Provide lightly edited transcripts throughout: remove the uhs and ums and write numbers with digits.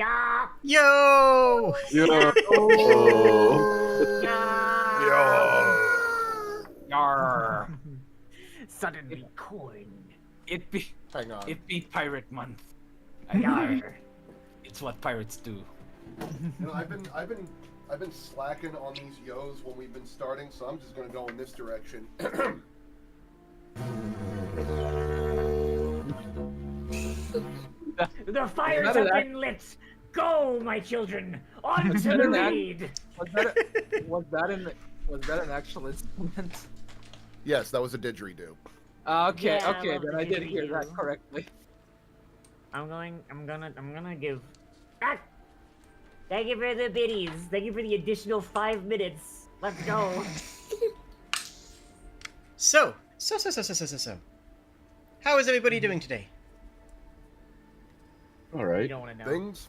Yeah. Yo! Yo! Yar. Suddenly coin. Hang on. It be pirate month. Yar. It's what pirates do. You know, I've been slacking on these yos when we've been starting, so I'm just gonna go in this direction. The fires have been lit. Go, my children, on to the raid. Was that an actual instrument? Yes, that was a didgeridoo. Okay, Yeah, I okay, love then the I did hear that didgeridoo. correctly. I'm gonna give. Ah! Thank you for the biddies. Thank you for the additional 5 minutes. Let's go. So. How is everybody doing today? All You right. don't want to know. Things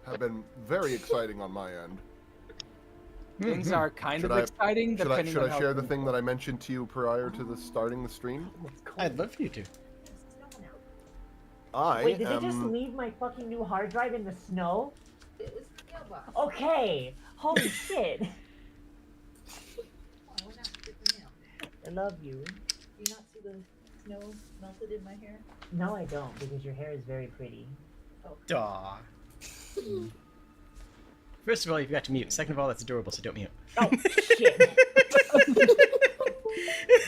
have been very exciting on my end. Things are kind Should of I- exciting, Should I depending on how share the things thing go. that I mentioned to you prior to the starting the stream? I'd love for you to. I Wait, did they am. just leave my fucking new hard drive in the snow? Okay. Holy shit. I love you. Do you not see the snow melted in my hair? No, I don't, because your hair is very pretty. Aw. First of all, you forgot to mute. Second of all, that's adorable, so don't mute. Oh shit.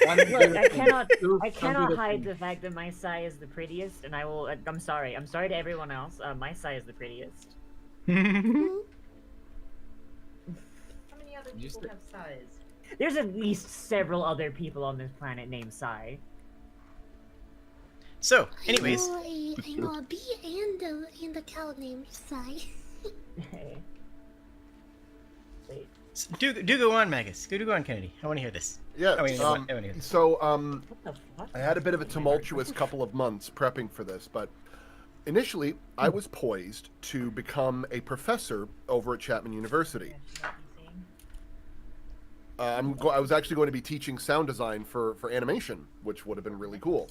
Look, I cannot Don't do hide thing. the fact that my Sai is the prettiest, and I will. I'm sorry to everyone else. My Sai is the prettiest. How many other You people said- have size? There's at least several other people on this planet named Sai. So, anyways, I know a bee and a cow named Sai. Wait. do go on, Magus. Go on, Kennedy. I want to hear this. Yeah. I wanna hear this. So What the fuck? I had a bit of a tumultuous couple of months prepping for this, but initially I was poised to become a professor over at Chapman University. I was actually going to be teaching sound design for animation, which would have been really cool.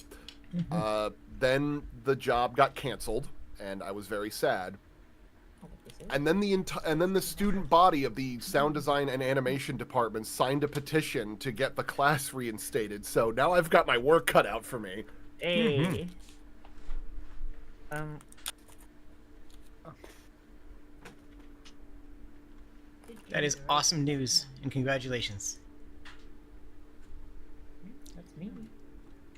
Then the job got canceled, and I was very sad. And then the student body of the sound design and animation department signed a petition to get the class reinstated. So now I've got my work cut out for me. Hey. That is awesome news, and congratulations. That's me.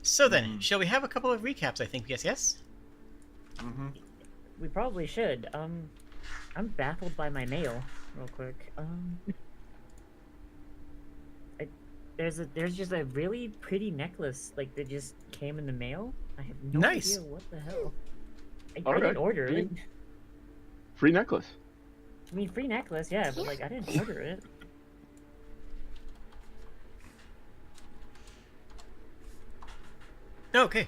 So then, shall we have a couple of recaps, I think? Yes? Mm-hmm. We probably should. I'm baffled by my mail, real quick. There's just a really pretty necklace, like, that just came in the mail. I have no Nice. idea what the hell. I Okay. didn't order it. Free necklace. I mean, free necklace, yeah, but, like, I didn't order it. Okay.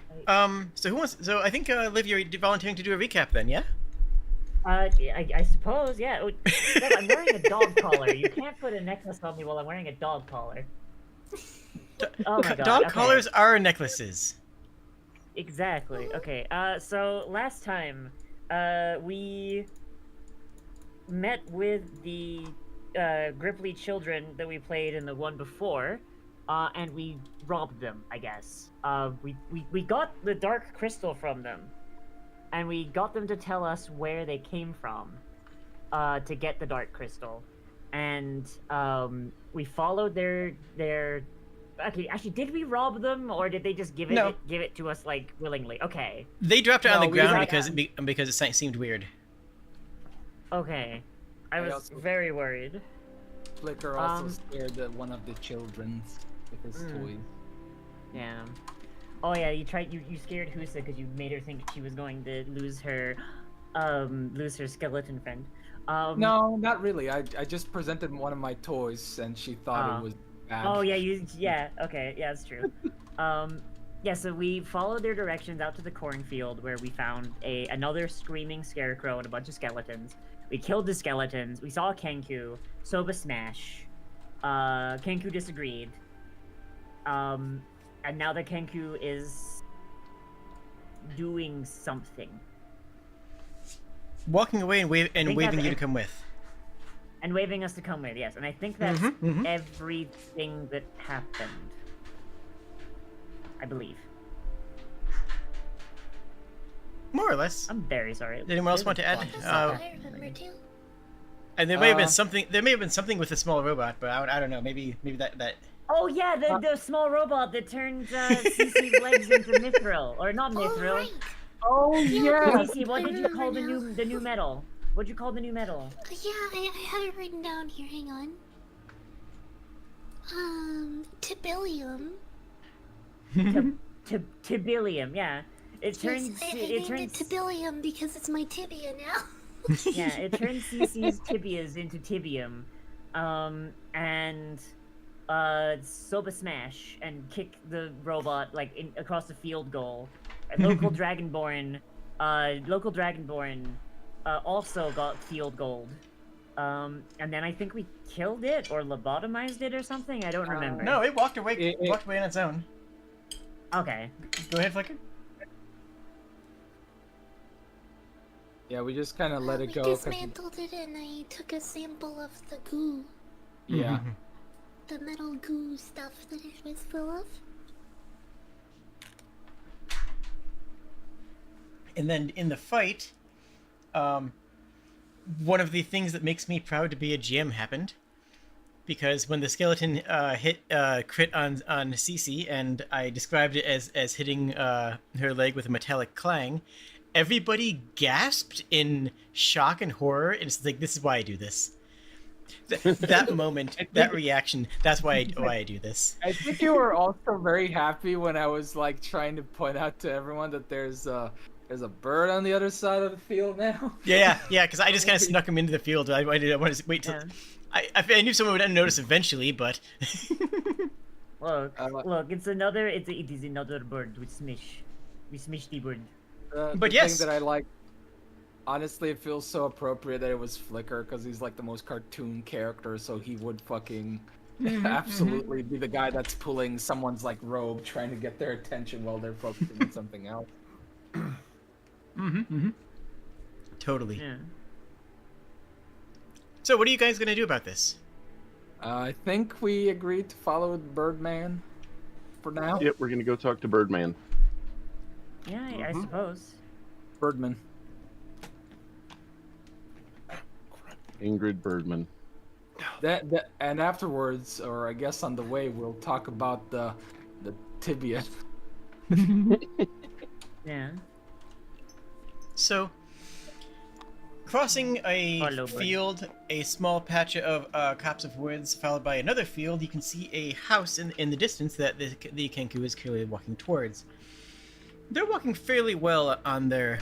So who wants... So I think, Liv, you're volunteering to do a recap then, yeah? I suppose, yeah. Oh, Deb, I'm wearing a dog collar. You can't put a necklace on me while I'm wearing a dog collar. Oh my god. Dog okay. collars are necklaces. Exactly. Okay. So last time, we met with the Gripply children that we played in the one before, and we robbed them. I guess. We got the dark crystal from them, and we got them to tell us where they came from, to get the dark crystal, and we followed their. Okay, actually, did we rob them, or did they just give it to us, like, willingly? Okay. They dropped it on No, the we ground got- because it seemed weird. Okay. I I was also- very worried. Flicker also scared one of the children's with his toys. Yeah. Oh yeah, you scared Husa because you made her think she was going to lose her skeleton friend. No, not really. I just presented one of my toys and she thought it was bad. Oh yeah, okay, yeah, that's true. Yeah, so we followed their directions out to the cornfield where we found another screaming scarecrow and a bunch of skeletons. We killed the skeletons. We saw a Kenku. Soba smash. Kenku disagreed. And now the Kenku is doing something. walking away and think waving that's you to it. come with. And waving us to come with, yes. And I think that's everything that happened. I believe. More or less. I'm very sorry. Did anyone else want to add? That's what I remember too. And there may have been something. There may have been something with the small robot, but I don't know. Maybe that. Oh yeah, the small robot that turned Cece's legs into mithril, or not mithril. Right. Oh yeah. Cece, what did you call the new metal? What'd you call the new metal? Yeah, I have it written down here. Hang on. Tibillium. Tibillium, yeah. It turns I named it Tibillium because it's my tibia now. yeah, it turns Cece's tibias into tibium, and Soba smash and kick the robot like across the field goal. Local Dragonborn also got field gold. And then I think we killed it or lobotomized it or something. I don't remember. No, it walked away. Walked away on its own. Okay. Go ahead, Flicker. Yeah, we just kind of let it We go. dismantled it and I took a sample of the goo. Yeah. The metal goo stuff that it was full of. And then in the fight, one of the things that makes me proud to be a GM happened, because when the skeleton hit crit on Cece, and I described it as hitting her leg with a metallic clang, everybody gasped in shock and horror, and it's like, this is why I do this. That moment, that reaction, that's why I do this. I think you were also very happy when I was like trying to point out to everyone that there's a bird on the other side of the field now. Yeah, because I just kind of snuck him into the field. I wanted to wait till... Yeah. I knew someone would notice eventually, but... Look, it is another bird. We smish the bird. But the yes. thing that I like, honestly, it feels so appropriate that it was Flicker, because he's like the most cartoon character, so he would fucking absolutely be the guy that's pulling someone's like robe, trying to get their attention while they're focusing on something else. Totally. Yeah. So what are you guys going to do about this? I think we agreed to follow Birdman for now. Yep, we're gonna go talk to Birdman. Yeah, I suppose. Birdman. Ingrid Birdman. That and afterwards, or I guess on the way, we'll talk about the tibia. Yeah. So, crossing a field, a small patch of copse of woods, followed by another field, you can see a house in the distance that the Kenku is clearly walking towards. They're walking fairly well on their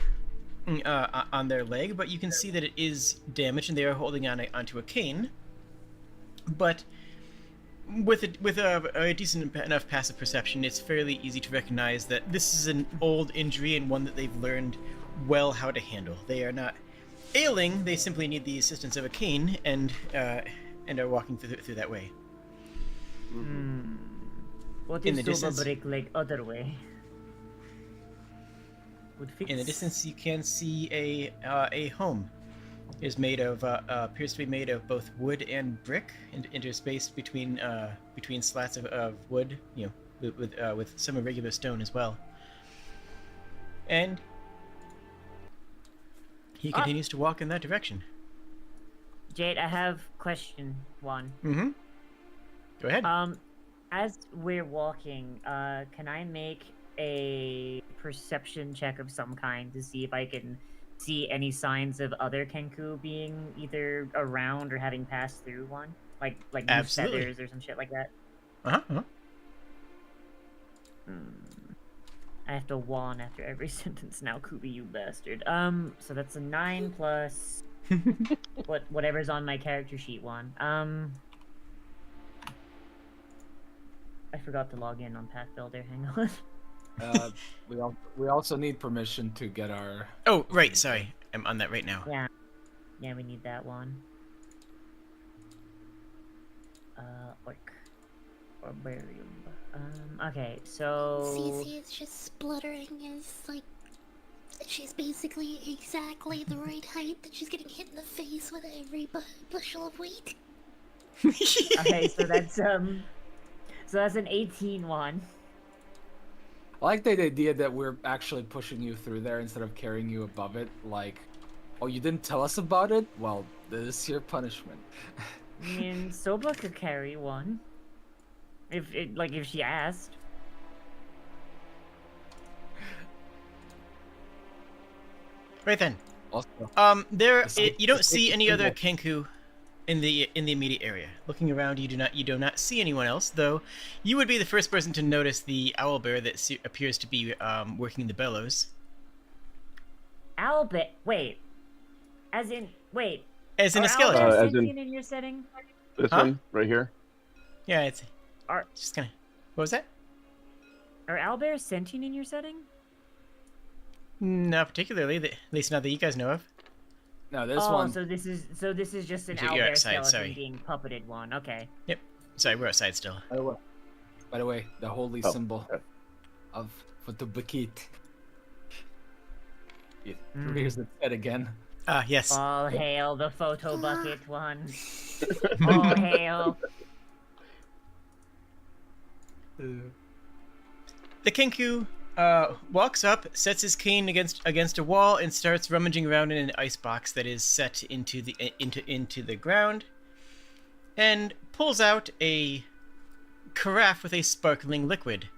leg, but you can see that it is damaged, and they are holding onto a cane. But with a decent enough passive perception, it's fairly easy to recognize that this is an old injury and one that they've learned well how to handle. They are not ailing; they simply need the assistance of a cane, and are walking through that way. What In the is distance- Silver Brick like other way? Would fix. In the distance, you can see a home. It is made of appears to be made of both wood and brick, and interspaced between slats of wood, with some irregular stone as well. And he continues to walk in that direction. Jade, I have question one. Mm-hmm. Go ahead. As we're walking, can I make a perception check of some kind to see if I can see any signs of other Kenku being either around or having passed through one? Like loose Absolutely. feathers or some shit like that? Uh-huh. I have to wand after every sentence now, Kubi, you bastard. So that's a 9 plus whatever's on my character sheet one. I forgot to log in on Path Builder. Hang on. We also need permission to get our. Oh, right. Sorry, I'm on that right now. Yeah, we need that one. Orc. Orbarium. Okay, so... Cece is just spluttering his, like, She's basically exactly the right height that she's getting hit in the face with every bushel of wheat. Okay, so that's an 18 one. I like the idea that we're actually pushing you through there instead of carrying you above it. Like, oh, you didn't tell us about it? Well, this is your punishment. I mean, Soba could carry one. If she asked. Right then. Also, You don't see any other Kenku in the immediate area. Looking around, you do not see anyone else. Though, you would be the first person to notice the owlbear that appears to be working the bellows. Owlbear? Wait. As in a skeleton. Are owlbears As in- sentient in your setting? This Huh? one right here. Yeah, it's Are just kind of. What was that? are owlbears sentient in your setting? Not particularly. At least not that you guys know of. no, this one. So this is just an You're owlbear outside, skeleton sorry. being puppeted one. Okay. Sorry, we're outside still. By the way, the holy Oh, symbol okay. of Futubakit. It Mm. rears its head again. Yes. All hail the photo bucket one. All hail. The Kenku walks up, sets his cane against a wall, and starts rummaging around in an ice box that is set into the ground, and pulls out a carafe with a sparkling liquid.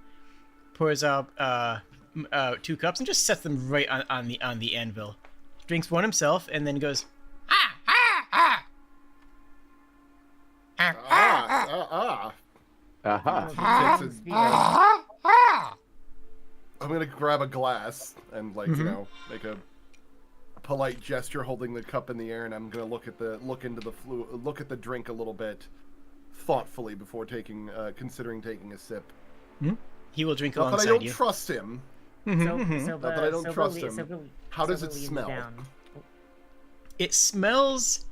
Pours out 2 cups and just sets them right on the anvil. Drinks one himself and then goes, Aha. Takes a- I'm gonna grab a glass and make a polite gesture, holding the cup in the air, and I'm gonna look at the drink a little bit thoughtfully before considering taking a sip. he will drink Not that I alongside don't you. trust him. Soba, Not that I don't Soba trust le- him. Soba- How does Soba it leans smell? down. It smells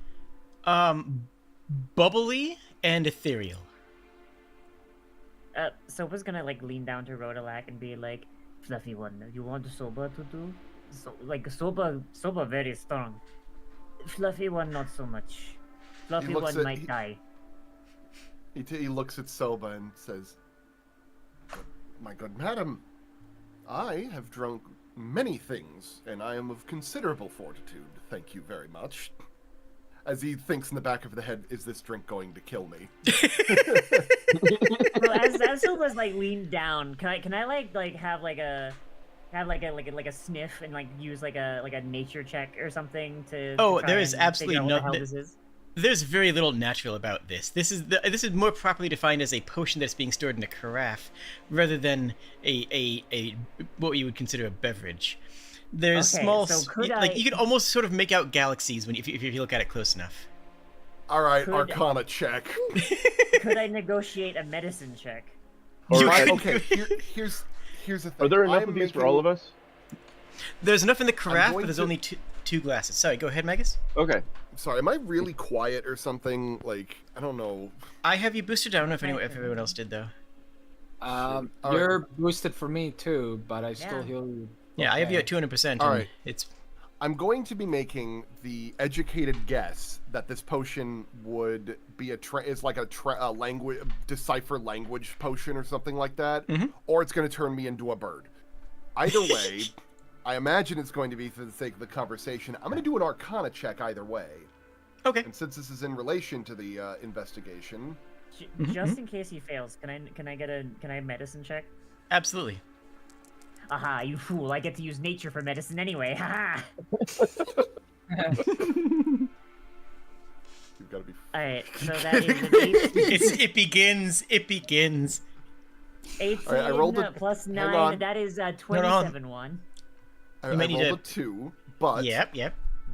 bubbly and ethereal. Soba's gonna lean down to Rodalak and be like, "Fluffy one, you want Soba to do? Soba very strong. Fluffy one not so much. Fluffy looks one at- might he- die." He looks at Soba and says, "My good madam, I have drunk many things, and I am of considerable fortitude. Thank you very much." As he thinks in the back of the head, is this drink going to kill me? So as Soba's leaned down, can I have a sniff and use a nature check or something to Oh, try there is and absolutely figure out what the no- hell this is? There's very little natural about this. This is more properly defined as a potion that's being stored in a carafe, rather than a what you would consider a beverage. There's Okay, small, so could I- you can almost sort of make out galaxies if you look at it close enough. All right, Could- Arcana check. Could I negotiate a medicine check? You Right, could- okay, here's the thing. Are there enough I'm of these for making- all of us? There's enough in the carafe, going but there's to- only two glasses. Sorry, go ahead, Magus. Okay. Sorry, am I really quiet or something? I don't know. I have you boosted. I don't know if everyone else did though. All You're boosted for me too, but I still Yeah. heal you. Yeah, I have you Okay. at 200%. All and right. It's I'm going to be making the educated guess that this potion would be a language decipher language potion or something like that, or it's going to turn me into a bird. Either way, I imagine it's going to be for the sake of the conversation. I'm going to do an Arcana check either way, okay. and since this is in relation to the investigation, Just in case he fails, can I medicine check? Absolutely. Aha, you fool! I get to use nature for medicine anyway. Haha. you've got to be. All right, so that is an It begins. 18 All right, I rolled a- plus hang 9. on. That is no. 27 one. I You might need rolled to- a 2, but Yep.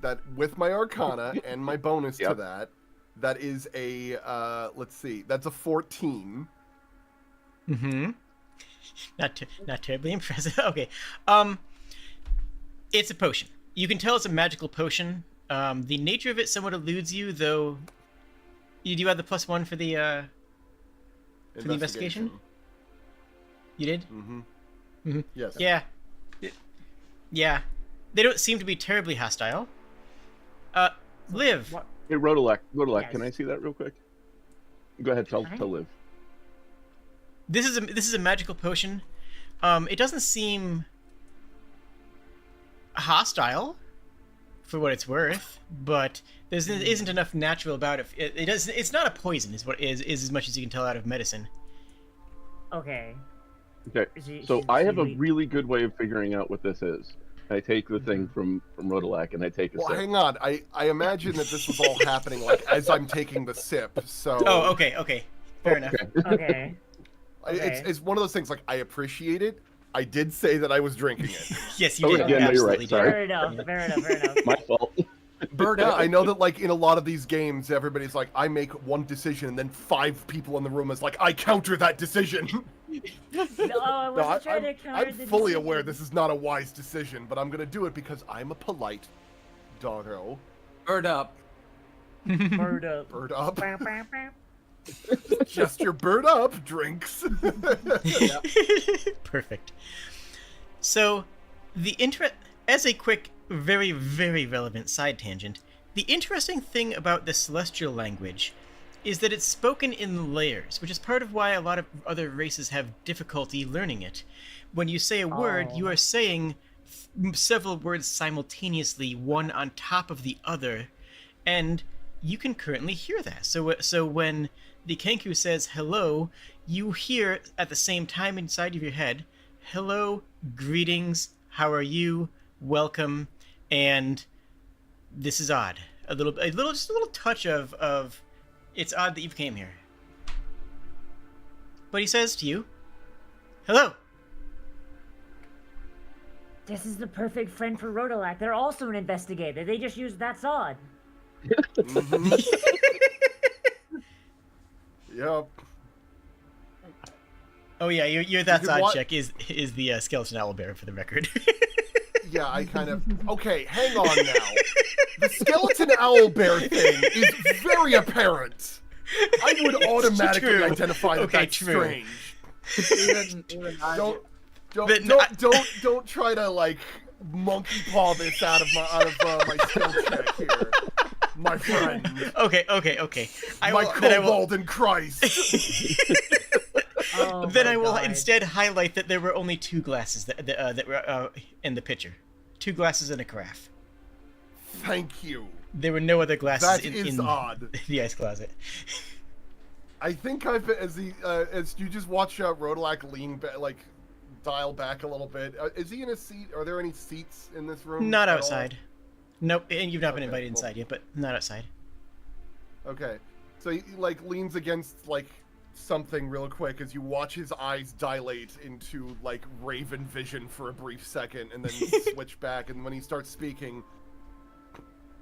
that with my Arcana and my bonus to Yep. that is a let's see, that's a 14. Mm-hmm. Not terribly impressive. Okay. It's a potion. You can tell it's a magical potion. The nature of it somewhat eludes you, though. You do have the +1 for the investigation? You did? Mm-hmm. Mhm. Yes. Yeah. Yeah. They don't seem to be terribly hostile. Liv. What? Hey, Rodolak, Yes. can I see that real quick? Go ahead, tell Liv. This is a magical potion. It doesn't seem hostile, for what it's worth, but there isn't enough natural about it. It's not a poison, is as much as you can tell out of medicine. Okay. Okay, so I have a really good way of figuring out what this is. I take the thing from Rodolak and I take a Well, sip. hang on. I imagine that this was all happening like as I'm taking the sip. So. Oh, okay. Fair enough. Okay. It's one of those things. Like I appreciate it. I did say that I was drinking it. Yes, you Oh, did. yeah, You no, you're right. absolutely Sorry. Fair enough. My fault. Bird up. I know that like in a lot of these games, everybody's like, I make one decision and then 5 people in the room is like, I counter that decision. No, I wasn't trying to counter I'm the fully decision. aware this is not a wise decision, but I'm gonna do it because I'm a polite doggo. Bird up. Bird up. Bird up. Bow, bow, bow. Just your bird up drinks. Perfect. So, as a quick, very, very relevant side tangent, the interesting thing about the Celestial language is that it's spoken in layers, which is part of why a lot of other races have difficulty learning it. When you say a word, you are saying several words simultaneously, one on top of the other, and you can currently hear that. So when the Kenku says hello, you hear at the same time inside of your head, hello, greetings, how are you, welcome, and this is odd. Just a little touch of it's odd that you came here. But he says to you, hello. This is the perfect friend for Rodolak. They're also an investigator. They just use that's odd. Mhm. Yep. Oh yeah, your that's can odd wa- check is the skeleton owlbear for the record. Yeah, I kind of. Okay, hang on now. The skeleton owlbear thing is very apparent. I would automatically True. identify that Okay, that's true. strange. Even I Don't try to like monkey paw this out of my skill check here, my friend. Okay. My Kobold in Christ. Oh Then my I will God. instead highlight that there were only 2 glasses that were in the picture. 2 glasses and a carafe. Thank you. There were no other glasses That in is odd. the ice closet. I think I've as you just watch Rodolak lean back, like dial back a little bit. Is he in a seat? Are there any seats in this room? Not at all? outside. Nope, and you've not been Okay, invited well- inside yet, but not outside. Okay, so he like leans against like something real quick as you watch his eyes dilate into like raven vision for a brief second, and then switch back. And when he starts speaking,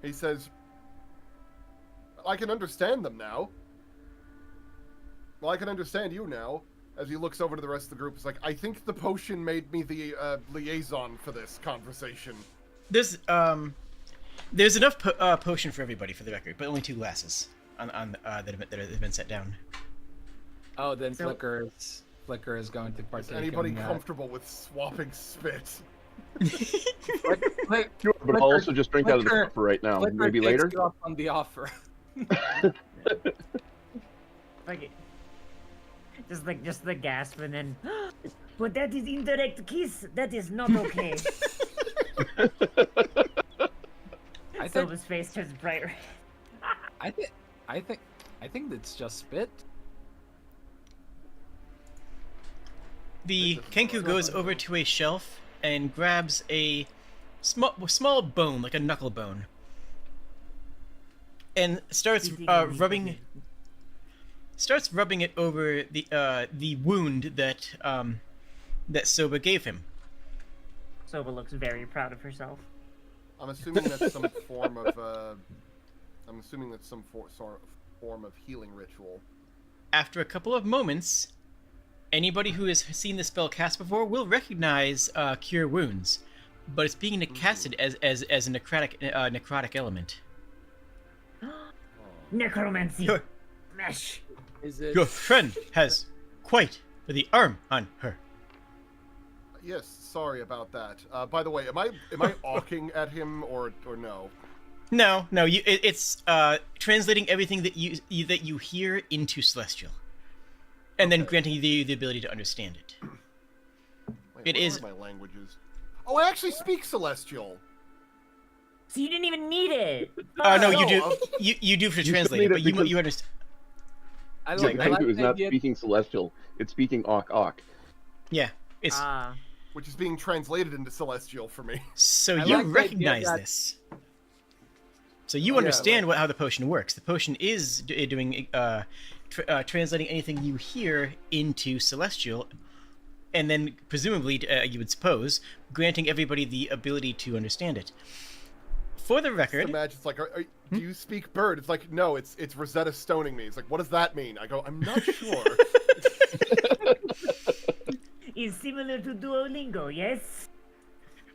he says, "I can understand them now. Well, I can understand you now." As he looks over to the rest of the group, it's like, "I think the potion made me the liaison for this conversation." There's enough potion for everybody, for the record, but only 2 glasses that have been set down. Oh, then So- Flicker is going to Is partake anybody in that. comfortable with swapping spit? Flick- Sure, but I'll also just drink out of the Flicker- cup for right now. Flicker Maybe takes later. you up on the offer. Like, just the gasp and then. But that is indirect kiss. That is not okay. I think Silva's face turns bright red. I think it's just spit. The Kenku goes over to a shelf and grabs a small bone, like a knuckle bone, and starts rubbing it over the wound that Soba gave him. Soba looks very proud of herself. I'm assuming that's some form of. I'm assuming that's some form of healing ritual. After a couple of moments, anybody who has seen the spell cast before will recognize Cure Wounds, but it's being casted as a necrotic element. Necromancy. Your, Mesh. Is it? your friend has quite the arm on her. Yes, sorry about that. By the way, am I awking at him or no? No, it's translating everything that you hear into Celestial, and then granting you the ability to understand it. Wait, it what is are my languages. Oh, I actually speak Celestial. So you didn't even need it. no, you No, do. You do for You translate it, need it but you because- understand. I The like, I like Kenku is the not idea. speaking Celestial. It's speaking Awk. Yeah, it's Which is being translated into Celestial for me. so I you like the idea recognize that- this. So you Yeah, understand how the potion works. The potion is doing translating anything you hear into Celestial, and then presumably, you would suppose, granting everybody the ability to understand it. For the record, Imagine it's like, do you speak bird? It's like, no, it's Rosetta Stoning me. It's like, what does that mean? I go, I'm not sure. Is similar to Duolingo, yes?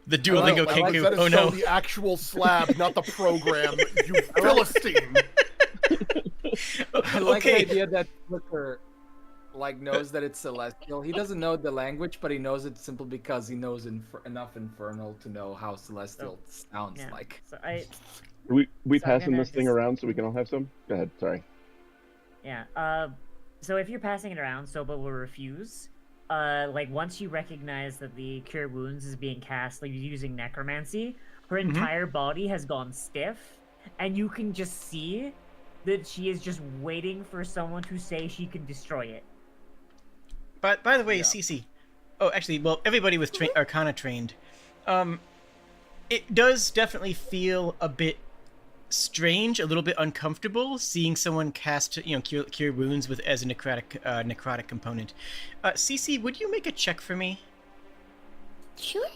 the Duolingo like Kenku. Rosetta Oh no! Stone, the actual slab, not the program. You Philistine. I like the Okay. idea that Flicker like knows that it's Celestial. He doesn't know the language, but he knows it simply because he knows enough Infernal to know how Celestial sounds Yeah. like. So We So I'm passing gonna this thing just- around so we can all have some? Go ahead, sorry. yeah. So if you're passing it around, Soba will refuse. Like once you recognize that the Cure Wounds is being cast, like using Necromancy, her entire body has gone stiff, and you can just see that she is just waiting for someone to say she can destroy it. But by the way, Yeah. Cece. Oh, actually, well, everybody with Arcana trained. It does definitely feel a bit strange, a little bit uncomfortable, seeing someone cast, cure wounds with as a necrotic component. Cece, would you make a check for me Sure.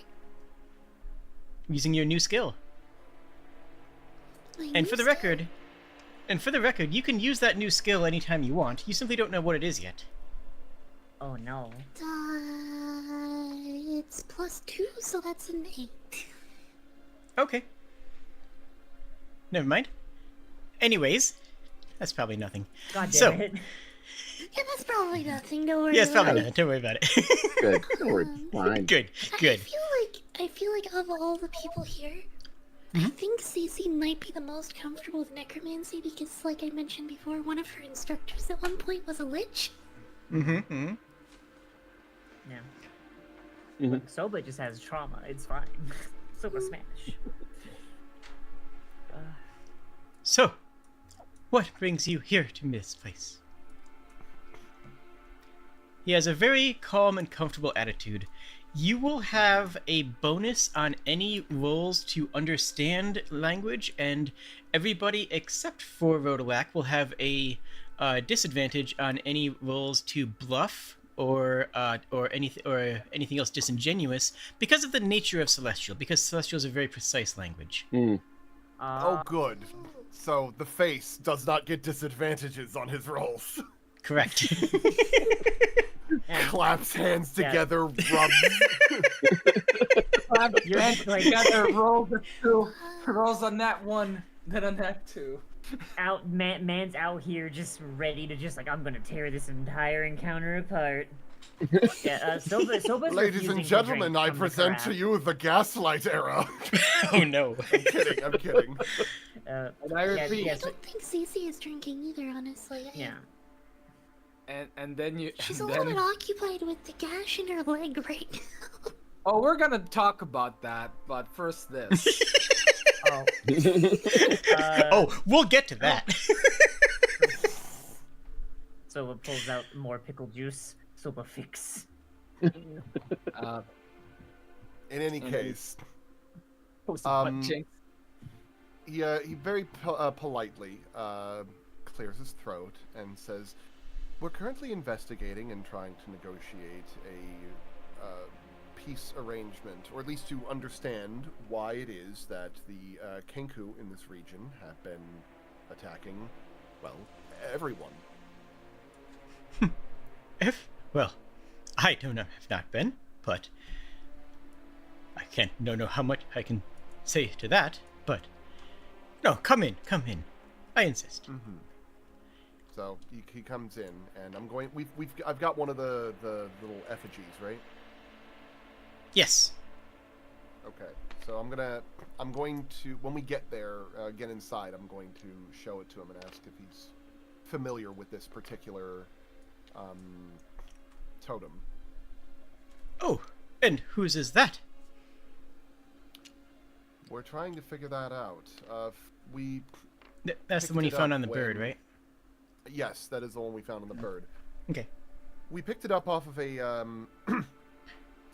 using your new skill? My And new for the record, you can use that new skill anytime you want. You simply don't know what it is yet. Oh no. It's +2, so that's an 8. Okay. Never mind. Anyways, that's probably nothing. God damn So- it. Yeah, that's probably nothing. Don't worry. Yeah, it's probably about it. nothing. Don't worry about it. Good. Don't worry. Fine. Good. I Good. feel like of all the people here, I think Cece might be the most comfortable with necromancy because, like I mentioned before, one of her instructors at one point was a lich. Mm-hmm. Yeah. Mhm. Look, Soba just has trauma. It's fine. Soba smash. So, what brings you here to this place? He has a very calm and comfortable attitude. You will have a bonus on any rolls to understand language, and everybody except for Rodelac will have a disadvantage on any rolls to bluff or anything else disingenuous because of the nature of Celestial. Because Celestial is a very precise language. Oh, good. So the face does not get disadvantages on his rolls. Correct. Yeah. Claps hands Yeah. together, rubs. You're like Together, rolls a 2, rolls on that 1, then on that 2. man's out here just ready to just like I'm gonna tear this entire encounter apart. Yeah, Soba's Ladies refusing and to gentlemen, drink I from the present to carafe. you the Gaslight Era. Oh no. I'm kidding. And I repeat, yeah, I don't think Cece is drinking either, honestly. yeah. and then you. She's a and little then, bit occupied with the gash in her leg right now. oh, we're gonna talk about that, but first this. Oh. Oh, we'll get to that. Soba pulls out more pickle juice. Soba fix. uh, In any case, post a butt Um, jinx. he very politely clears his throat and says, "We're currently investigating and trying to negotiate a peace arrangement, or at least to understand why it is that the Kenku in this region have been attacking, well, everyone." Well, I don't know, have not been, but I don't know how much I can say to that, but no, come in. I insist. Mm-hmm. So he comes in, and I'm going. I've got one of the little effigies, right? Yes. Okay, so I'm going to, when we get there, get inside, I'm going to show it to him and ask if he's familiar with this particular totem. Oh, and whose is that? We're trying to figure that out. We That's the one you found on the bird, right? Yes, that is the one we found on the bird. Okay. We picked it up off of a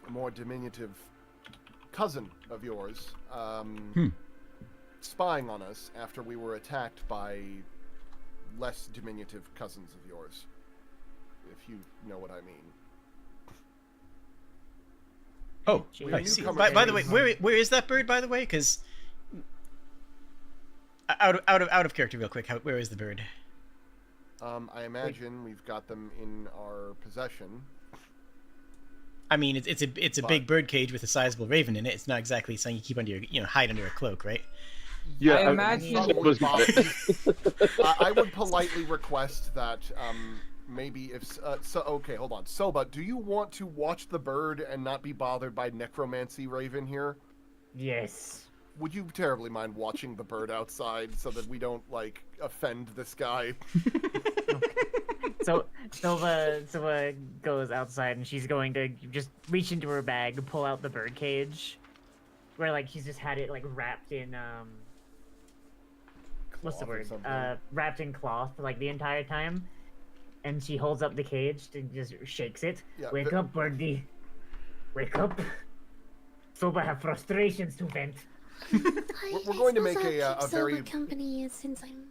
a more diminutive cousin of yours, spying on us after we were attacked by less diminutive cousins of yours, if you know what I mean. Oh, We I are see. newcomers. By the way, where is that bird, by the way? Because out of character, real quick. Where is the bird? I imagine we've got them in our possession. I mean, it's a big bird cage with a sizable raven in it. It's not exactly something you keep under your hide under a cloak, right? Yeah, I imagine it was. I would politely request that maybe if okay, hold on. Soba, do you want to watch the bird and not be bothered by necromancy raven here? Yes. Would you terribly mind watching the bird outside so that we don't like offend this guy? So Silva goes outside and she's going to just reach into her bag, pull out the bird cage, where like she's just had it like wrapped in what's the Cloth or word? something. Wrapped in cloth like the entire time, and she holds up the cage and just shakes it. Yeah, Wake up, birdie. Wake up. Silva have frustrations to vent. We're going to make a very company since I'm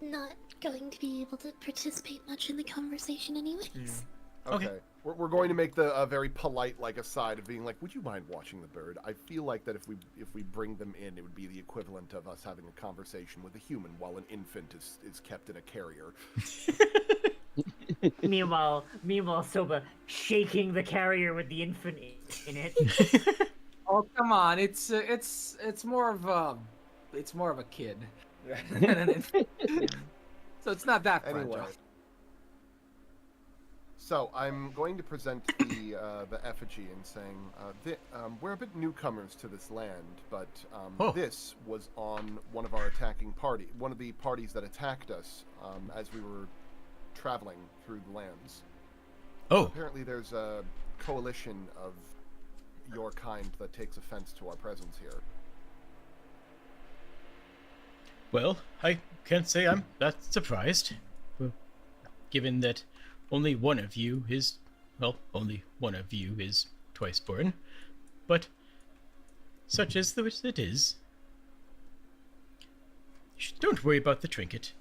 not going to be able to participate much in the conversation anyways. Okay. We're going to make a very polite like aside of being like, would you mind watching the bird? I feel like that if we bring them in, it would be the equivalent of us having a conversation with a human while an infant is kept in a carrier. Meanwhile, Silva shaking the carrier with the infant in it. Oh come on, it's more of a kid. So it's not that fragile. Anyway. So I'm going to present the effigy and saying, we're a bit newcomers to this land, but this was on one of our one of the parties that attacked us as we were traveling through the lands. Oh. Apparently there's a coalition of your kind that takes offense to our presence here. Well, I can't say I'm that surprised, given that only one of you is twice born, but such as it is. Don't worry about the trinket.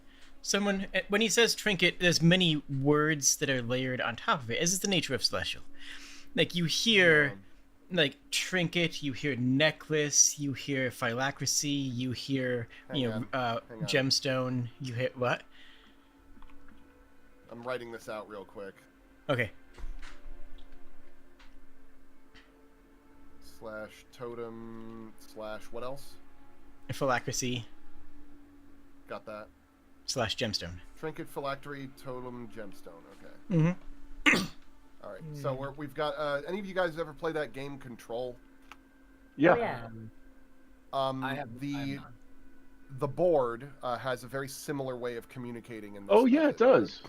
When he says trinket, there's many words that are layered on top of it, as is the nature of Celestial. Like, you hear, like, trinket, you hear necklace, you hear phylacracy, you hear, Hang on. gemstone, you hear, what? I'm writing this out real quick. Okay. /totem / what else? Phylacracy Got that. / gemstone. Trinket, phylactery, totem, gemstone. Okay. Mm-hmm. All right. So we've got. Any of you guys ever play that game Control? Yeah. Oh, yeah. I have The board has a very similar way of communicating in this. Oh yeah, it does.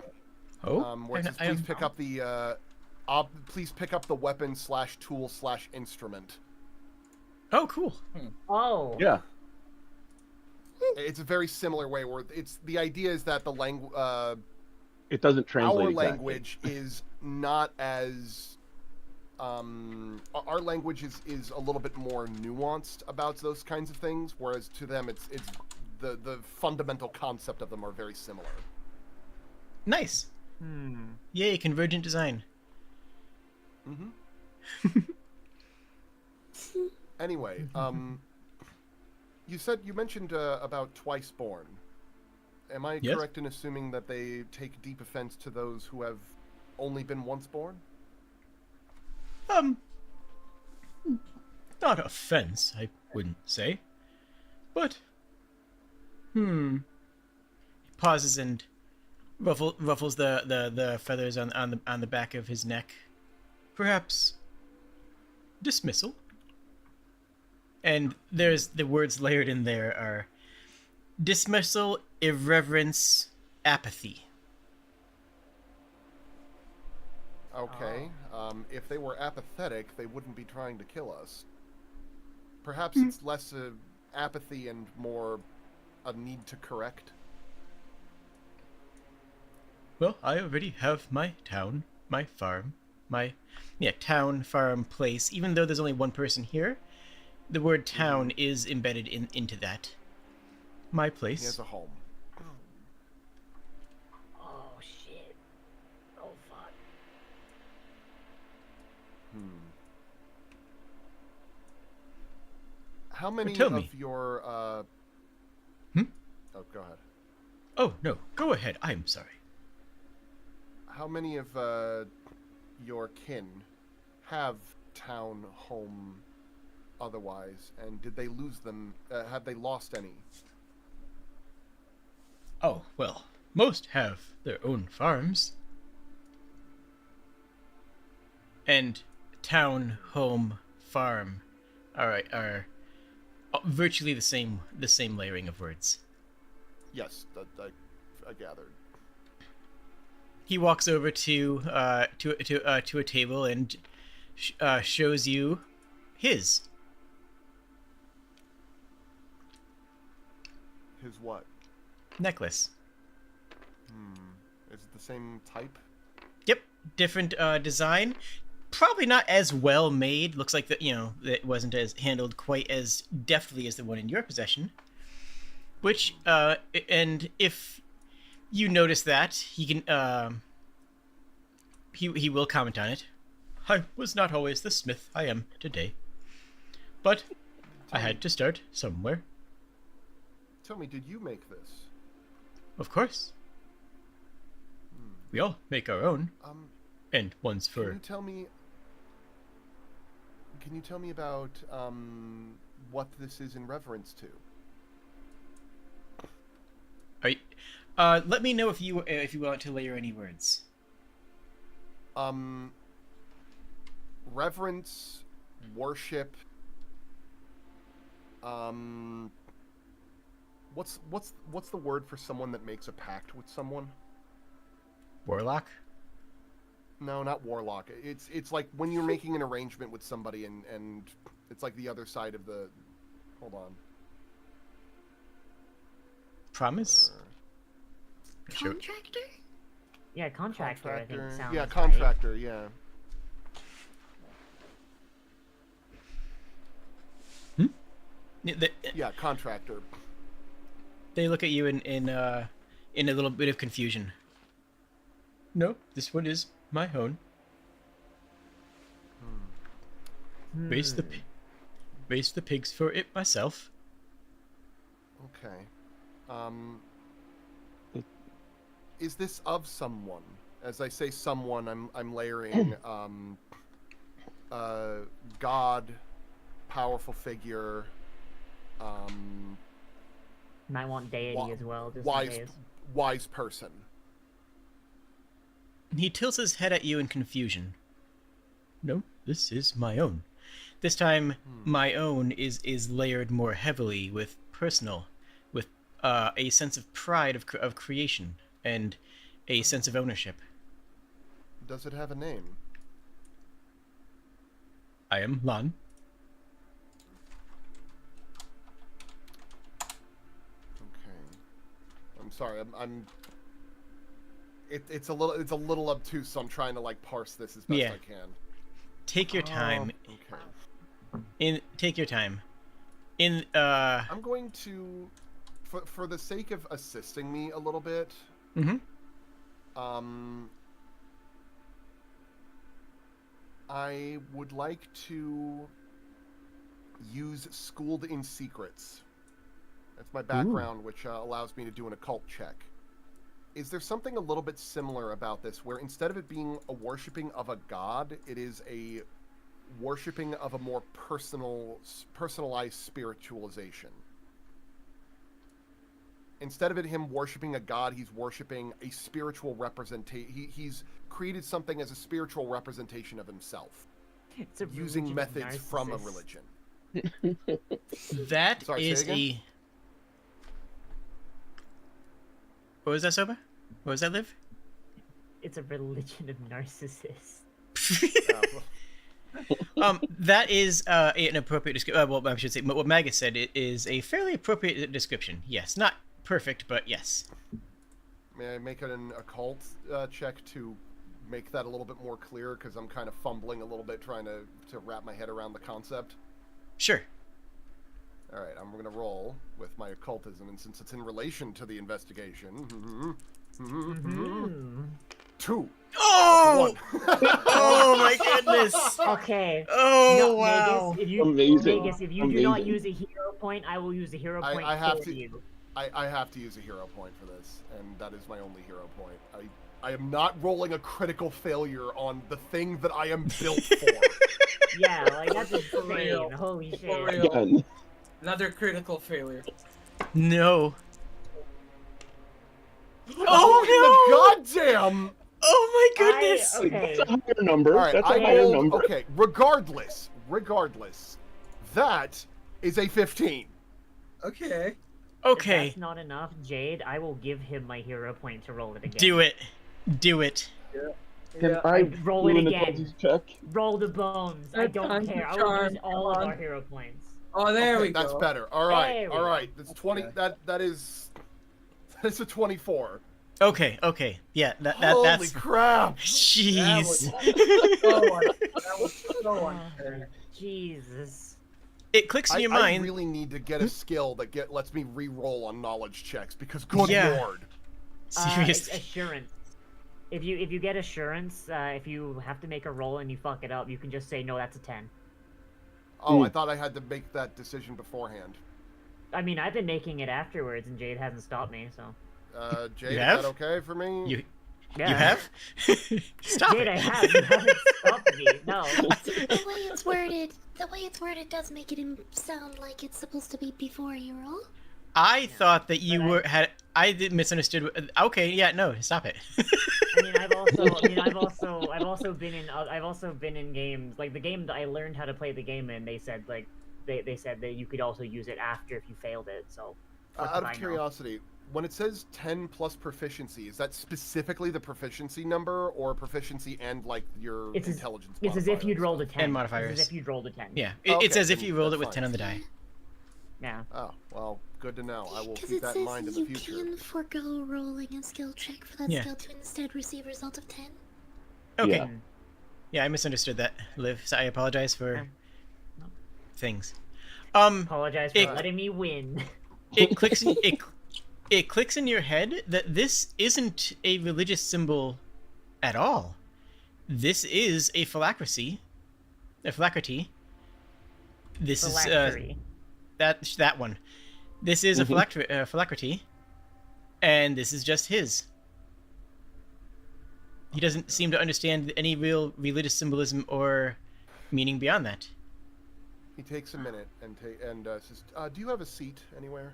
Oh. Where it says, please pick up the please pick up the weapon / tool / instrument. Oh, cool. Oh. Yeah. It's a very similar way where it's the idea is that the language. It doesn't translate Our exactly. language is not as. Our language is a little bit more nuanced about those kinds of things, whereas to them it's the fundamental concept of them are very similar. Nice. Yay, convergent design. Mm-hmm. Anyway, you mentioned about twice born. Am I Yes. correct in assuming that they take deep offense to those who have only been once born? Not offense, I wouldn't say. But, He pauses and ruffles the feathers on the back of his neck. Perhaps dismissal. And there's the words layered in there are dismissal, irreverence, apathy. Okay. If they were apathetic, they wouldn't be trying to kill us. Perhaps it's less apathy and more a need to correct. Well, I already have my town, my farm, my town, farm, place. Even though there's only one person here, the word town is embedded into that. My place. He has a home. Oh shit. Oh fuck. How many tell of me. your Oh, go ahead. Oh, no. Go ahead. I'm sorry. How many of your kin have town, home, otherwise, and did they lose them? Have they lost any? Oh, well, most have their own farms. And town, home, farm are virtually the same layering of words. Yes, I gathered. He walks over to a table and shows you his. His what? Necklace. Is it the same type? Yep, different design. Probably not as well made. Looks like it wasn't as handled quite as deftly as the one in your possession. Which and if you notice that, he can he will comment on it. I was not always the smith I am today, but I had to start somewhere. Tell me, did you make this? Of course. We all make our own. And one's for... Can you tell me about what this is in reference to? Let me know if you want to layer any words. Reverence, worship. What's the word for someone that makes a pact with someone? Warlock? No, not warlock. It's like when you're making an arrangement with somebody and it's like the other side of the... Hold on. Promise? Contractor? Yeah, contractor, I think sounds Yeah, right. contractor, yeah. Yeah, contractor. They look at you in a little bit of confusion. No, this one is my own. Raised the pigs for it myself. Okay. Is this of someone? As I say someone, I'm layering God, powerful figure, Might want deity as well, just in case. wise person. He tilts his head at you in confusion. No, this is my own. This time, my own is layered more heavily with personal, with a sense of pride of creation and a sense of ownership. Does it have a name? I am Lan. Okay. I'm sorry. It's a little obtuse, so I'm trying to like parse this as best I can. Take your time. Okay. Take your time. I'm going to, for the sake of assisting me a little bit. I would like to use Schooled in Secrets. That's my background, which allows me to do an occult check. Is there something a little bit similar about this, where instead of it being a worshipping of a god, it is a worshipping of a more personalized spiritualization? Instead of him worshipping a god, he's worshipping a spiritual representation. He's created something as a spiritual representation of himself, It's a using religion of methods from a narcissists. religion. That Sorry, say is again? a. What was that, Soba? What was that, Liv? It's a religion of narcissists. That is an appropriate description. Well, I should say what Magus said. It is a fairly appropriate description. Yes, not perfect, but yes. May I make an occult check to make that a little bit more clear? Because I'm kind of fumbling a little bit trying to wrap my head around the concept. Sure. All right, I'm going to roll with my occultism, and since it's in relation to the investigation, 2. Oh! One. Oh my goodness! Okay. Oh No, wow! Magus, if you, Amazing. Magus, if you do not Amazing. use a hero point, I will use a hero point I have for to. you. I have to use a hero point for this, and that is my only hero point. I am not rolling a critical failure on the thing that I am built for. Yeah, like that's real. insane. Holy shit. For real. Again. Another critical failure. No. Oh no! Goddamn! Oh my goodness! Okay. That's a higher number. All right, That's I a higher rolled. number. Okay, regardless, that is a 15. Okay. If Okay, that's not enough, Jade, I will give him my hero point to roll it again. do it. Do it. Can I Roll do it an again. occultist check? Roll the bones. I That don't time's care. I the will use charm. all of Come our on. hero points. Oh, there we go. That's better. All right, There we all go. right. That's 20. Okay. That is a 24. Okay, okay. Yeah, Holy that's. crap! Jeez. That was so unfair. Jesus. It clicks in your I mind. really need to get a skill that lets me re-roll on knowledge checks because good Yeah. lord. Seriously. Assurance. If you get assurance, if you have to make a roll and you fuck it up, you can just say no. That's a 10. Oh, I thought I had to make that decision beforehand. I mean, I've been making it afterwards, and Jade hasn't stopped me. So. Jade, You is have? that okay for me? You Yeah. you have? Stop Jade, it. I have. You haven't stopped me. No. The way it's worded does make it sound like it's supposed to be before you roll. I thought that you were had. I did misunderstood. Okay, yeah, no, stop it. I mean, I've also been in games like the game that I learned how to play the game in. They said like, they said that you could also use it after if you failed it. So. what Out did I of know? curiosity, when it says 10 plus proficiency, is that specifically the proficiency number or proficiency and like your It's as- intelligence? It's as if modifier you'd rolled a stuff? 10. And modifiers. It's as if you'd rolled a 10. Yeah, Okay, it's as if then you rolled it that's with 10 on the die. Yeah. Oh, well, good to know. I will Because keep it that in says mind in the you future. can forego rolling a skill check for that Yeah. skill to instead receive a result of 10. Okay. Yeah. Yeah, I misunderstood that, Liv. So I apologize for No. things. Apologize for It- letting me win. It clicks. It clicks in your head that this isn't a religious symbol at all. This is a phylactery. A phylactery. This Phylactery. is that one. This is a phylactery, and this is just his. He doesn't seem to understand any real religious symbolism or meaning beyond that. He takes a minute and says, "Do you have a seat anywhere?"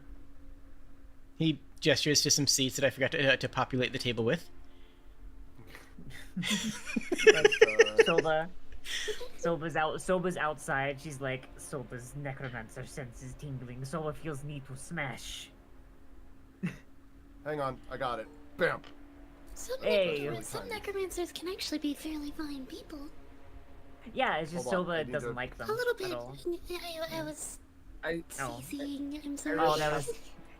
He gestures to some seats that I forgot to populate the table with. Soba's outside. She's like, Soba's necromancer senses tingling. Soba feels need to smash. Hang on, I got it. Bam. Some, Hey. some necromancers can actually be fairly fine people. Yeah, it's just Hold on, Soba I need doesn't to- like them A little bit. at all. I was I Oh. teasing. I'm sorry. Oh, that was.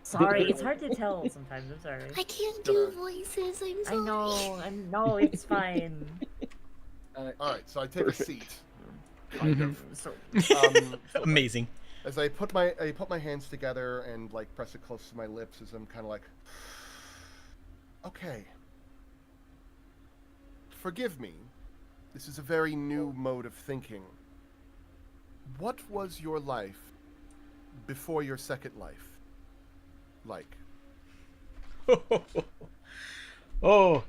Sorry, it's hard to tell sometimes. I'm sorry. I can't do voices. I'm I sorry. know. No, it's fine. All right, so I take a seat. So, Amazing. As I put my hands together and like press it close to my lips, as I'm kind of like, okay, forgive me. This is a very new mode of thinking. What was your life before your second life like? Oh,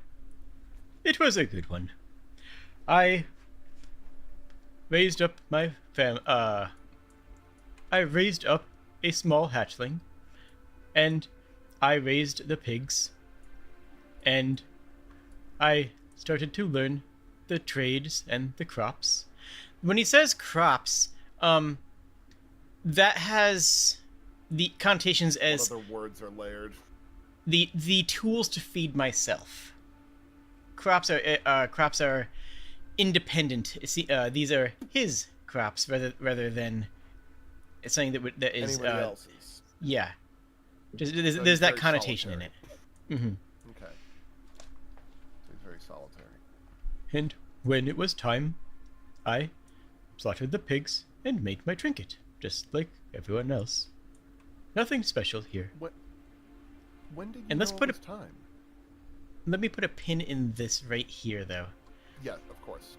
it was a good one. I raised up my I raised up a small hatchling, and I raised the pigs, and I started to learn the trades and the crops. When he says crops, That has the connotations as What other words are layered? the tools to feed myself. Crops are independent. These are his crops rather than it's something that is Anybody else's. Yeah. Just, there's he's that very connotation solitary. in it. Mm-hmm. Okay. He's very solitary. And when it was time, I slaughtered the pigs and made my trinket, just like everyone else. Nothing special here. When did you And let's know put it was time? Let me put a pin in this right here, though, Yeah, of course.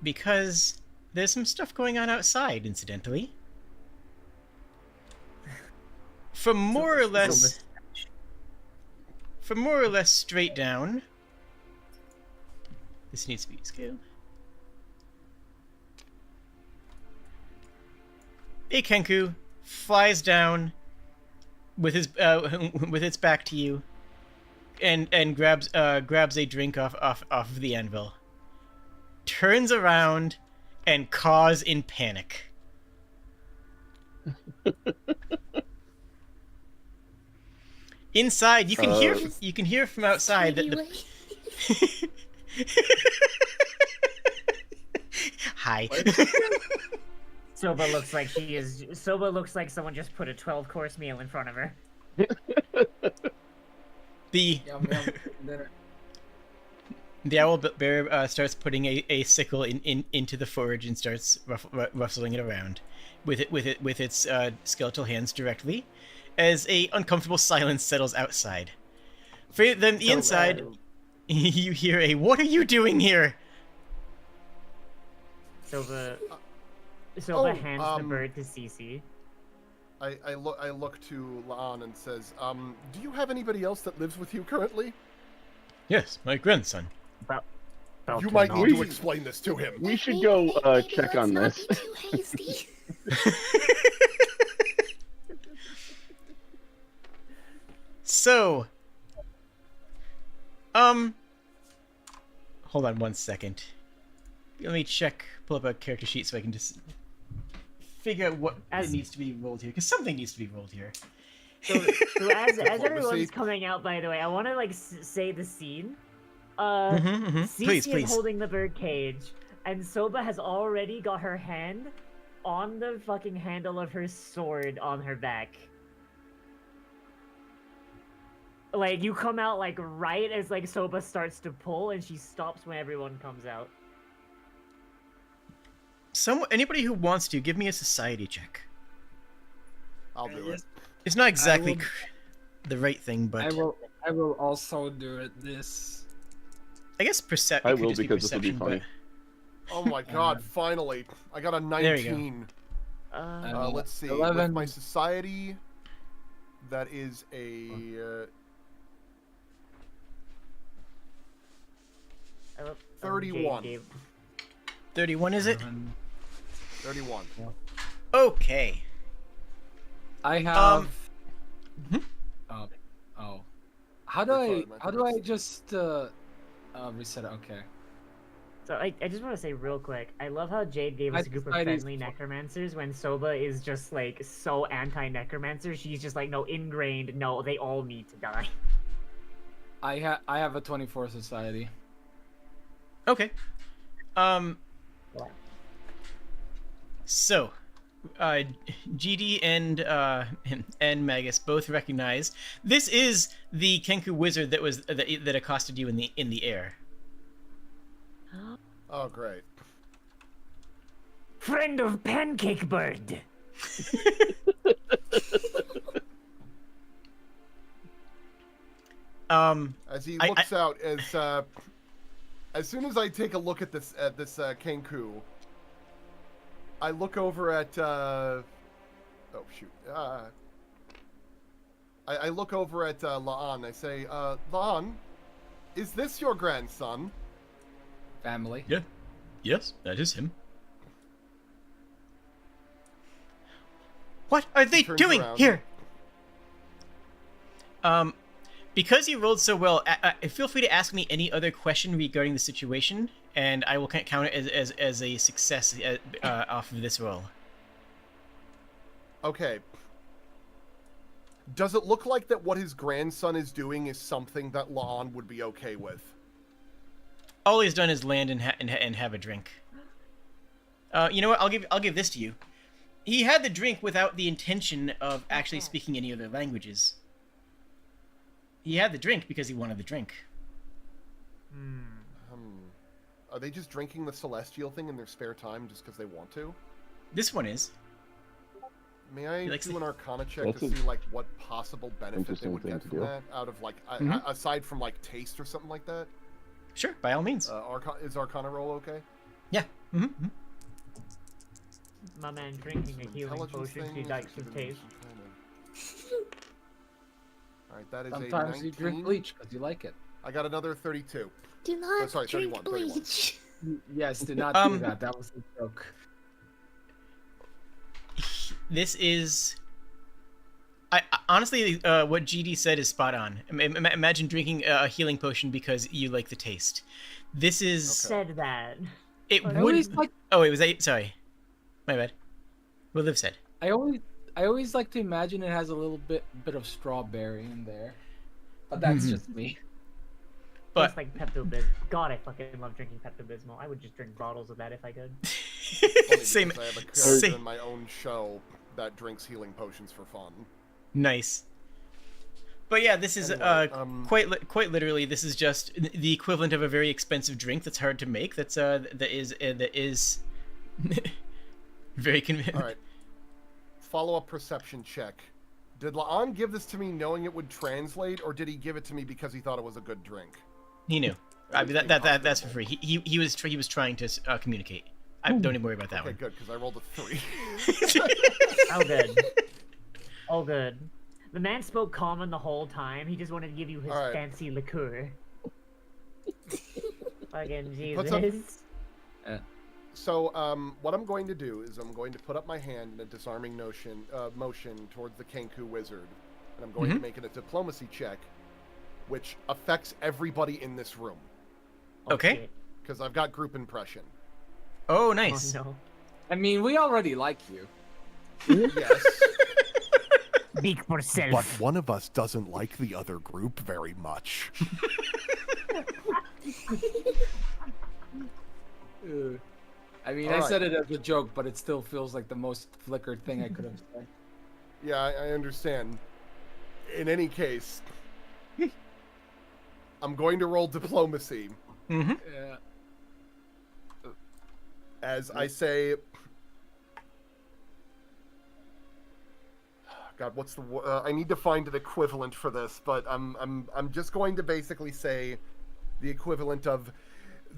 because there's some stuff going on outside, incidentally. From more or less straight down. This needs to be scaled. A Kenku flies down with his with its back to you, and grabs a drink off the anvil. Turns around and caws in panic. Inside, you can hear from outside that the Hi. Soba looks like someone just put a 12-course meal in front of her. The owl bear starts putting a sickle into the forge and starts rustling it around with its skeletal hands directly, as a uncomfortable silence settles outside. For them, the inside, you hear a "What are you doing here?" Soba Oh, hands the bird to Cece. I look to Laan and says, do you have anybody else that lives with you currently? Yes, my grandson. You might need to explain this to him. We should go check on this. Not be too hasty. So, hold on one second. Let me pull up a character sheet so I can just figure out what it needs to be rolled here, because something needs to be rolled here. So as everyone's coming out, by the way, I want to say the scene. Cece Please. is holding the bird cage, and Soba has already got her hand on the fucking handle of her sword on her back. Like, you come out, like, right as, like, Soba starts to pull, and she stops when everyone comes out. Anybody who wants to, give me a society check. I'll do it. It's not exactly the right thing, but I will also do this. I guess I will, because this will be funny. Oh my god, finally. I got a 19. There you go. Let's see. 11. With my society, that is a... 31. 31, is it? 31. Okay. I have. Mhm. How do Sorry, I just reset it? Okay. So I just want to say real quick, I love how Jade gave us a group of friendly necromancers when Soba is just like so anti-necromancer. She's just like, no, ingrained, no, they all need to die. I have a 24 society. Okay. So, GD and Magus both recognize this is the Kenku wizard that accosted you in the air. Oh, great. Friend of Pancake Bird. As he looks out, as soon as I take a look at this Kenku, I look over at oh shoot. I look over at Laan. I say, Laan, is this your grandson? Family. Yeah. Yes, that is him. What are they doing here? Because you rolled so well, feel free to ask me any other question regarding the situation, and I will count it as a success off of this roll. Okay. Does it look like that what his grandson is doing is something that La'an would be okay with? All he's done is land and have a drink. You know what? I'll give this to you. He had the drink without the intention of actually speaking any other languages. He had the drink because he wanted the drink. Are they just drinking the celestial thing in their spare time just because they want to? This one is. May I do an Arcana check That's to see like what possible benefit they interesting would thing get to from do. that? Out of like aside from like taste or something like that? Sure, by all means. Is Arcana roll okay? Yeah. My man drinking a healing Intelligence potion, thing, he is likes it his gonna be taste. some kind of- Alright, that is Sometimes a you drink 19. bleach because you like it. I got another 32. Do not sorry, drink 31, 31. bleach. Yes, do not do that. That was the joke. This is. I honestly, what GD said is spot on. Imagine drinking a healing potion because you like the taste. This is. Said that. It I would. always like- Oh, it was eight. Sorry, my bad. What Liv said. I always like to imagine it has a little bit of strawberry in there, but that's just me. But Just like Pepto-Bismol. God, I fucking love drinking Pepto-Bismol. I would just drink bottles of that if I could. Funny same. because I have a character Same. in my own show that drinks healing potions for fun. Nice. But yeah, this is Anyway, quite literally. This is just the equivalent of a very expensive drink that's hard to make. That is very convenient. All right. Follow-up perception check. Did La'an give this to me knowing it would translate, or did he give it to me because he thought it was a good drink? He knew. I mean, that's for free. He was trying to communicate. Don't even worry about that Okay, one. good, because I rolled a 3. Oh, good. Oh, good. The man spoke common the whole time. He just wanted to give you his Alright. fancy liqueur. Fucking Puts up- Jesus. So, what I'm going to do is I'm going to put up my hand in a disarming motion towards the Kenku wizard, and I'm going to make it a diplomacy check, which affects everybody in this room, Okay. because I've got group impression. Oh, Oh, nice. no. I mean, we already like you. Yes. Speak for self. But one of us doesn't like the other group very much. I mean, All I right. said it as a joke, but it still feels like the most flickered thing I could have said. Yeah, I understand. In any case, I'm going to roll diplomacy Mm-hmm. Yeah. as I say. God, what's the? I need to find an equivalent for this, but I'm just going to basically say the equivalent of,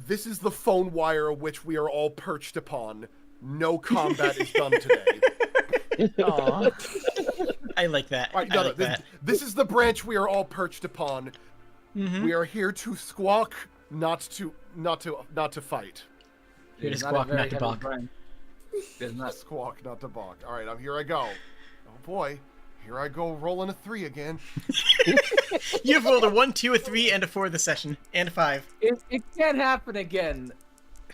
this is the phone wire which we are all perched upon. No combat is done today. Aw. I like that. All right, I no, like that. this is the branch we are all perched upon. Mhm. We are here to squawk, not to fight. Here to It's not a squawk, very not to heavy balk. brand. There's not. Squawk, not to balk. All right, here I go. Oh boy, here I go rolling a 3 again. You've rolled a 1, 2, a 3, and a 4 this session, and a 5. It can't happen again.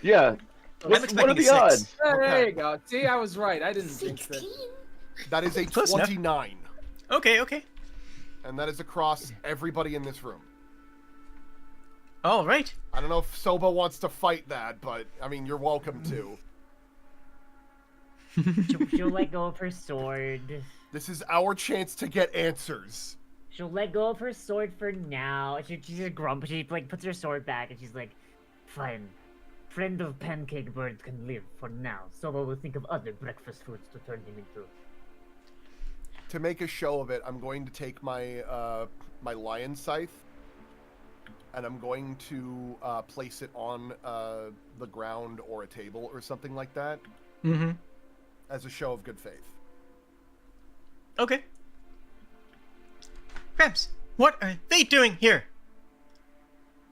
Yeah. I'm What are expecting a the 6. odds? There Okay. you go. See, I was right. I didn't think 16? that. That is a Close enough. 29, Okay. and that is across everybody in this room. All right. I don't know if Soba wants to fight that, but I mean, you're welcome to. She'll let go of her sword. This is our chance to get answers. She'll let go of her sword for now. She's a grump. She like puts her sword back and she's like, "Fine, friend of Pancake Bird can live for now. Solo will think of other breakfast foods to turn him into." To make a show of it, I'm going to take my my lion scythe, and I'm going to place it on the ground or a table or something like that Mm-hmm. as a show of good faith. Okay. Krabs, what are they doing here?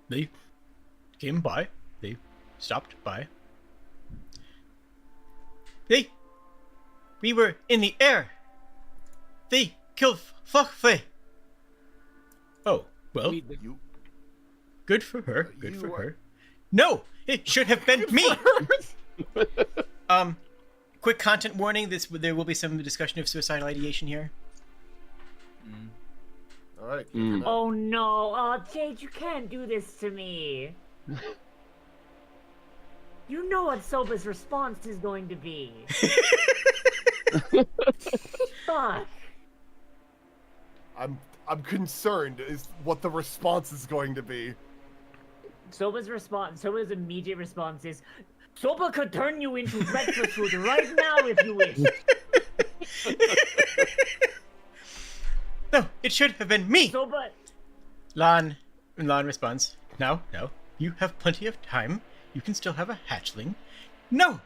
They came by. They stopped by. We were in the air. They killed Fokfe. Oh, well, You good for her. Good you for are- her. No, it should have been me. quick content warning: there will be some discussion of suicidal ideation here. All right. Oh no! Oh, Jade, you can't do this to me. You know what Soba's response is going to be. Fuck. I'm concerned is what the response is going to be. Soba's immediate response is, Soba could turn you into breakfast food right now if you wish. No, it should have been me. Soba. Lan responds, No, you have plenty of time. You can still have a hatchling. No.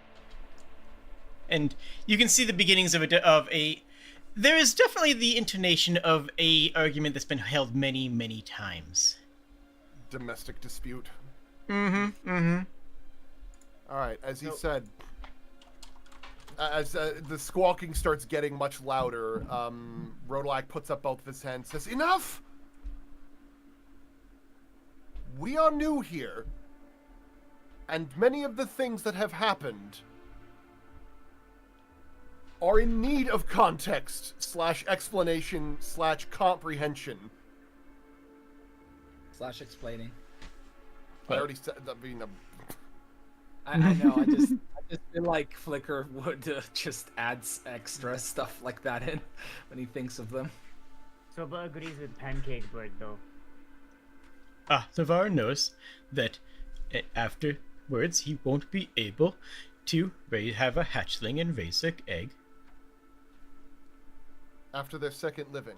And you can see the beginnings of a. There is definitely the intonation of a argument that's been held many, many times. Domestic dispute. Mm-hmm. All right, as he said, as the squawking starts getting much louder, Rodolak puts up both of his hands, says, "Enough! We are new here, and many of the things that have happened are in need of context / explanation / comprehension." / explaining. I already said. I mean, I know. I just feel like Flicker would just add extra stuff like that in when he thinks of them. Soba agrees with Pancake Bird, though. Navarre knows that afterwards he won't be able to have a hatchling and raise an egg. after their second living.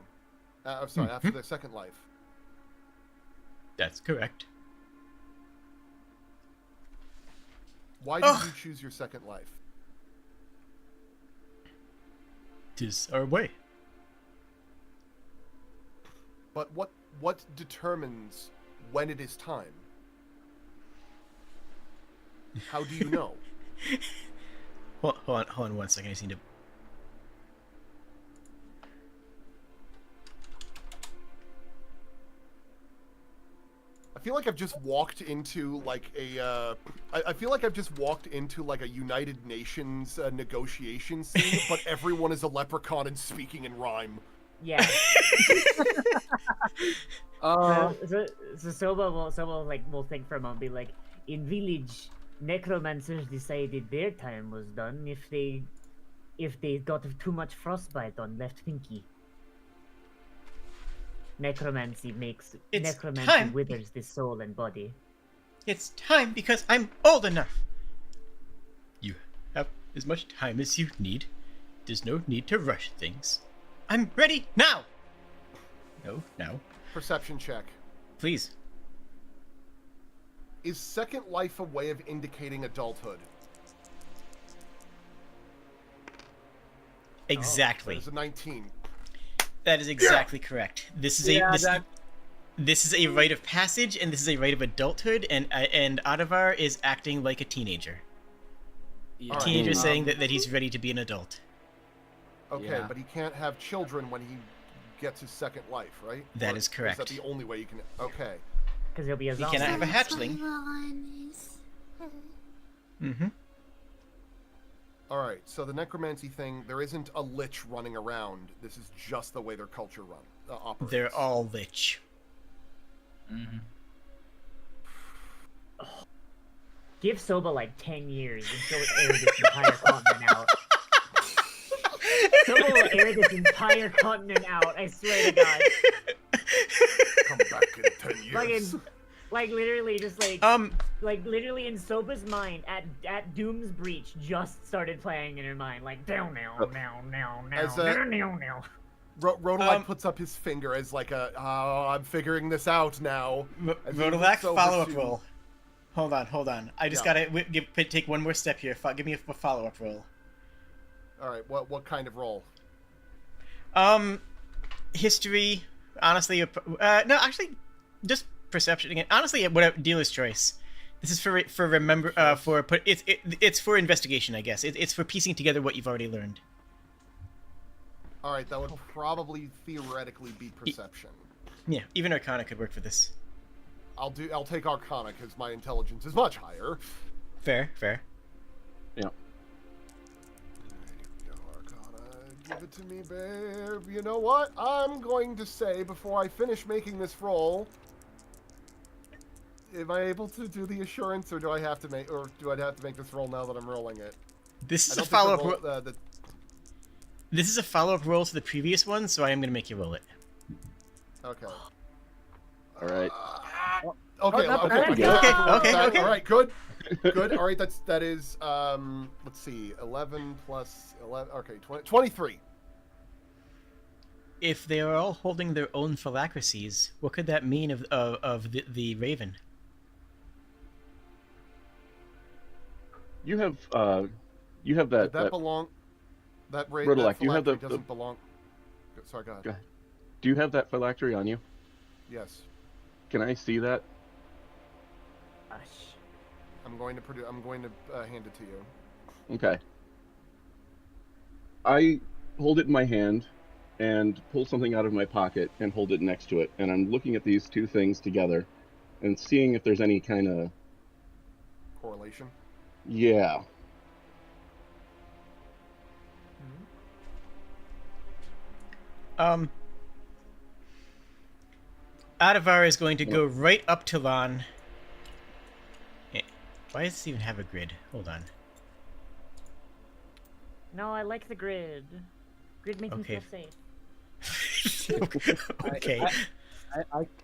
After their second life. That's correct. Why did you choose your second life? 'Tis our way. But what determines when it is time? How do you know? Hold on 1 second. I just need to. I feel like I've just walked into like a. I feel like I've just walked into like a United Nations negotiation scene, but everyone is a leprechaun and speaking in rhyme. Yeah. So Soba will think for a moment, be like, in village, necromancers decided their time was done if they got too much frostbite on left pinky. Necromancy withers the soul and body. It's time because I'm old enough. You have as much time as you need. There's no need to rush things. I'm ready now! No, now. Perception check. Please. Is Second Life a way of indicating adulthood? Exactly. There's a 19. That is exactly correct. This is this is a rite of passage, and this is a rite of adulthood, and Adavar is acting like a teenager. Yeah. A teenager saying that he's ready to be an adult. Okay, Yeah. but he can't have children when he gets his second life, right? That Or is correct. Is that the only way you can? Okay. Because he'll be a He zombie. cannot have a hatchling. Mm-hmm. All right. So the necromancy thing, there isn't a lich running around. This is just the way their culture operates. They're all lich. Mm-hmm. Give Soba like 10 years until it air this entire continent out. Soba will air this entire continent out, I swear to God. Come back in 10 years. Like literally just like literally in Soba's mind at Doom's Breach just started playing in her mind like down now. Rodolak puts up his finger as like I'm figuring this out now. Rodolak, follow-up roll. Hold on. I just gotta take one more step here. Give me a follow-up roll. All right, what kind of roll? History. Honestly, no, actually, just perception again. Honestly, whatever. Dealer's choice. This is it's for investigation, I guess. It's for piecing together what you've already learned. All right, that would probably theoretically be perception. Yeah, even Arcana could work for this. I'll take Arcana because my intelligence is much higher. Fair. Yeah. Give it to me, babe. You know what? I'm going to say before I finish making this roll, am I able to do the assurance, or do I have to make this roll now that I'm rolling it? This is a follow-up. This is a follow-up roll to the previous one, so I am going to make you roll it. Okay. All right. Okay. Okay. All right. Good. Good. All right. That is. Let's see. 11 plus 11. Okay. 23. If they are all holding their own phylacracies, what could that mean of the raven? You have that. Did that belong? That raven. Rodolak, you have the doesn't belong. Sorry. Go ahead. Go ahead. Do you have that phylactery on you? Yes. Can I see that? Gosh. I'm going to hand it to you. Okay. I hold it in my hand and pull something out of my pocket and hold it next to it, and I'm looking at these two things together and seeing if there's any kind of correlation. Yeah. Adavar is going to go right up to Lon. Why does this even have a grid? Hold on. No, I like the grid. Grid makes me feel safe. Okay.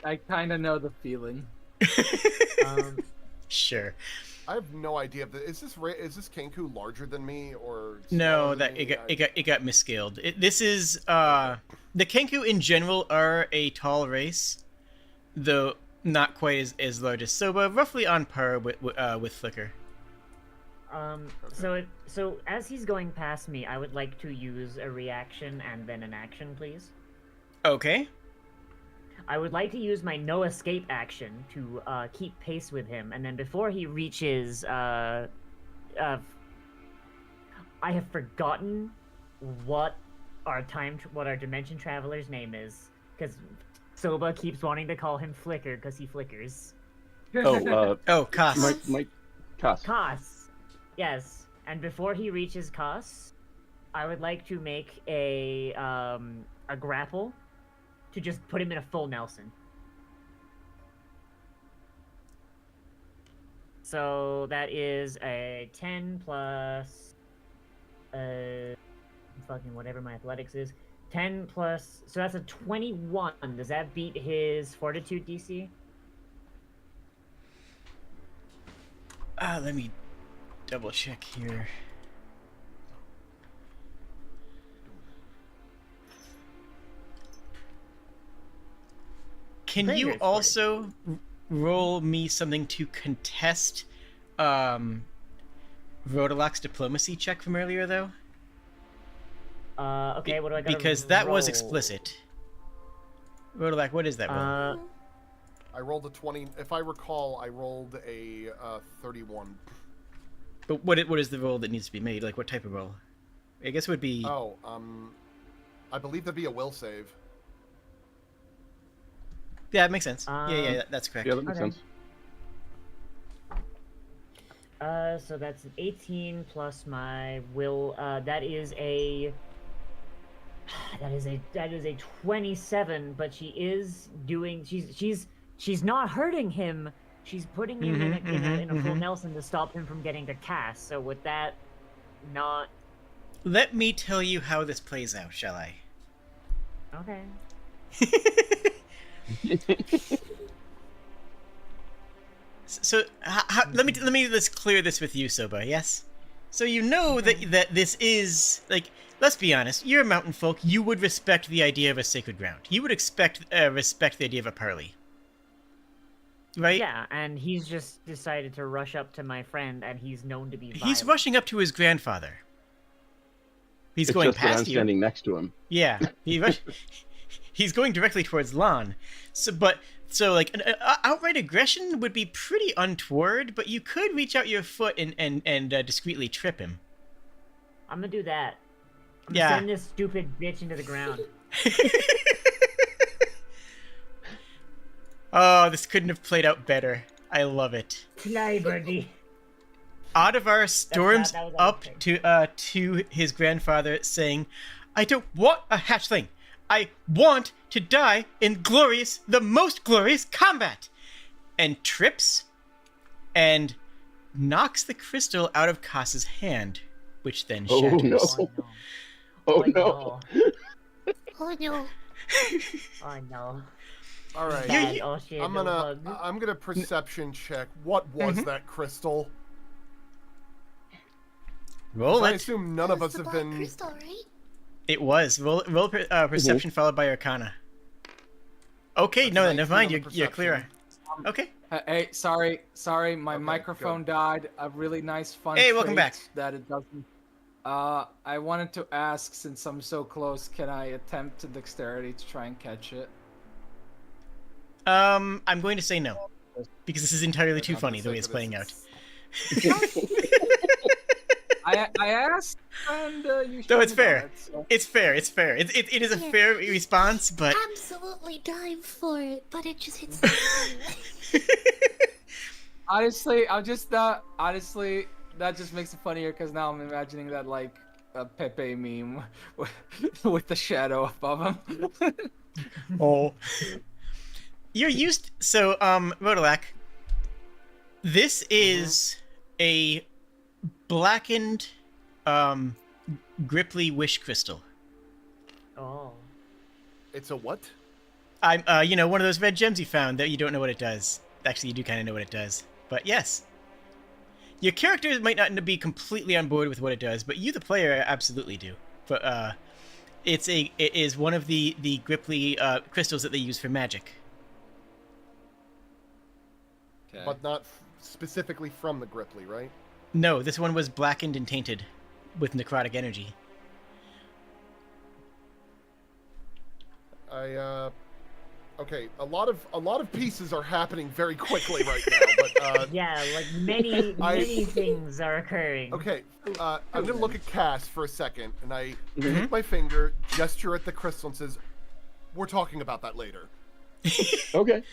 I kind of know the feeling. Sure. I have no idea. Is this Kenku larger than me or? No, that it got misscaled. This is the Kenku in general are a tall race, though not quite as large as Soba, roughly on par with Flicker. So as he's going past me, I would like to use a reaction and then an action, please. Okay. I would like to use my no escape action to keep pace with him, and then before he reaches, I have forgotten what our dimension traveler's name is, because Soba keeps wanting to call him Flicker because he flickers. Kos. Mike, Kos. Kos. Yes, and before he reaches Kos, I would like to make a grapple to just put him in a full Nelson. So that is a 10 plus fucking whatever my athletics is. 10 plus, so that's a 21. Does that beat his fortitude DC? Let me double check here. Can you also roll me something to contest Rodolak's diplomacy check from earlier, though? Okay, what do I got? Because that was explicit. Rodolak, what is that roll? I rolled a 20. If I recall, I rolled a 31. But what is the roll that needs to be made? Like, what type of roll? I guess it would be... I believe that'd be a will save. Yeah, it makes sense. Yeah, that's correct. Yeah, that makes sense. So that's an 18 plus my will. That is a 27. But she is doing. She's not hurting him. She's putting him in a full Nelson to stop him from getting to cast. So with that, not. Let me tell you how this plays out, shall I? Okay. So let me let's clear this with you, Soba. Yes. So you know that this is like, let's be honest. You're a mountain folk. You would respect the idea of a sacred ground. You would respect the idea of a parley, right? Yeah, and he's just decided to rush up to my friend, and he's known to be violent. He's rushing up to his grandfather. He's it's going just past that I'm you. standing next to him. Yeah, he's going directly towards Lon. So like an outright aggression would be pretty untoward, but you could reach out your foot and discreetly trip him. I'm gonna do that. I'm gonna send this stupid bitch into the ground. Oh, this couldn't have played out better. I love it. Fly, birdie. Adavar storms up to his grandfather, saying, I don't want a hatchling. I want to die in the most glorious combat. And trips and knocks the crystal out of Kasa's hand, which then shatters. Oh no. Oh no. Oh no. All right. Bad Oceano I'm gonna perception check. What was that crystal? Roll I it. assume none of us The have black been. crystal, right? It was. Roll perception followed by Arcana. Okay, That's no, 19 never mind. on the You're clear. Okay. Hey, sorry, my microphone died. A really nice fun. Hey, welcome back. That it doesn't. I wanted to ask, since I'm so close, can I attempt to dexterity to try and catch it? I'm going to say no, because this is entirely too funny the way it's playing out. I asked, and you. No, it's shouldn't have fair. done it, so- It's fair. It's fair. It is a fair response, but Absolutely dive for it, but it just hits. Honestly, I'm just honestly, that just makes it funnier because now I'm imagining that like a Pepe meme with the shadow above him. oh, you're used. So, Rodolak, this is a blackened, Gripply wish crystal. Oh. It's a what? I'm, one of those red gems you found that you don't know what it does. Actually, you do kind of know what it does. But yes. Your characters might not be completely on board with what it does, but you, the player, absolutely do. But, it is one of the Gripply, crystals that they use for magic. Okay. But not specifically from the Gripply, right? No, this one was blackened and tainted with necrotic energy. Okay, a lot of pieces are happening very quickly right now, but Yeah, like many things are occurring. okay, I'm gonna look at Cass for a second, and I take my finger, gesture at the crystal, and says, "We're talking about that later." Okay.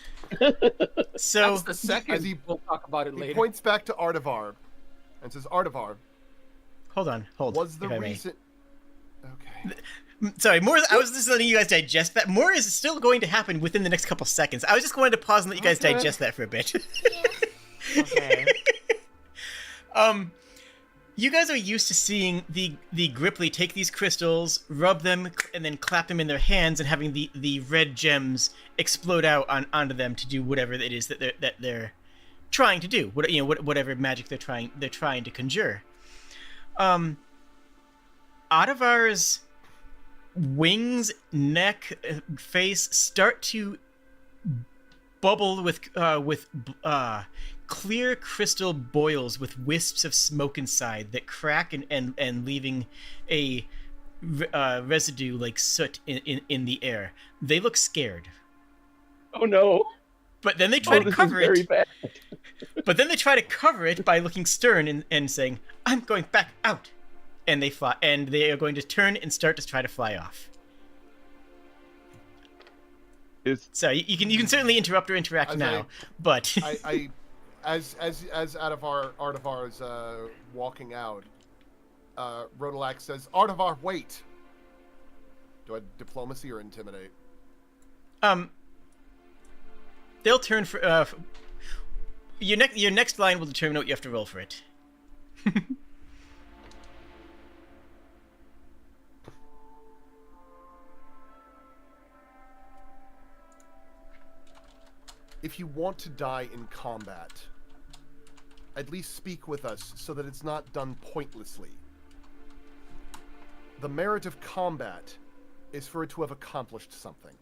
So That's the second. as he- we'll talk about it He later. points back to Artavar, and says, "Artavar, hold on, was the if I may. recent?" Okay. Sorry, more. I was just letting you guys digest that. More is still going to happen within the next couple seconds. I was just going to pause and let you guys Okay. digest that for a bit. Okay. You guys are used to seeing the Gripply take these crystals, rub them, and then clap them in their hands, and having the red gems explode out onto them to do whatever it is that they're trying to do. Whatever magic they're trying to conjure. Ottavar's wings, neck, face start to bubble with clear crystal boils with wisps of smoke inside that crack and leaving a residue like soot in the air. They look scared. Oh no. But then they try to This cover is very it. bad. But then they try to cover it by looking stern and saying, "I'm going back out." And they fly, and they are going to turn and start to try to fly off. So you can certainly interrupt or interact As now, but as Artavar is walking out, Rodolak says, "Artavar, wait." Do I diplomacy or intimidate? they'll turn for your next line will determine what you have to roll for it. If you want to die in combat, at least speak with us so that it's not done pointlessly. The merit of combat is for it to have accomplished something.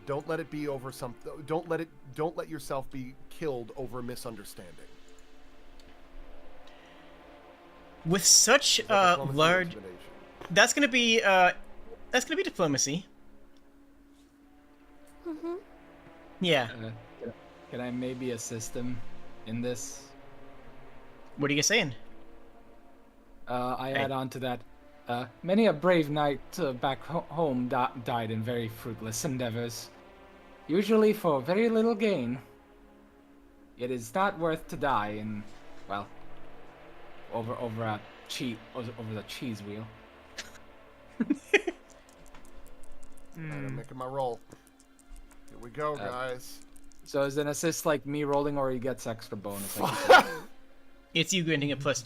Don't let it be over something. Don't let yourself be killed over misunderstanding. With such Is that diplomacy or large, intimidation? that's gonna be diplomacy. Mm-hmm. Yeah. Can I maybe assist him in this? What are you saying? I add on to that. Many a brave knight back home died in very fruitless endeavors, usually for very little gain. It is not worth to die in, well, over the cheese wheel. Alright, I'm making my roll. Here we go, guys. So is an assist like me rolling, or he gets extra bonus? Like you said? It's you granting a plus.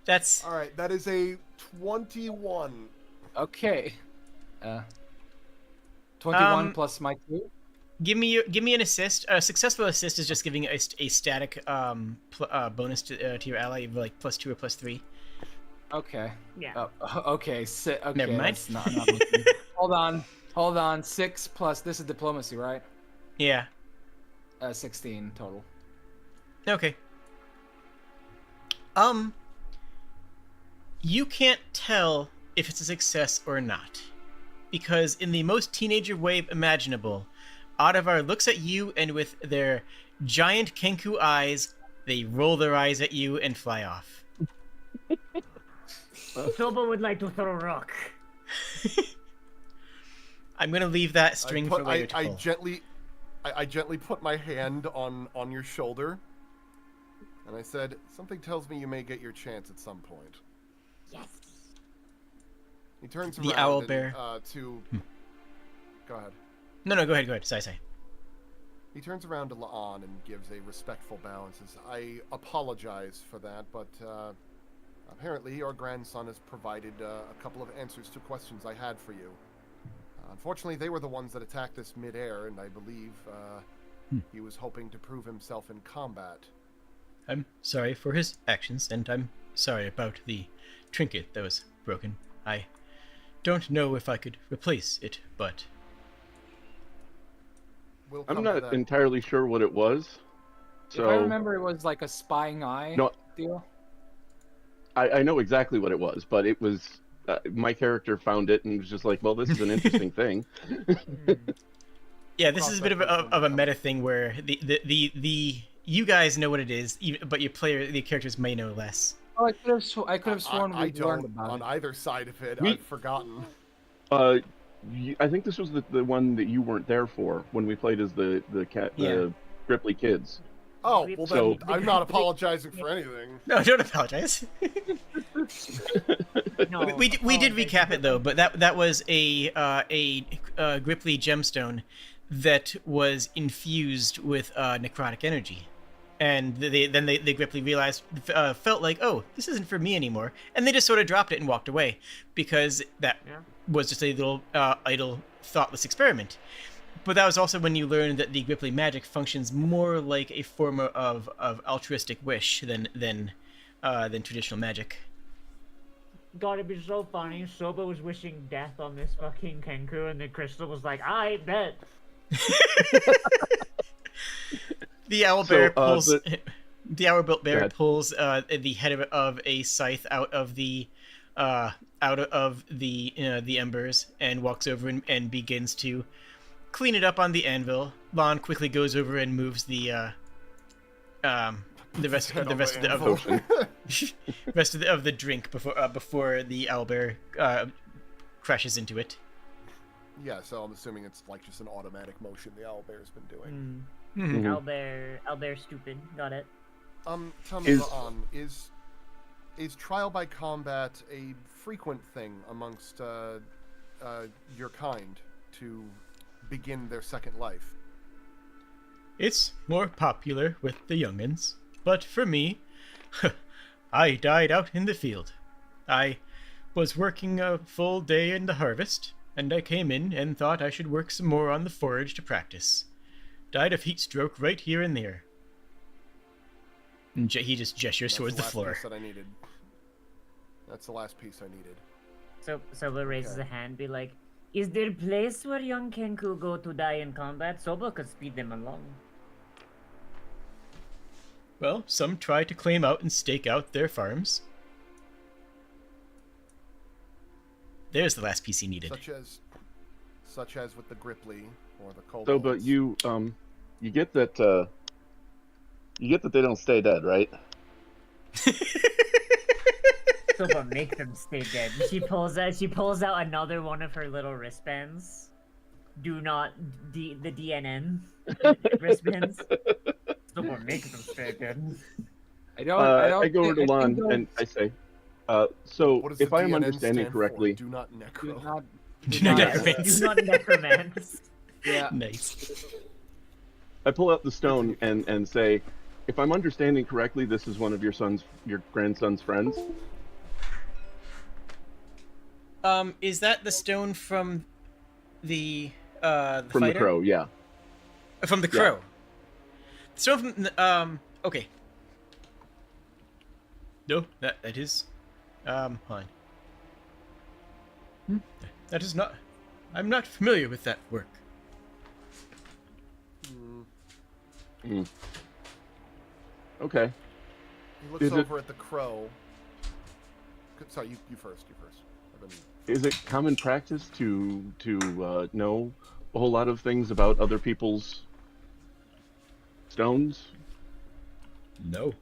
That's Alright, that is a 21. Okay. 21 plus my 2. give me an assist. A successful assist is just giving a static bonus to your ally, like +2 or +3. Okay. Yeah. Okay. Okay. Never mind. That's not Hold on. 6 plus this is diplomacy, right? Yeah. 16 total. Okay. You can't tell if it's a success or not, because in the most teenager way imaginable, Ottavar looks at you and with their giant Kenku eyes, they roll their eyes at you and fly off. Soba would like to throw a rock. I'm gonna leave that string for later to I pull. gently put my hand on your shoulder, and I said, "Something tells me you may get your chance at some point." Yes. He turns The around owl and, bear. Go ahead. No, go ahead. Say. He turns around to La'an and gives a respectful bow and says, "I apologize for that, but apparently your grandson has provided a couple of answers to questions I had for you. Unfortunately, they were the ones that attacked us mid-air, and I believe he was hoping to prove himself in combat." I'm sorry for his actions, and I'm sorry about the trinket that was broken. I don't know if I could replace it, but We'll I'm come to not that. entirely sure what it was. So If I remember, it was like a spying eye deal. I know exactly what it was, but it was my character found it and was just like, well, this is an interesting thing. yeah, this is a bit of a meta thing where the you guys know what it is, but the characters may know less. Oh, I could have sworn I we learned don't about on it. either side of it. We- I've forgotten. I think this was the one that you weren't there for when we played as the Gripply kids. Oh, We- well So- then I'm not apologizing for anything. No, don't apologize. No, we did recap it though, but that was a Gripply gemstone that was infused with necrotic energy, and the Gripply realized felt like, oh, this isn't for me anymore, and they just sort of dropped it and walked away because that was just a little idle, thoughtless experiment. But that was also when you learned that the Gripply magic functions more like a form of altruistic wish than traditional magic. God, it'd be so funny. Soba was wishing death on this fucking Kenku, and the crystal was like, I bet. The owlbear pulls. but- The owlbear bear ahead. pulls the head of a scythe out of the embers and walks over and begins to clean it up on the anvil. Lon quickly goes over and moves the rest of the drink before the owlbear crashes into it. Yeah, so I'm assuming it's like just an automatic motion the owlbear's been doing. Mhm. Owlbear stupid. Got it. Tell me, Is- La'an, is trial by combat a frequent thing amongst your kind to begin their second life? It's more popular with the youngins, but for me, I died out in the field. I was working a full day in the harvest, and I came in and thought I should work some more on the forage to practice. Died of heat stroke right here and there. And he just gestures towards the last floor. piece that I needed. That's the last piece I needed. So Soba raises Okay. a hand, be like, "Is there a place where young Kenku go to die in combat? Soba could speed them along." Well, some try to claim out and stake out their farms. There's the last piece he needed. Such as with the Gripply or the Kobold. So, but you get that they don't stay dead, right? Soba, make them stay dead. She pulls out another one of her little wristbands. Do not the DNN wristbands. Soba, make them stay dead. I don't. I go over to think Lon those- and I say, So What does if the I am DNN understanding stand correctly, for? Do not Do necro. not. Do not Yes, necromance. do not necromance. Yeah. Nice. I pull out the stone and say, if I'm understanding correctly, this is one of your grandson's friends. Is that the stone from the From fighter? the crow, yeah. From the crow. Stone from the, okay. No, that is fine. That is not. I'm not familiar with that work. Okay. He looks Is it- over at the crow. Sorry, you first. I've been... Is it common practice to know a whole lot of things about other people's stones? No.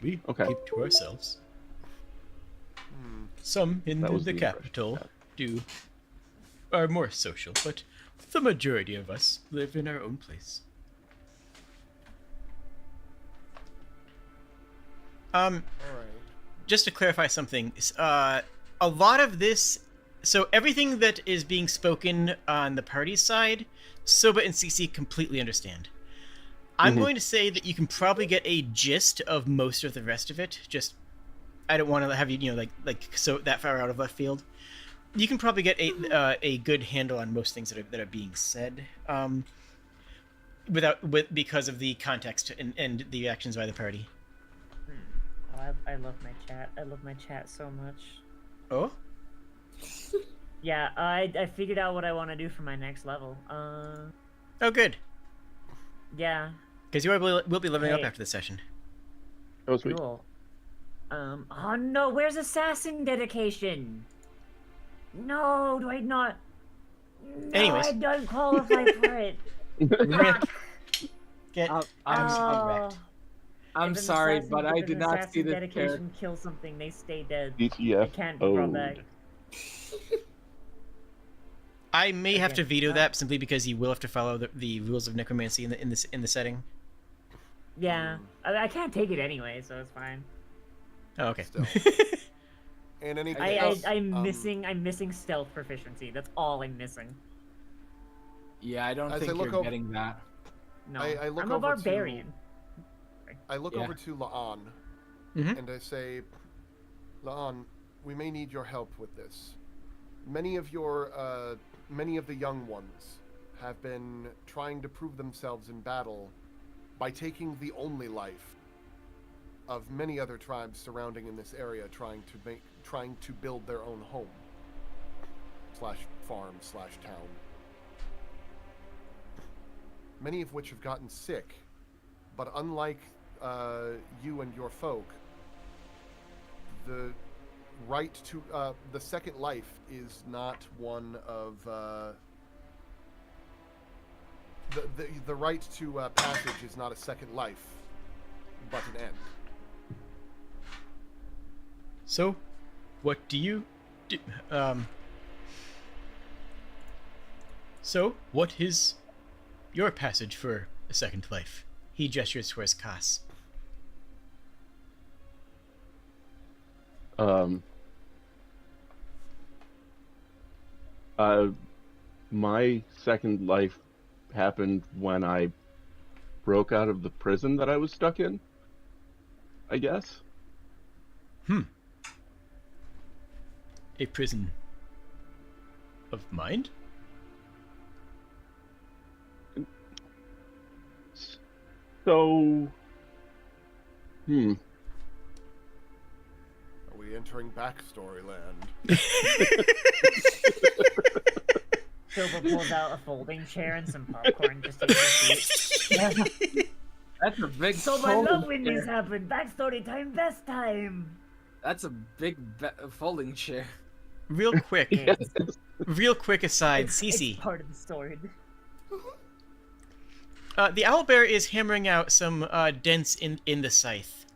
We keep to ourselves. Some in That was the the capital are more social, but the majority of us live in our own place. All right. Just to clarify something, a lot of this, so everything that is being spoken on the party side, Soba and CC completely understand. I'm going to say that you can probably get a gist of most of the rest of it. Just, I don't want to have you, like so that far out of left field. You can probably get a good handle on most things that are being said, because of the context and the actions by the party. Oh, I love my chat. I love my chat so much. Oh? Yeah, I figured out what I want to do for my next level. Oh, good. Yeah. Because you will be leveling up Hey. after this session. Oh, sweet. Cool. Oh no, where's assassin dedication? No, do I not? No, Anyways. I don't qualify for it. Get Oh. I'm If an sorry, assassin but I with did an not see assassin this dedication character. kill something, they stay dead. DTF. They can't be brought back. I may have to Again, veto that simply because you will have to follow the rules of necromancy in the setting. Yeah, I can't take it anyway, so it's fine. Oh, okay. Still. And anything else? I'm missing stealth proficiency. That's all I'm missing. Yeah, I don't As think I look you're over- getting that. No, I look I'm a over to- barbarian. I look Yeah. over to La'an, Mhm. and I say, La'an, we may need your help with this. Many of the young ones have been trying to prove themselves in battle by taking the only life of many other tribes surrounding in this area, trying to build their own home / farm / town. Many of which have gotten sick, but unlike you and your folk, the right to the second life is not one of the right to passage is not a second life, but an end. So, what do you do? So, what is your passage for a second life? He gestures towards Cass. My second life happened when I broke out of the prison that I was stuck in, I guess. A prison of mind? So, Are we entering backstory land? Silva pulls out a folding chair and some popcorn just takes a seat. That's a big. So I folding love when chair. this happened. Backstory time, best time. That's a big folding chair. Real quick, real quick aside, It's Cece. part of the sword. The owlbear is hammering out some dents in the scythe.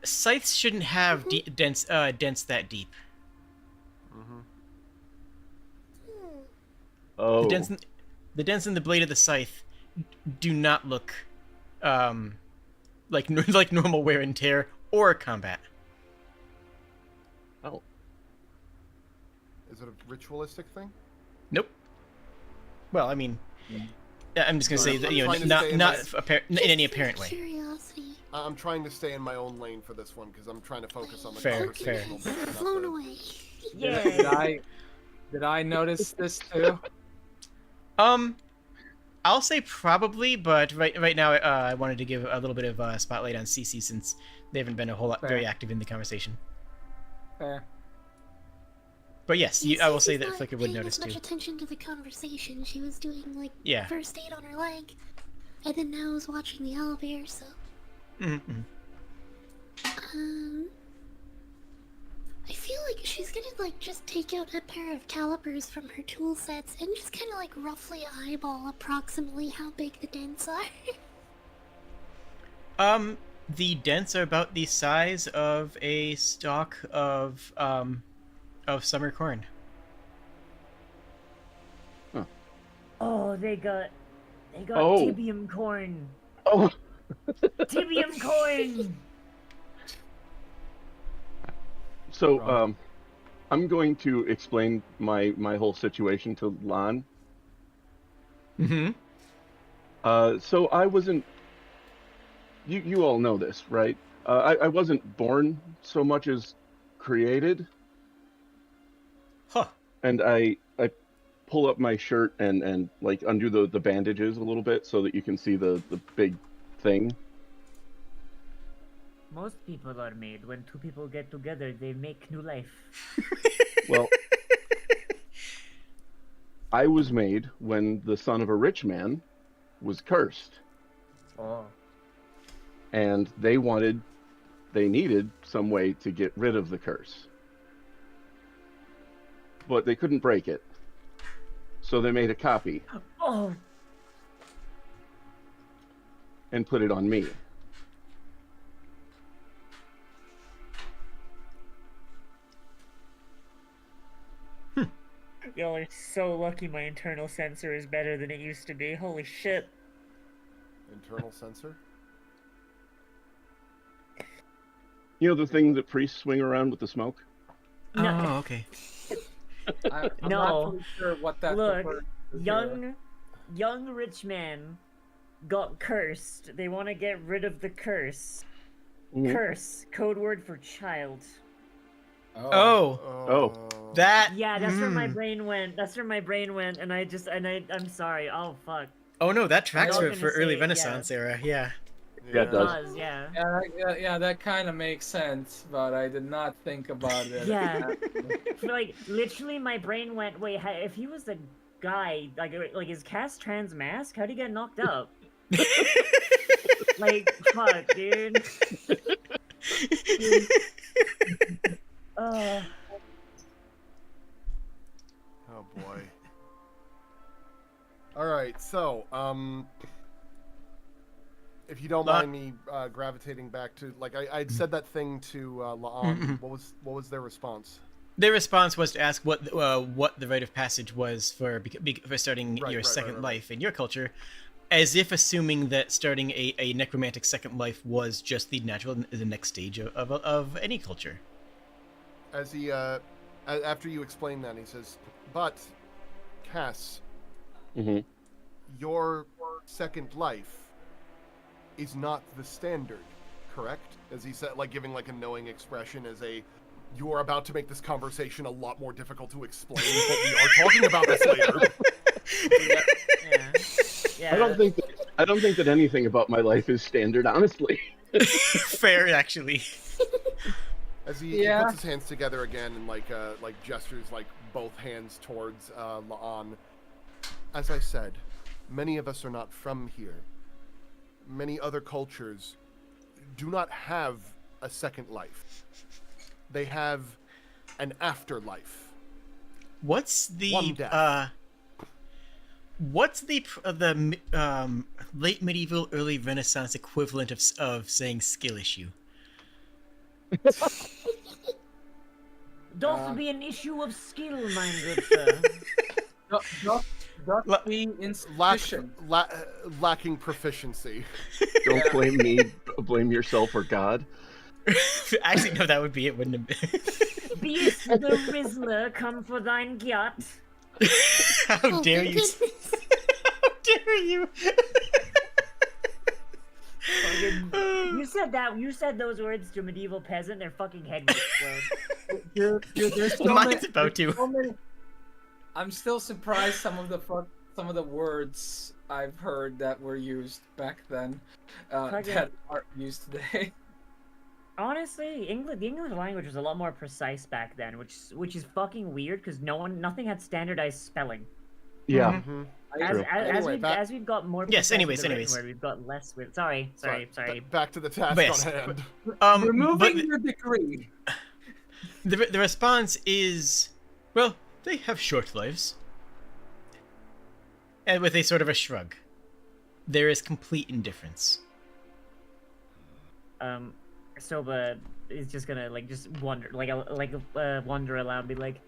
Scythes shouldn't have dents that deep. oh, The dents in the blade of the scythe do not look like normal wear and tear or combat. Oh. Is it a ritualistic thing? Nope. Well, I mean, I'm just gonna say that I'm trying to stay in in any apparent way. Curiosity. I'm trying to stay in my own lane for this one because I'm trying to focus on the Fair, conversational bit. not Flown the- away. Yeah. Did I notice this too? I'll say probably, but right now I wanted to give a little bit of spotlight on CC since they haven't been a whole lot Fair. very active in the conversation. Fair. But yes, I will say that Cece's Flicker not would paying notice as much too. attention to the conversation. She was doing like Yeah. first aid on her leg, and then now is watching the elevator. So, Mm-hmm. I feel like she's gonna like just take out a pair of calipers from her tool sets and just kind of like roughly eyeball approximately how big the dents are. The dents are about the size of a stalk of summer corn. Oh, they got Oh. tibium corn. Oh, Tibium corn. so I'm going to explain my whole situation to Lon. Mm-hmm. So I wasn't. You all know this, right? I wasn't born so much as created, Huh. and I pull up my shirt and like undo the bandages a little bit so that you can see the big thing. Most people are made when two people get together. They make new life. Well, I was made when the son of a rich man was cursed, Oh. and they needed some way to get rid of the curse. But they couldn't break it. So they made a copy Oh. and put it on me. Y'all are so lucky my internal sensor is better than it used to be. Holy shit. Internal sensor? You know the thing that priests swing around with the smoke? No. Oh, okay. I'm No. not really sure what that Look, refers to here. young rich man got cursed. They want to get rid of the curse. Mhm. Curse, code word for child. Oh, Oh. that. Yeah, that's where my mm. brain went. That's where my brain went, and I'm sorry. Oh fuck. Oh no, that tracks I was for gonna early say, Renaissance era. Yeah. Yeah, it does. Does, yeah. Yeah, that kind of makes sense, but I did not think about it. Yeah. Like literally, my brain went. Wait, if he was a guy, like is Cass trans mask? How'd he get knocked up? Like, fuck, dude. Oh boy. All right, so if you don't mind me gravitating back to like I'd said that thing to La'an. What was their response? Their response was to ask what the rite of passage was for starting your second life in your culture, as if assuming that starting a necromantic second life was just the next stage of any culture. As he after you explain that, he says, "But Cass, Mm-hmm. your second life is not the standard, correct?" As he said, like giving like a knowing expression, as a, you are about to make this conversation a lot more difficult to explain, but we are talking about this later. Yeah. I don't think that anything about my life is standard, honestly. Fair, actually. As he puts his hands together again and like gestures like both hands towards La'an. As I said, many of us are not from here. Many other cultures do not have a second life. They have an afterlife. What's the One death. late medieval, early Renaissance equivalent of saying skill issue? Doth be an issue of skill, mine good sir. Doth be insufficient. Lacking proficiency. Don't blame me. Blame yourself or God. Actually, no, that would be it, wouldn't it? Beast the Rizzler, come for thine yacht. How Oh, dare my you? goodness. How dare you? You said that. You said those words to a medieval peasant. Their fucking head would explode. Dude, there's so Mine's many, about there's to. so many- I'm still surprised some of the words I've heard that were used back then that aren't used today. Honestly, the English language was a lot more precise back then, which is fucking weird because nothing had standardized spelling. Yeah. Mhm. True. As we've got more. Yes, precise with anyways, the written anyways. word, we've got less with. Sorry. Back to the task But yes, on hand. Removing but your degree. the response is, well, they have short lives. And with a sort of a shrug. There is complete indifference. Soba is just gonna just wander wander around, be like,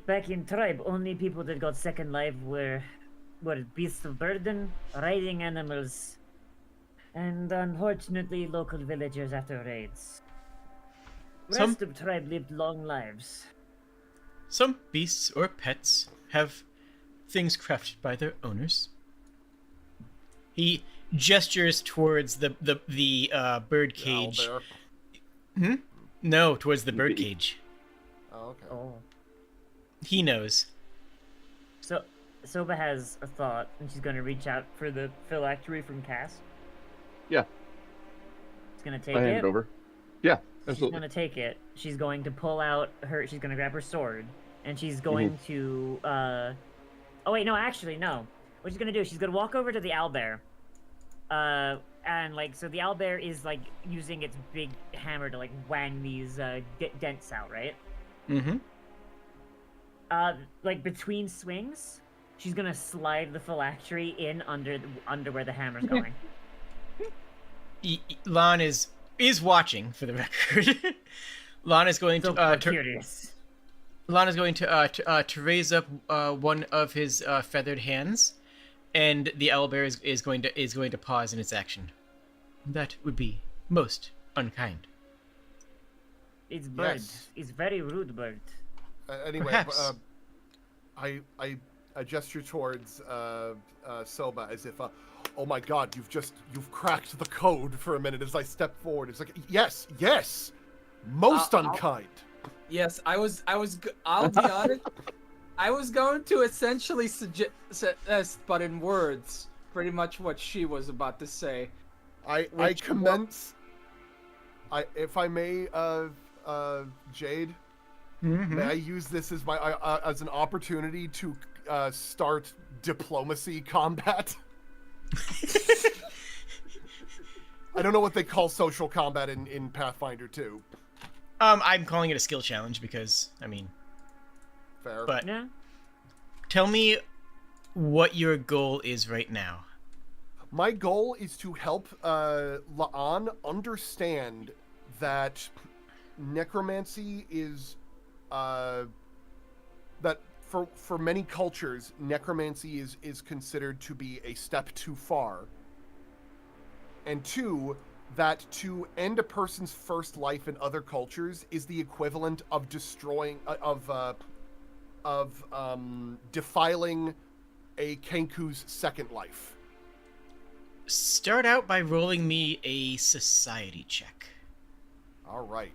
back in tribe, only people that got second life were beasts of burden, riding animals, and unfortunately local villagers after raids. Rest of tribe lived long lives. Some beasts or pets have things crafted by their owners. He gestures towards the bird cage. Owlbear. No, towards the bird cage. Oh, okay. Oh. He knows. So Soba has a thought, and she's gonna reach out for the phylactery from Cass. Yeah. She's gonna take I hand it. it over. Yeah, She's absolutely. gonna take it. She's going to pull out her. She's gonna grab her sword, and she's going to. Oh wait, no. Actually, no. What she's gonna do? She's gonna walk over to the owlbear. And so the owlbear is using its big hammer to wang these dents out, right? Mm-hmm. Between swings, she's gonna slide the phylactery in under where the hammer's going. Lon is watching, for the record. Lon is going to curious. Lon is going to raise up one of his feathered hands, and the owlbear is going to pause in its action. That would be most unkind. It's bird. Yes. It's very rude bird. Anyway, Perhaps. I gesture towards Soba as if, oh my god, you've cracked the code for a minute as I step forward. It's like, yes, most unkind. Yes, I'll be honest. I was going to essentially suggest, but in words, pretty much what she was about to say. I commence. If I may, Jade, may I use this as as an opportunity to start diplomacy combat? I don't know what they call social combat in Pathfinder 2. I'm calling it a skill challenge because, I mean... Fair. But Yeah. tell me what your goal is right now. My goal is to help La'an understand that necromancy is... that for many cultures, necromancy is considered to be a step too far. And two, that to end a person's first life in other cultures is the equivalent of destroying, defiling a Kenku's second life. Start out by rolling me a society check. All right.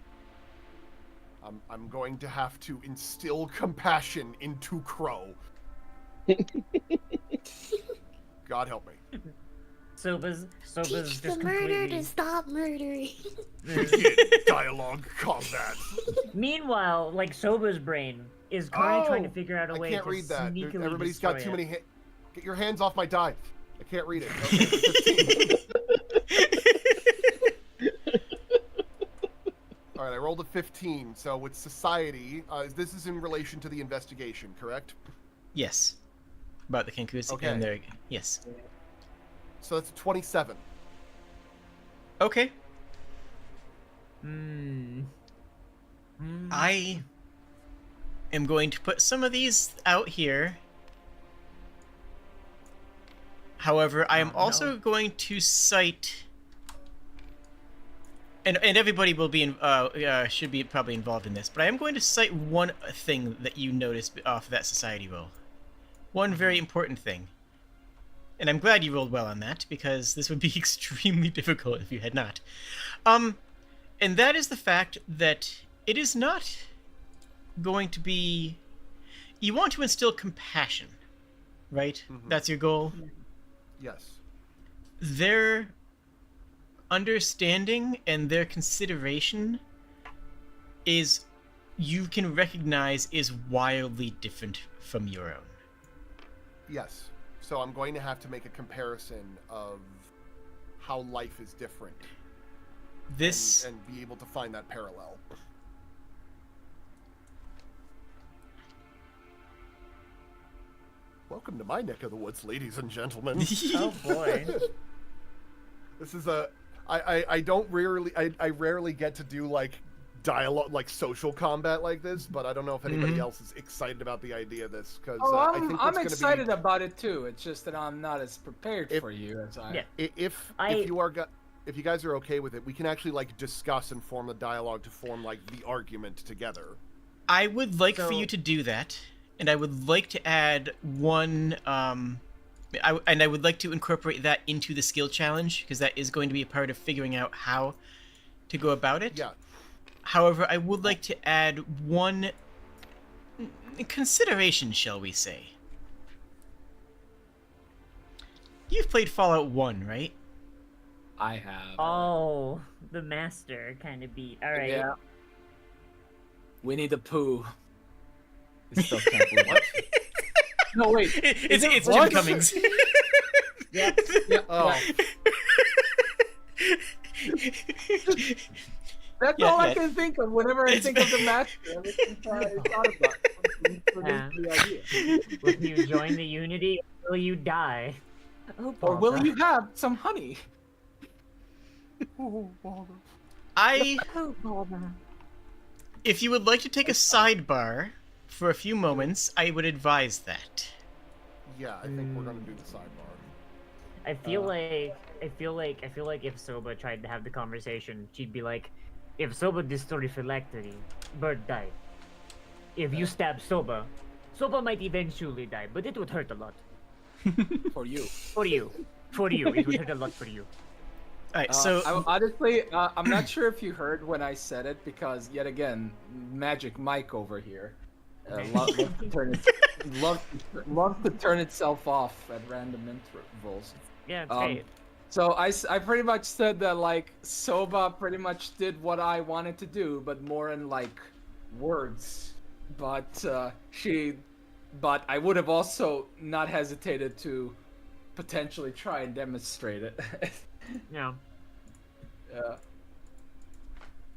I'm going to have to instill compassion into Crow. God help me. Soba's Teach just the murder completely... to stop murdering. Dialogue combat. Meanwhile, Soba's brain is currently trying to figure out a way I can't to read that. sneakily Everybody's got destroy too it. many. Get your hands off my die. I can't read it. Okay, 15. All right, I rolled a 15. So with society, this is in relation to the investigation, correct? Yes. About the Kenkus. Okay. And there, yes. So that's a 27. Okay. Hmm. I am going to put some of these out here. However, I am Oh, no. also going to cite and everybody will be should be probably involved in this, but I am going to cite one thing that you noticed off that society roll. One very important thing. And I'm glad you rolled well on that, because this would be extremely difficult if you had not. And that is the fact that it is not going to be... You want to instill compassion, right? Mhm. That's your goal? Yes. Their understanding and their consideration is, you can recognize, is wildly different from your own. Yes. So I'm going to have to make a comparison of how life is different. This... And be able to find that parallel. Welcome to my neck of the woods, ladies and gentlemen. Oh boy. This is a... I rarely get to do, like, dialogue, like social combat like this, but I don't know if anybody else is excited about the idea of this, because I think I'm what's excited gonna about it too. It's just that I'm not as prepared for you as I. Yeah. be, if you guys are okay with it, we can actually like discuss and form the dialogue to form like the argument together. I would like for So- you to do that, and I would like to add one, I would like to incorporate that into the skill challenge, because that is going to be a part of figuring out how to go about it. Yeah. However, I would like to add one consideration, shall we say. You've played Fallout 1, right? I have. Oh, the master kind of beat. All right. Yeah. We need a poo. I still can't believe it. No, wait. It's Jim what? Cummings. Yeah. Oh. That's Yeah, all I yeah. can think of whenever I It's think of the master. Everything I thought about Yeah. the idea. Will you join the Unity, or will you die? Oh, Or will Barbara. you have some honey? I... Oh, Barbara. If you would like to take a sidebar for a few moments, I would advise that. Yeah, I think we're gonna do the sidebar. I feel like if Soba tried to have the conversation, she'd be like, if Soba destroy phylactery, bird die. If you stab Soba, Soba might eventually die, but it would hurt a lot. For you. For you. It would hurt a lot for you. Alright, so... Honestly, I'm not sure if you heard when I said it, because yet again, Magic Mike over here loves to turn itself off at random intervals. Yeah, it's great. So I pretty much said that like Soba pretty much did what I wanted to do, but more in like words. But but I would have also not hesitated to potentially try and demonstrate it. Yeah. Yeah.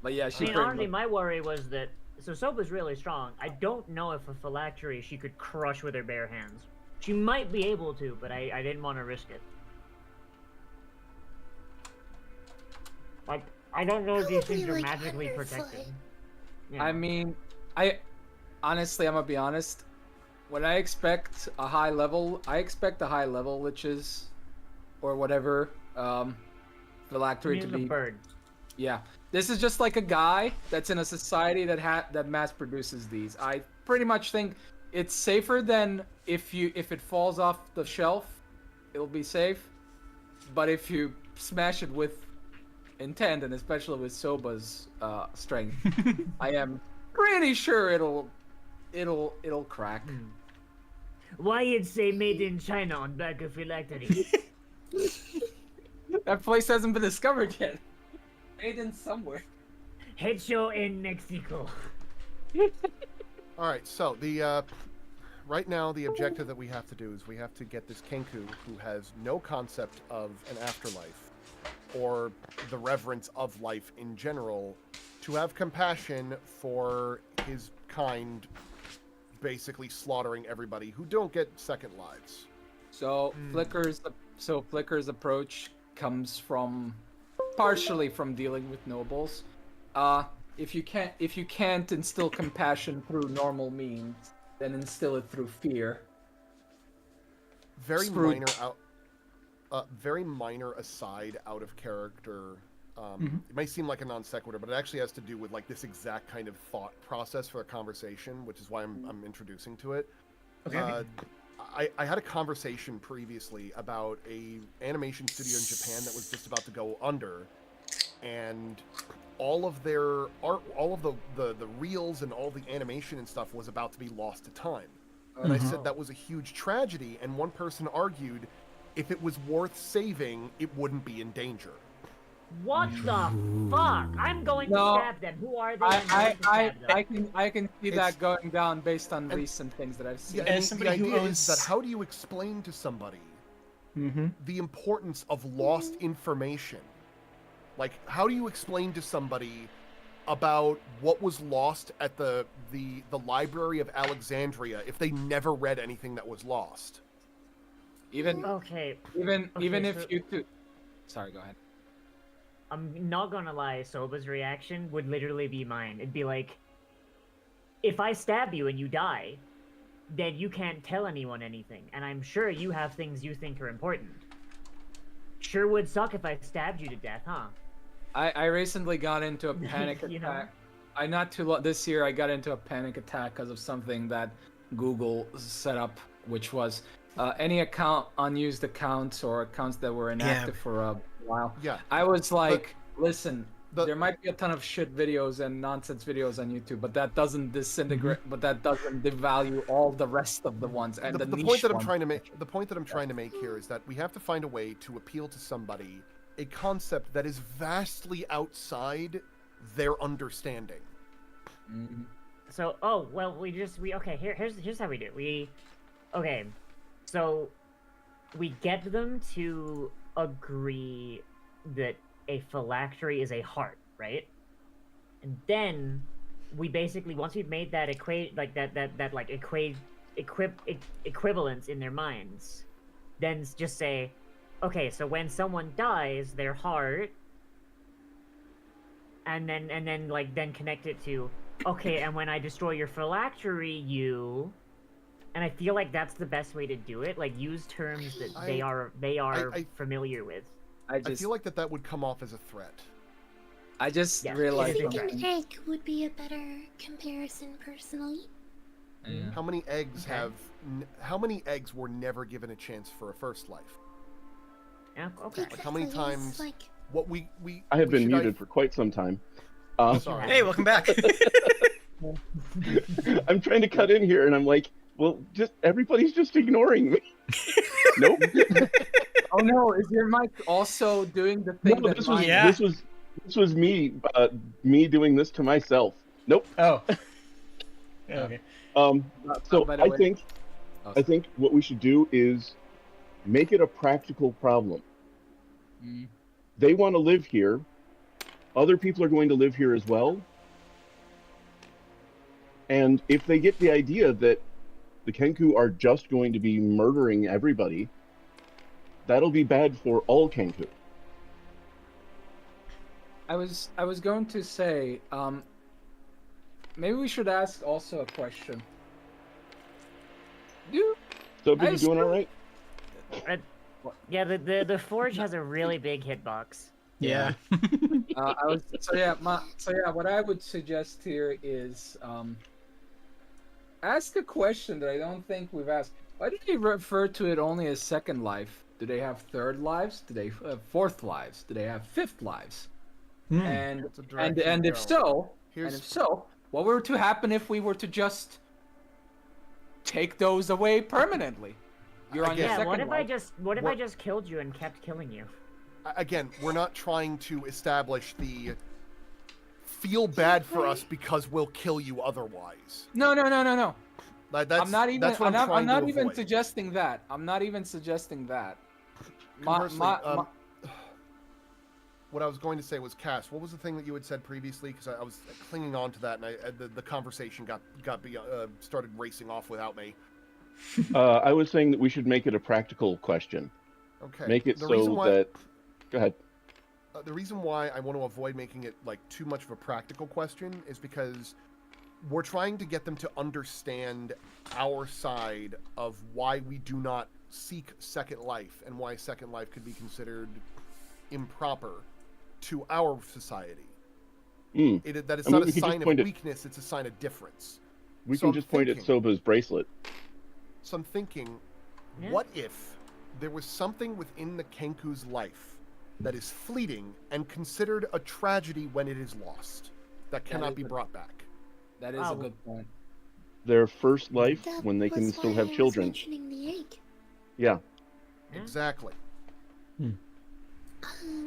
But yeah, I she mean, pretty honestly, much... my worry was that Soba's really strong. I don't know if a phylactery she could crush with her bare hands. She might be able to, but I didn't want to risk it. Like, I don't know if these things are Probably like magically 100 foot. protected. Yeah. I mean, I'm gonna be honest. When I expect a high level, liches or whatever phylactery to Use a be. bird. Yeah, this is just like a guy that's in a society that mass produces these. I pretty much think it's safer than if it falls off the shelf, it'll be safe. But if you smash it with intent, and especially with Soba's strength, I am pretty sure it'll crack. Why it say made in China on back of phylactery? That place hasn't been discovered yet. Made in somewhere. Hecho in Mexico. All right, so the right now the objective that we have to do is we have to get this Kenku, who has no concept of an afterlife or the reverence of life in general, to have compassion for his kind, basically slaughtering everybody who don't get second lives. So Flicker's approach comes from partially from dealing with nobles. If you can't instill compassion through normal means, then instill it through fear. Very Screwed. minor aside out of character It may seem like a non sequitur, but it actually has to do with like this exact kind of thought process for a conversation, which is why I'm introducing to it. Okay. I had a conversation previously about a animation studio in Japan that was just about to go under, and all of their art, all of the reels and all the animation and stuff was about to be lost to time. And I said that was a huge tragedy, and one person argued if it was worth saving, it wouldn't be in danger. What the fuck? I'm going to No, stab them. Who are they? I'm going to stab them. I can see It's- that going down based on recent things that I've seen. Yeah, And and somebody the who idea owns- is that how do you explain to somebody Mm-hmm. the importance of lost information? Like, how do you explain to somebody about what was lost at the Library of Alexandria if they never read anything that was lost? Even Okay, even Okay, if so- you two. Sorry, go ahead. I'm not gonna lie, Soba's reaction would literally be mine. It'd be like, if I stab you and you die, then you can't tell anyone anything, and I'm sure you have things you think are important. Sure would suck if I stabbed you to death, huh? I recently got into a panic You know? attack. I not too long this year I got into a panic attack because of something that Google set up, which was any unused accounts or accounts that were inactive for a while. Yeah. I was like, listen, the- there might be a ton of shit videos and nonsense videos on YouTube, but that doesn't disintegrate, but that doesn't devalue all the rest of the ones and the the niche point that I'm ones. trying to make the point that I'm trying to make here is that we have to find a way to appeal to somebody a concept that is vastly outside their understanding. Mhm. So, okay, here's how we do it. Okay, so we get them to agree that a phylactery is a heart, right? And then we basically, once we've made that equivalence in their minds, then just say, okay, so when someone dies, their heart, and then connect it to, okay, and when I destroy your phylactery, you. And I feel like that's the best way to do it. Like, use terms that they are I- familiar with. I I just feel like that would come off as a threat. I just Yeah. I realized think okay. an egg would be a better comparison, personally. Yeah. How many eggs Okay. how many eggs were never given a chance for a first life? Yeah, okay. Like, how many Exactly, it's times- Like, What we I have we been should muted for quite some time. Sorry. Hey, welcome back. I'm trying to cut in here, and I'm like, well, everybody's just ignoring me. Nope. Oh no, is your mic also doing the thing No, that this was mine Yeah. this was me me doing this to myself. Nope. Oh. Okay. So by the I way- think Oh, I think what we should do is make it a practical problem. Mm. They want to live here. Other people are going to live here as well. And if they get the idea that the Kenku are just going to be murdering everybody, that'll be bad for all Kenku. I was going to say, maybe we should ask also a question. So, are I you doing all right? Yeah, the forge has a really big hitbox. Yeah. What I would suggest here is ask a question that I don't think we've asked. Why do they refer to it only as second life? Do they have third lives? Do they have fourth lives? Do they have fifth lives? And That's a direction and to if go. so, what were to happen if we were to just take those away permanently? You're on your Again, Yeah, what second if I life. I just killed you and kept killing you? Again, we're not trying to establish the feel bad for us because we'll kill you otherwise. No. Like, that's, I'm not even. that's what I'm trying I'm not to even avoid. suggesting that. I'm not even suggesting that. Conversely, what I was going to say was, Cass, what was the thing that you had said previously? Because I was clinging on to that, and the conversation started racing off without me. I was saying that we should make it a practical question. Okay. Make it The so reason why, that. Go ahead. The reason why I want to avoid making it like too much of a practical question is because we're trying to get them to understand our side of why we do not seek Second Life and why Second Life could be considered improper to our society. Mm. That it's I mean, not we a can just sign of point at- weakness, it's a sign of difference. We So can I'm just point at thinking- Soba's bracelet. So I'm thinking, Yeah. what if there was something within the Kenku's life that is fleeting and considered a tragedy when it is lost, that cannot is be a- brought back? That is Oh. a good point. Their first life That when they can was still why have I was children. mentioning the egg. Yeah. Yeah. Exactly.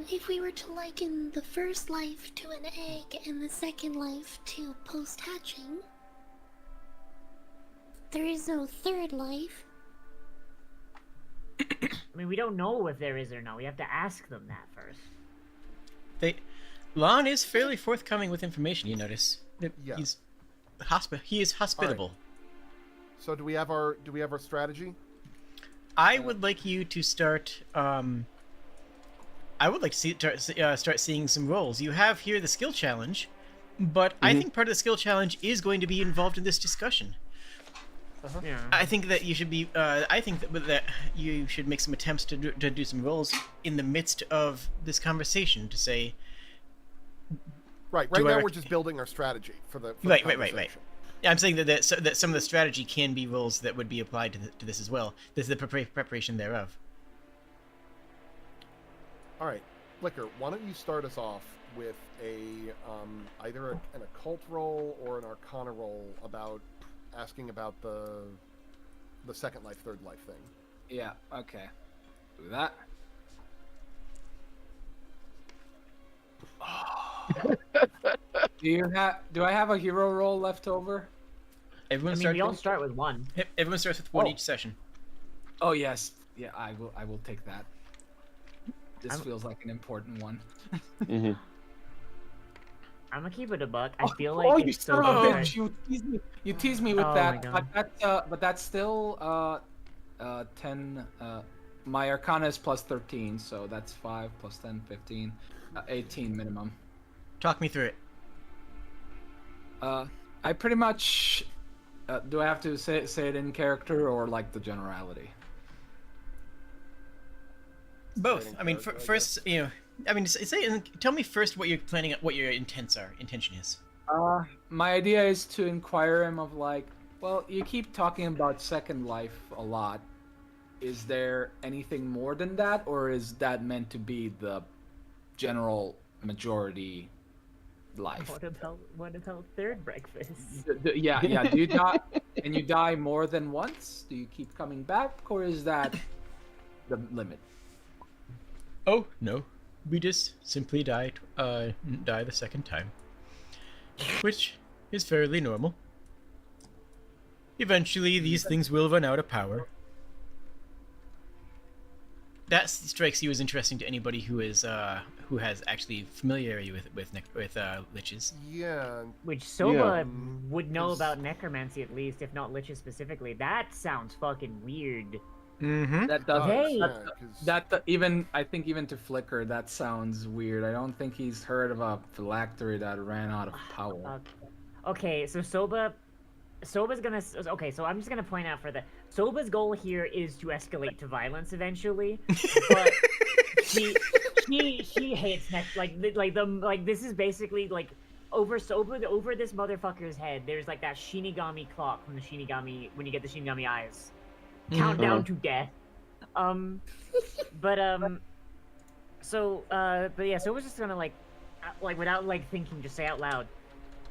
If we were to liken the first life to an egg and the second life to post-hatching, there is no third life. I mean, we don't know if there is or not. We have to ask them that first. Lon is fairly forthcoming with information. You notice. Yeah. He is hospitable. So do we have our strategy? I would like you to start. I would like to start seeing some rolls. You have here the skill challenge, but I think part of the skill challenge is going to be involved in this discussion. Yeah. I think that you should be. I think that you should make some attempts to do some rolls in the midst of this conversation to say. Right. Do Right I now rec- we're just building our strategy for the Right. conversation. Yeah, I'm saying that some of the strategy can be rolls that would be applied to this as well. This is the preparation thereof. All right, Flicker, why don't you start us off with either an occult roll or an arcana roll asking about the second life, third life thing. Yeah, okay. Do that. Do I have a hero roll left over? Everyone I mean, starts. we all start with one. Everyone starts with one Oh. each session. Oh yes. Yeah, I will take that. This feels like an important one. Hmm. I'm gonna keep it a buck. I feel Oh, like you it's so son of a good. bitch! You tease me with Oh my that. God. But that's still 10. My Arcana is plus 13, so that's 5 plus 10, 15, 18 minimum. Talk me through it. I pretty much. Do I have to say it in character or like the generality? Both. Starting I mean, character, I first, tell me first what you're planning, what your intention is. My idea is to inquire him of like, well, you keep talking about Second Life a lot. Is there anything more than that, or is that meant to be the general majority life? What about third breakfast? Yeah. Do you die? And you die more than once? Do you keep coming back, or is that the limit? Oh no, we just simply die the second time, which is fairly normal. Eventually, these things will run out of power. That strikes you as interesting to anybody who has actually familiarity with liches. Yeah. Which Soba Yeah. would know Is- about necromancy at least, if not liches specifically. That sounds fucking weird. Mm-hmm. That does. Hey! Even I think even to Flicker, that sounds weird. I don't think he's heard of a phylactery that ran out of power. Okay, so Soba's gonna. Okay, so I'm just gonna point out Soba's goal here is to escalate to violence eventually, but she hates this is basically like over this motherfucker's head. There's like that Shinigami clock from the Shinigami when you get the Shinigami eyes. Countdown to death. But yeah, so we're just gonna like without like thinking, just say out loud,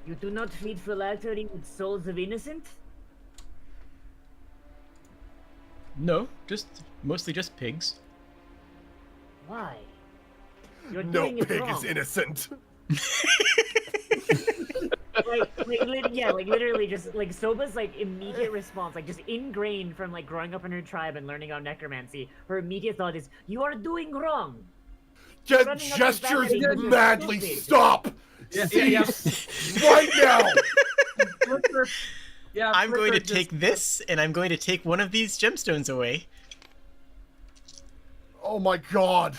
"You do not feed phylactery with souls of innocent?" No, mostly just pigs. Why? You're No doing it pig wrong. is innocent. Literally just like Soba's like immediate response, like just ingrained from like growing up in her tribe and learning about necromancy, her immediate thought is, "You are doing wrong." Just Running up gestures the back of madly. stupid. Stop. Yeah. Cease right now. Flicker, yeah. I'm going to Flicker take this, and I'm going to take one of these gemstones away. Oh my God.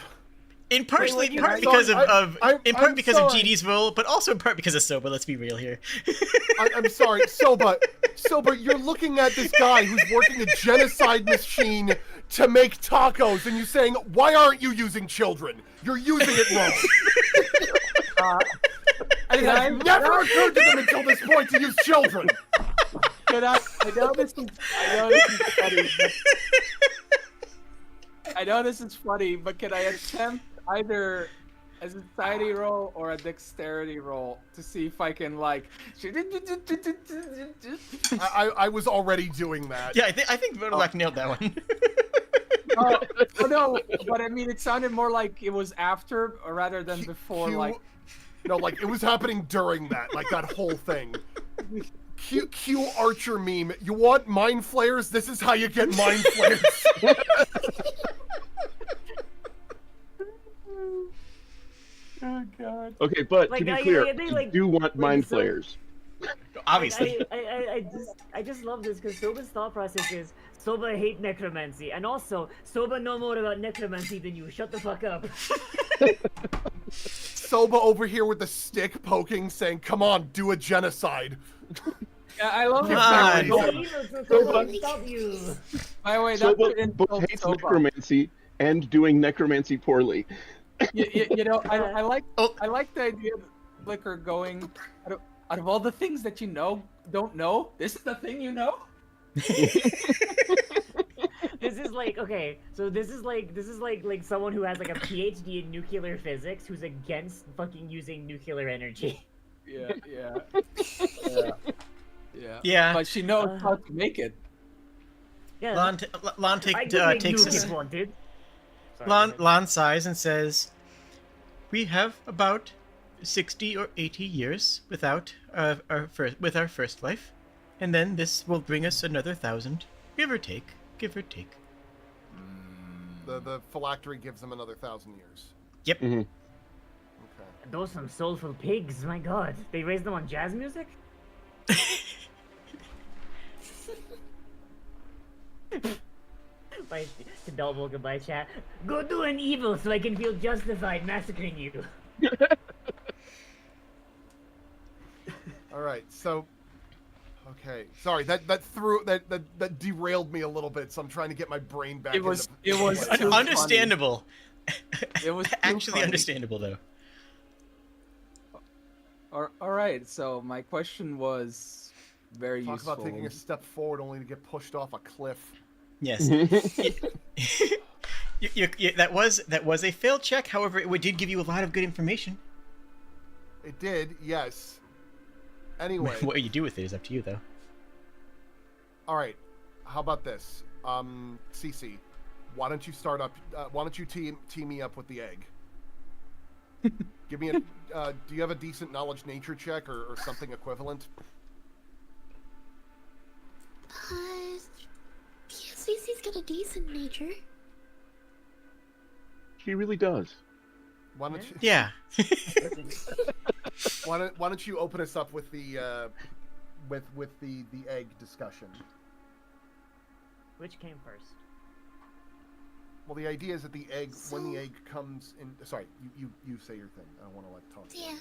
In part wait, because I'm because of sorry. GD's role, but also in part because of Soba. Let's be real here. I'm sorry, Soba, you're looking at this guy who's working a genocide machine to make tacos, and you're saying, why aren't you using children? You're using it wrong. It has never occurred to them until this point to use children. I know this is funny. I know this is funny, but can I attempt either a society roll or a dexterity roll to see if I can like? I was already doing that. Yeah, I think Vodalak nailed that one. Oh no, but I mean, it sounded more like it was after rather than before. Like no, like it was happening during that, like that whole thing. Q Archer meme. You want mind flayers? This is how you get mind flayers. oh god. Okay, but Like, to be I- clear, I think, you like- do want mind so- flayers. Obviously. I just love this because Soba's thought process is Soba hate necromancy, and also Soba know more about necromancy than you. Shut the fuck up. Soba over here with the stick poking, saying, "Come on, do a genocide." Yeah, I love Come it. on. Go evil so Soba can stop you. By the way, So that's both hates necromancy and doing necromancy poorly. you know, I like Oh. I like the idea of Flicker going out of all the things that you don't know. This is the thing you know. This is like, okay, so this is like someone who has like a PhD in nuclear physics who's against fucking using nuclear energy. Yeah. Yeah. But she knows how to make it. Yeah. Lon I takes could make takes nuke his if wanted. Sorry, Lon, go ahead. Lon sighs and says, "We have about 60 or 80 years without our first life, and then this will bring us another 1,000, give or take, give or take." The phylactery gives them another 1,000 years. Yep. Mhm. Okay. Those some soulful pigs, my god. They raised them on jazz music? Like, to double goodbye chat. Go do an evil so I can feel justified massacring you. All right. So, okay. Sorry, that derailed me a little bit. So I'm trying to get my brain back. It was into- too Understandable. It was too Actually funny. understandable, though. All right. So my question was very Talk useful. about taking a step forward only to get pushed off a cliff. Yes. That was a failed check. However, it did give you a lot of good information. It did, yes. Anyway, What you do with it is up to you, though. all right. How about this? Cece, why don't you start up? Why don't you team me up with the egg? Give me a. Do you have a decent knowledge nature check or something equivalent? Yeah, Cece's got a decent nature. She really does. Why don't you? Yeah. Why don't you open us up with the with the egg discussion? Which came first? Well, the idea is that the egg, when the So- egg comes in. Sorry, you say your thing. I don't want to like talk. Yeah.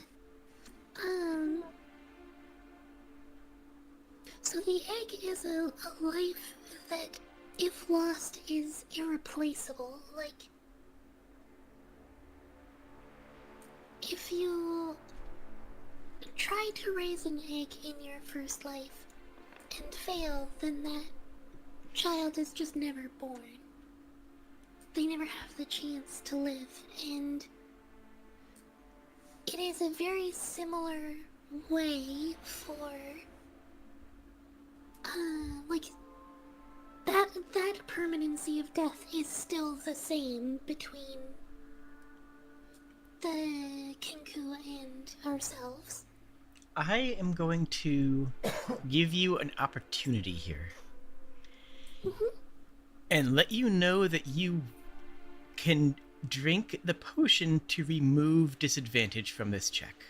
So the egg is a life that, if lost, is irreplaceable. Like, if you try to raise an egg in your first life and fail, then that child is just never born. They never have the chance to live, and it is a very similar way for, like, that permanency of death is still the same between the Kinku and ourselves. I am going to give you an opportunity here. And let you know that you can drink the potion to remove disadvantage from this check.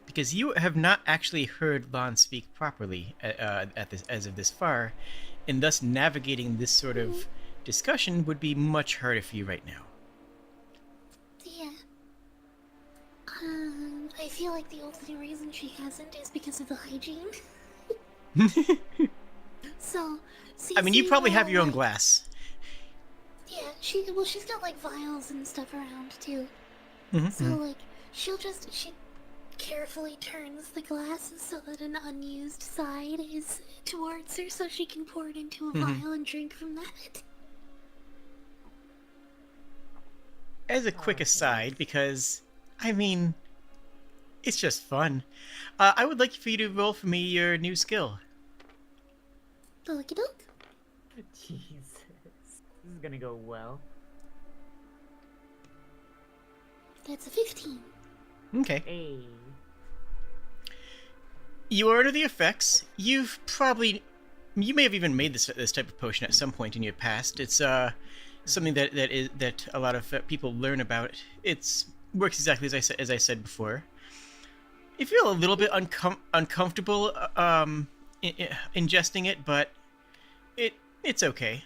Because you have not actually heard Lon speak properly as of this far, and thus navigating this sort of discussion would be much harder for you right now. Yeah. I feel like the only reason she hasn't is because of the hygiene. So, I mean, you probably have your own like, glass. Yeah, she's got like vials and stuff around too. Mhm, So mhm. like she carefully turns the glass so that an unused side is towards her, so she can pour it into a vial and drink from that. As a quick aside, because I mean, it's just fun. I would like for you to roll for me your new skill. Okie doke. Jesus. This is gonna go well. That's a 15. Okay. Hey. You are under the effects. You may have even made this type of potion at some point in your past. It's something that a lot of people learn about. It's works exactly as I said before. You feel a little bit uncomfortable ingesting it, but it's okay.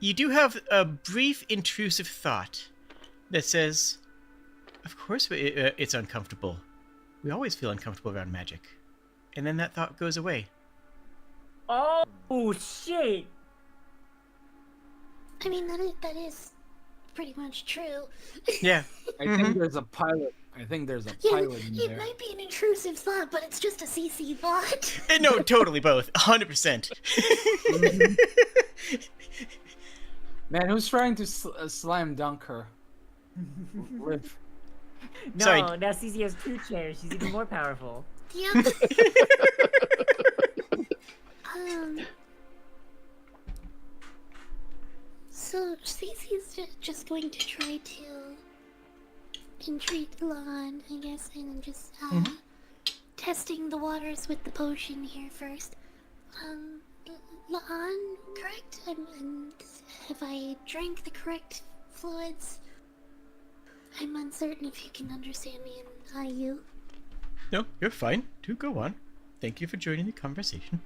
You do have a brief intrusive thought that says, "Of course it's uncomfortable. We always feel uncomfortable around magic." And then that thought goes away. Oh shit! I mean, that is pretty much true. Yeah. I think there's a pilot. I think there's a Yeah, pilot in it there. might be an intrusive thought, but it's just a CC thought. No, totally both. 100%. Man, who's trying to slam dunk her? Liv. No, Sorry. now Cece has 2 chairs. She's even more powerful. Yep. So Cece's just going to try to entreat Lon, I guess, and just testing the waters with the potion here first. Lon, correct? Have I drank the correct fluids? I'm uncertain if you can understand me in IU. No, you're fine. Do go on. Thank you for joining the conversation.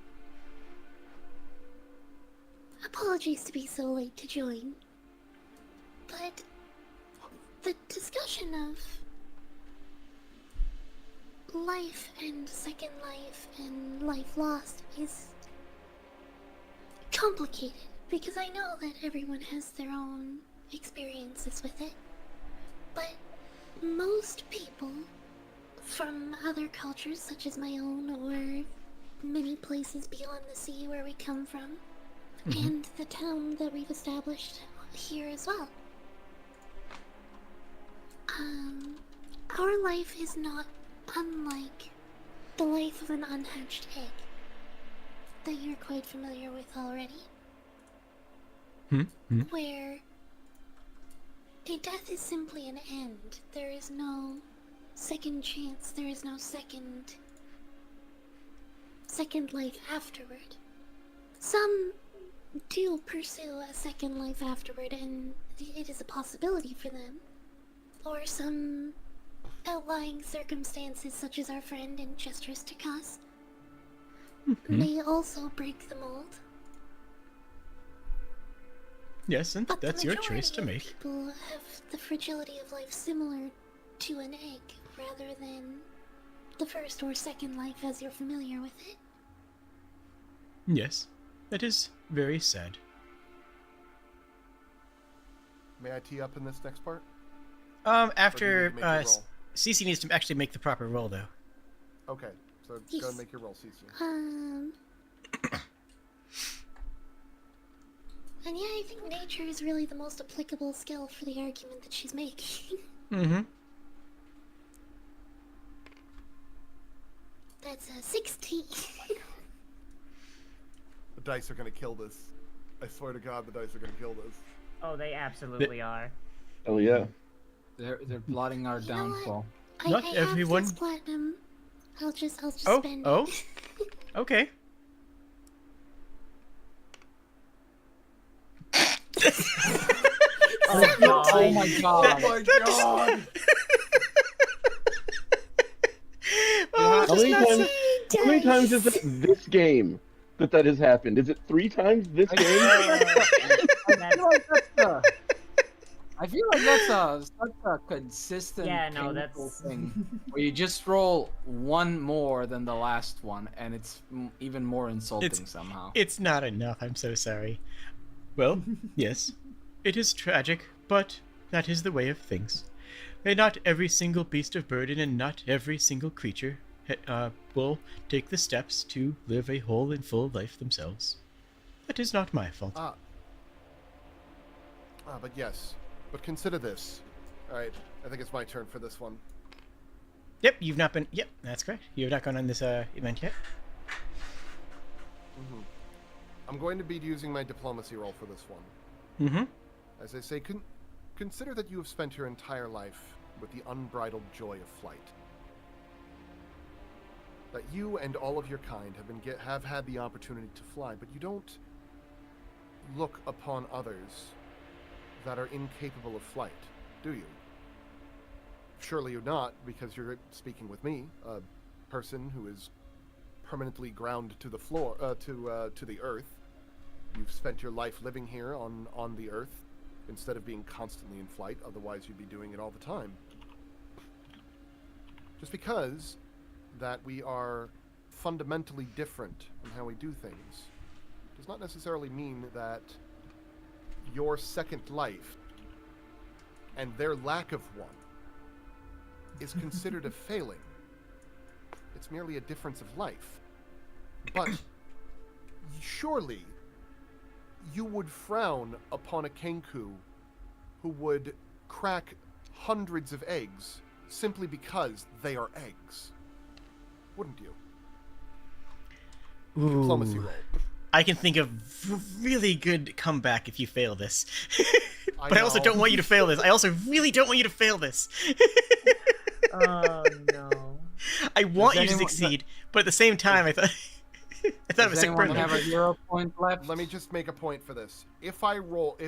Apologies to be so late to join, but the discussion of life and second life and life lost is complicated because I know that everyone has their own experiences with it, but most people from other cultures such as my own or many places beyond the sea where we come from, and the town that we've established here as well. Our life is not unlike the life of an unhatched egg that you're quite familiar with already. Where a death is simply an end. There is no second chance, there is no second life afterward. Some do pursue a second life afterward, and it is a possibility for them. Or some outlying circumstances, such as our friend and Chester's Takas, may also break the mold. Yes, and But that's the your choice to majority of make. people have the fragility of life similar to an egg, rather than the first or second life as you're familiar with it. Yes, that is very sad. May I tee up in this next part? After Or do you need to make your roll? Cece needs to actually make the proper roll, though. Okay, so go Yes. and make your roll, Cece. And yeah, I think nature is really the most applicable skill for the argument that she's making. That's a 16. The dice are gonna kill this. I swear to God, the dice are gonna kill this. Oh, they absolutely are. Oh yeah. They're plotting our You know what? downfall. Not I everyone- have this platinum. I'll just Oh, spend oh. it. Okay. Oh god. Oh my god. Oh my God! Oh, How many just not times? How many times is it this game that has happened? Is it 3 times this game? I feel like that's such a consistent Yeah, no, painful that's- thing where you just roll one more than the last one, and it's even more insulting It's- somehow. It's not enough. I'm so sorry. Well, yes. It is tragic, but that is the way of things. And not every single beast of burden and not every single creature will take the steps to live a whole and full life themselves. That is not my fault. But yes. But consider this. Alright, I think it's my turn for this one. Yep, you've not been... Yep, that's correct. You have not gone on this event yet. Mm-hmm. I'm going to be using my diplomacy roll for this one. Mm-hmm. As I say, consider that you have spent your entire life with the unbridled joy of flight. That you and all of your kind have had the opportunity to fly, but you don't look upon others that are incapable of flight, do you? Surely you're not, because you're speaking with me, a person who is permanently ground to the floor, to the earth. You've spent your life living here on the earth instead of being constantly in flight, otherwise you'd be doing it all the time. Just because that we are fundamentally different in how we do things does not necessarily mean that your second life and their lack of one is considered a failing. It's merely a difference of life. But surely you would frown upon a Kenku who would crack hundreds of eggs simply because they are eggs. Wouldn't you? Ooh. Diplomacy roll. I can think of really good comeback if you fail this. But I also don't want you to fail this. I also really don't want you to fail this. Oh, no. I want you to succeed, but at the same time, I thought it was Does sick anyone person. have a 0 point left? Let me just make a point for this. If I rolled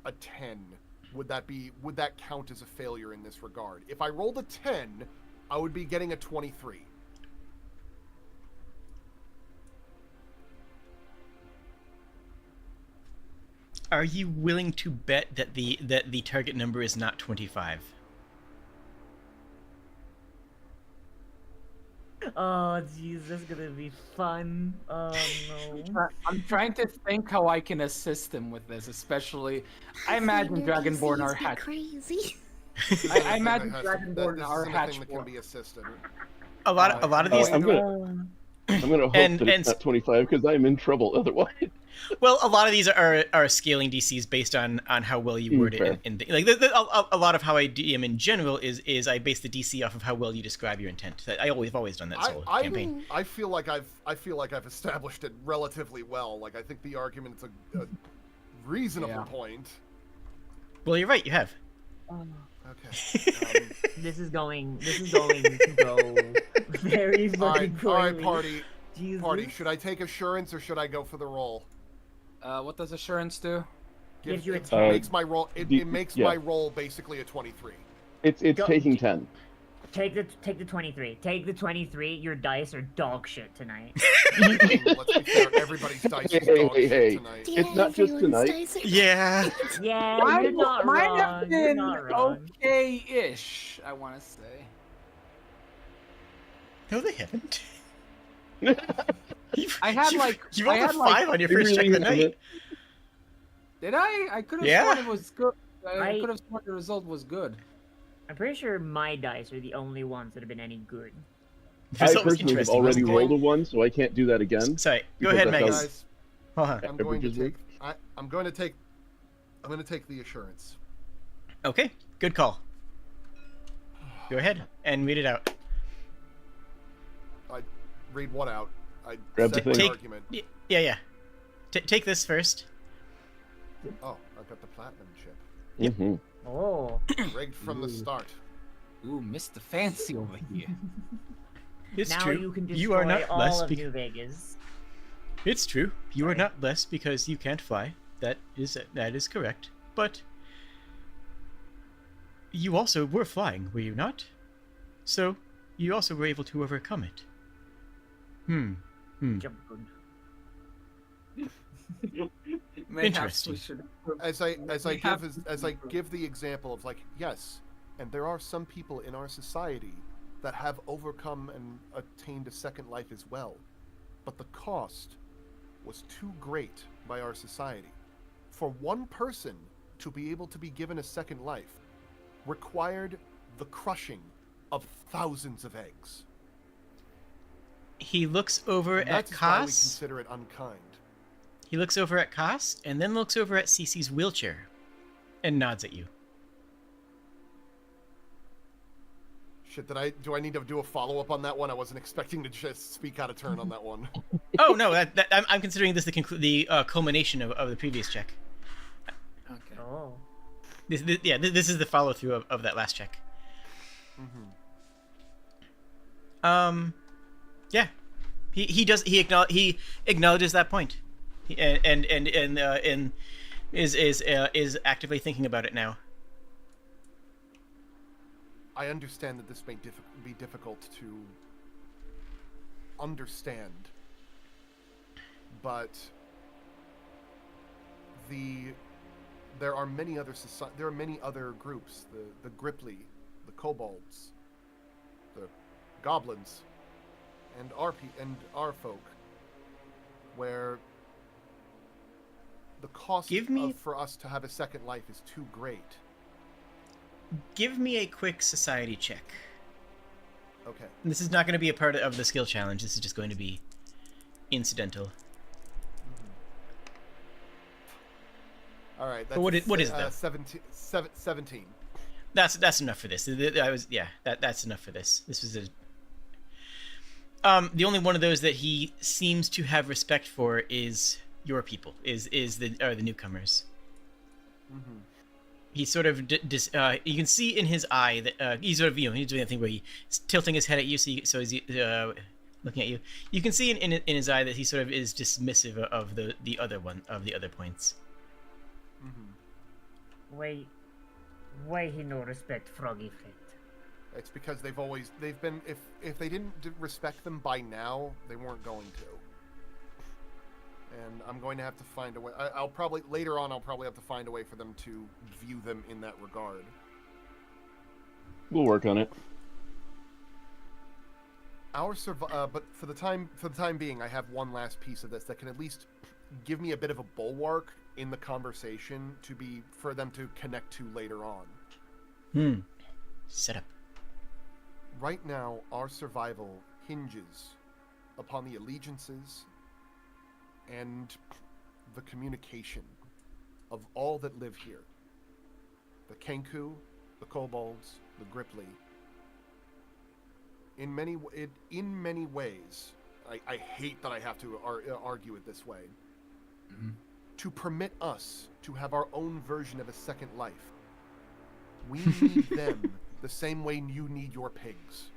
a 10, would that count as a failure in this regard? If I rolled a 10, I would be getting a 23. Are you willing to bet that the target number is not 25? Oh, jeez, that's gonna be fun. Oh, no. I'm trying to think how I can assist him with this, especially. I imagine Pathfinder Dragonborn DCs are be hatch. crazy. I imagine This Dragonborn is are anything hatch. that can be assisted. A lot of these. I'm gonna hope And- that it's and- not 25 because I'm in trouble otherwise. Well, a lot of these are scaling DCs based on how well you word fair. it. Like a lot of how I DM in general is I base the DC off of how well you describe your intent. I've always done that solo campaign. I feel like I've established it relatively well. Like I think the argument's a reasonable point. Well, you're right. You have. Okay. This is going to go very fucking All right, poorly. party. Jesus. Party. Should I take assurance or should I go for the roll? What does assurance do? Gives you a It 10. makes my roll. It makes my roll basically a 23. It's Go- taking 10. Take the 23. Take the 23. Your dice are dog shit tonight. Let's be fair. Everybody's dice is dog shit tonight. Yeah, It's not just everyone's tonight. dice are- Yeah. Yeah, Mine- you're not mine wrong. have You're been not wrong. okay-ish, I want to say. No, they haven't. I had you, like you I rolled a had, like- 5 on your They first check really of the night. haven't. Did I? I could have Yeah. sworn it was good. I I- could have sworn the result was good. I'm pretty sure my dice are the only ones that have been any good. I Result was personally have interesting, already wasn't it? rolled a 1, so I can't do that again. Sorry. Go Because ahead, that Megas. Guys, Hold on. I'm going to Averages take. I'm going to take the assurance. Okay. Good call. Go ahead and read it out. I read what out. I Grab said the my thing. argument. Yeah. Take this first. Oh, I've got the platinum chip. Mm-hmm. Oh. Rigged from the start. Ooh, Mr. Fancy over here. It's now true. you can destroy You are not all less. of New Vegas. It's true. You are Sorry. not less because you can't fly. That is correct. But you also were flying, were you not? So you also were able to overcome it. Jump good. Perhaps Interesting. we should- As I we have- give the example of like yes, and there are some people in our society that have overcome and attained a second life as well, but the cost was too great by our society for one person to be able to be given a second life required the crushing of thousands of eggs. He looks over And at that's why we Koss. consider it unkind. He looks over at Koss and then looks over at Cece's wheelchair and nods at you. Shit, do I need to do a follow-up on that one? I wasn't expecting to just speak out of turn on that one. Oh no, I'm considering this the culmination of the previous check. Okay. Oh. This is the follow through of that last check. Yeah, he acknowledges that point, and is actively thinking about it now. I understand that this may be difficult to understand, but there are many other groups, the Gripply, the Kobolds, the Goblins, and our folk, where the cost for us to have a second life is too great. Give me a quick society check. Okay. This is not going to be a part of the skill challenge. This is just going to be incidental. All right. But what is that? 17. That's enough for this. That's enough for this. This was the only one of those that he seems to have respect for is your people. Is the newcomers. Mm-hmm. He sort of you can see in his eye that he's sort of he's doing that thing where he's tilting his head at you, so he's looking at you. You can see in his eye that he sort of is dismissive of the other points. Mm-hmm. Why he no respect Froggy Fit? It's because they've been if they didn't respect them by now, they weren't going to. And I'm going to have to find a way. I'll probably have to find a way for them to view them in that regard. We'll work on it. But for the time being, I have one last piece of this that can at least give me a bit of a bulwark in the conversation for them to connect to later on. Set up. Right now, our survival hinges upon the allegiances and the communication of all that live here. The Kenku, the Kobolds, the Gripply. In many ways, I hate that I have to argue it this way. Mm-hmm. To permit us to have our own version of a second life, we need them the same way you need your pigs.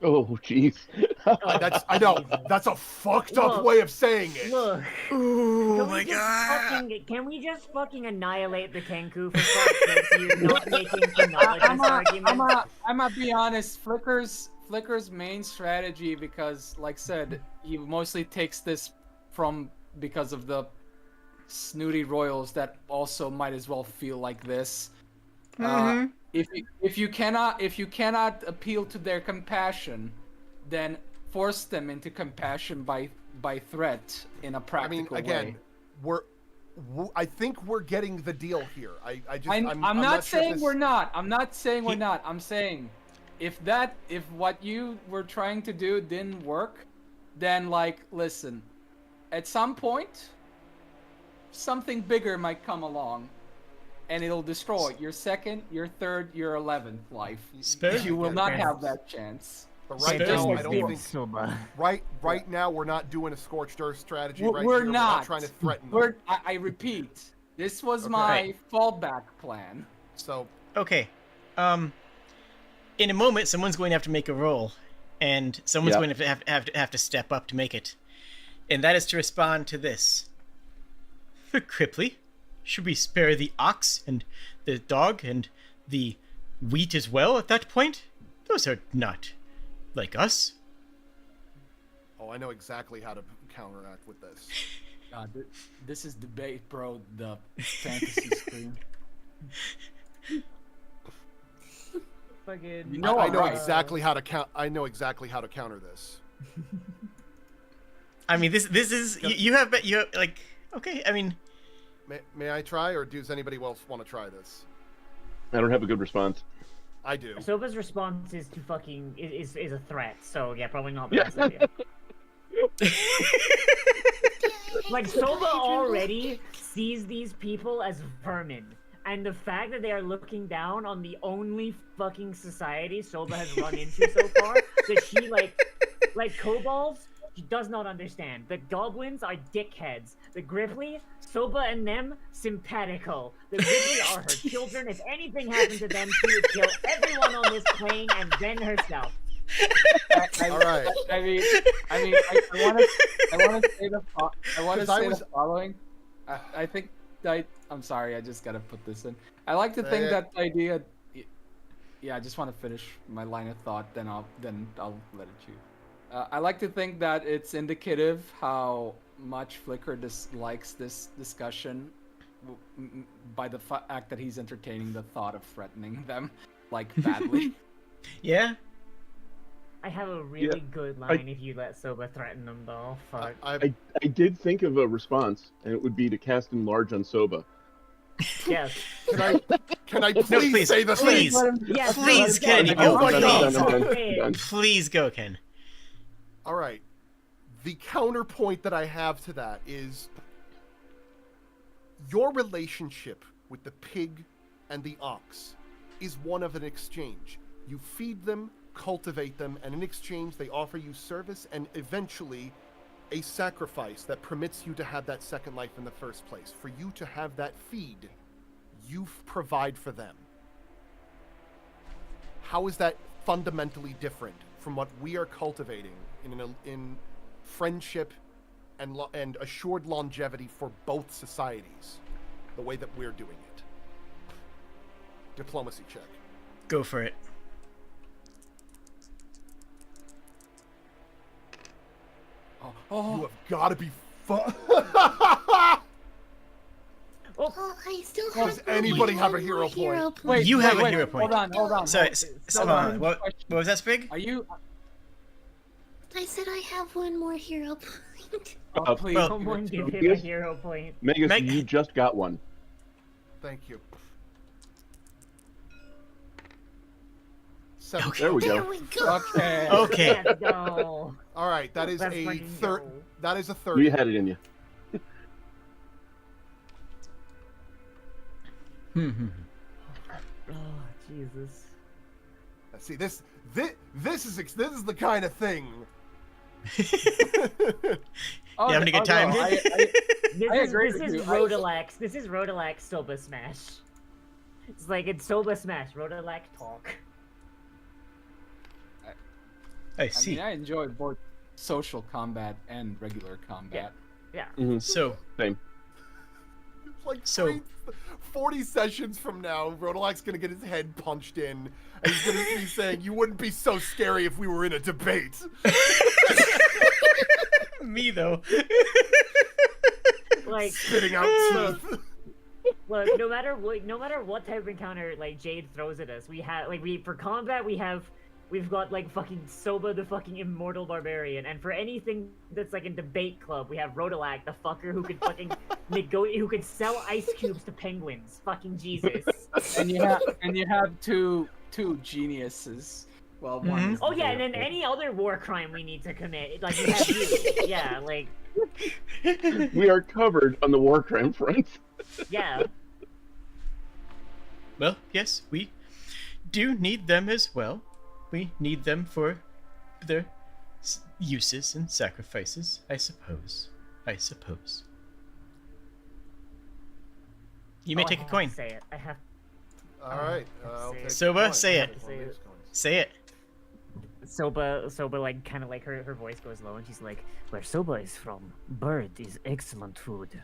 Oh, jeez. I know. That's a fucked up way of saying it. Look. Oh my god. Can we just fucking annihilate the Kenku for fuck's sake? You're not making analogous arguments. I'm gonna be honest. Flicker's main strategy, because, like I said, he mostly takes this because of the snooty royals that also might as well feel like this. Mm-hmm. If you cannot appeal to their compassion, then force them into compassion by threat in a practical way. I think we're getting the deal here. I'm not saying we're not. I'm not saying we're not. I'm saying if what you were trying to do didn't work, then listen, at some point something bigger might come along. And it'll destroy your second, your third, your 11th life. You will not have that chance. But right now, I don't think. Right now, we're not doing a scorched earth strategy. We're not trying to threaten them. I repeat, this was my fallback plan. So. Okay. In a moment, someone's going to have to make a roll, and someone's going to have to step up to make it, and that is to respond to this. The Cripply. Should we spare the ox and the dog and the wheat as well at that point? Those are not like us. Oh, I know exactly how to counteract with this. God, this is debate, bro. The fantasy screen. Fucking. I know exactly how to I know exactly how to counter this. I mean, this is you have like. Okay, I mean, May I try, or does anybody else want to try this? I don't have a good response. I do. Soba's response is to fucking is a threat. So yeah, probably not the Yeah. best idea. Like Soba already sees these people as vermin, and the fact that they are looking down on the only fucking society Soba has run into so far, that she like kobolds, she does not understand. The goblins are dickheads. The Griffly, Soba and them, simpatico. The Griffly are her children. If anything happened to them, she would kill everyone on this plane and then herself. All right. I want to say the following. I think I'm sorry. I just gotta put this in. I like to think that the idea. Yeah, I just want to finish my line of thought. Then I'll let it choose. I like to think that it's indicative how much Flicker dislikes this discussion by the fact that he's entertaining the thought of threatening them, like, badly. Yeah. I have a really good line if you let Soba threaten them, though. Fuck. I did think of a response, and it would be to cast Enlarge on Soba. Yes. Can I please say the please, thing? Yes, please, Ken, Ken, Oh my please. God. Please go, Ken. All right. The counterpoint that I have to that is your relationship with the pig and the ox is one of an exchange. You feed them, cultivate them, and in exchange they offer you service and eventually a sacrifice that permits you to have that second life in the first place. For you to have that feed, you provide for them. How is that fundamentally different from what we are cultivating in friendship and assured longevity for both societies, the way that we're doing it? Diplomacy check. Go for it. You have got to be Well, I still have. Does anybody have a one hero more point? point. You have a hero point. Hold on. Sorry, hold on. What was that, Sprig? Are you? I said I have one more hero point. Oh, please. well, Someone give him a Yes. hero point. Megas, Meg- you just got one. Thank you. Okay. There we There go. we go. Okay. Okay. Let's go. All right, that is Let's a fucking third. go. That is a 30. You had it in you. Oh, Jesus. See, this is the kind of thing. Oh, You having a good no, time? I agree This with is you. Rodalax. This is Rodalax Soba Smash. It's like it's Soba Smash. Rodalax talk. I see. I enjoy both social combat and regular combat. Yeah. So, Same. Like So- 40 sessions from now, Rodalak's gonna get his head punched in, and he's gonna be saying, "You wouldn't be so scary if we were in a debate." me though. Like, Spitting out teeth. look, no matter what type of encounter like Jade throws at us, we have for combat we've got like fucking Soba the fucking immortal barbarian, and for anything that's like in debate club, we have Rodalak the fucker who could fucking who could sell ice cubes to penguins. Fucking Jesus. And you have two geniuses. Well, one. is Oh yeah, and the- then any other war crime we need to commit, like we have you. Yeah, like We are covered on the war crime front. yeah. Well, yes, we do need them as well. We need them for their uses and sacrifices, I suppose. You may Oh, take I a have coin. to say it. I have. All right, I'll take Soba, one. say it. One of these coins. Say it. Soba, like, kind of like her voice goes low, and she's like, "Where Soba is from, bird is excellent food.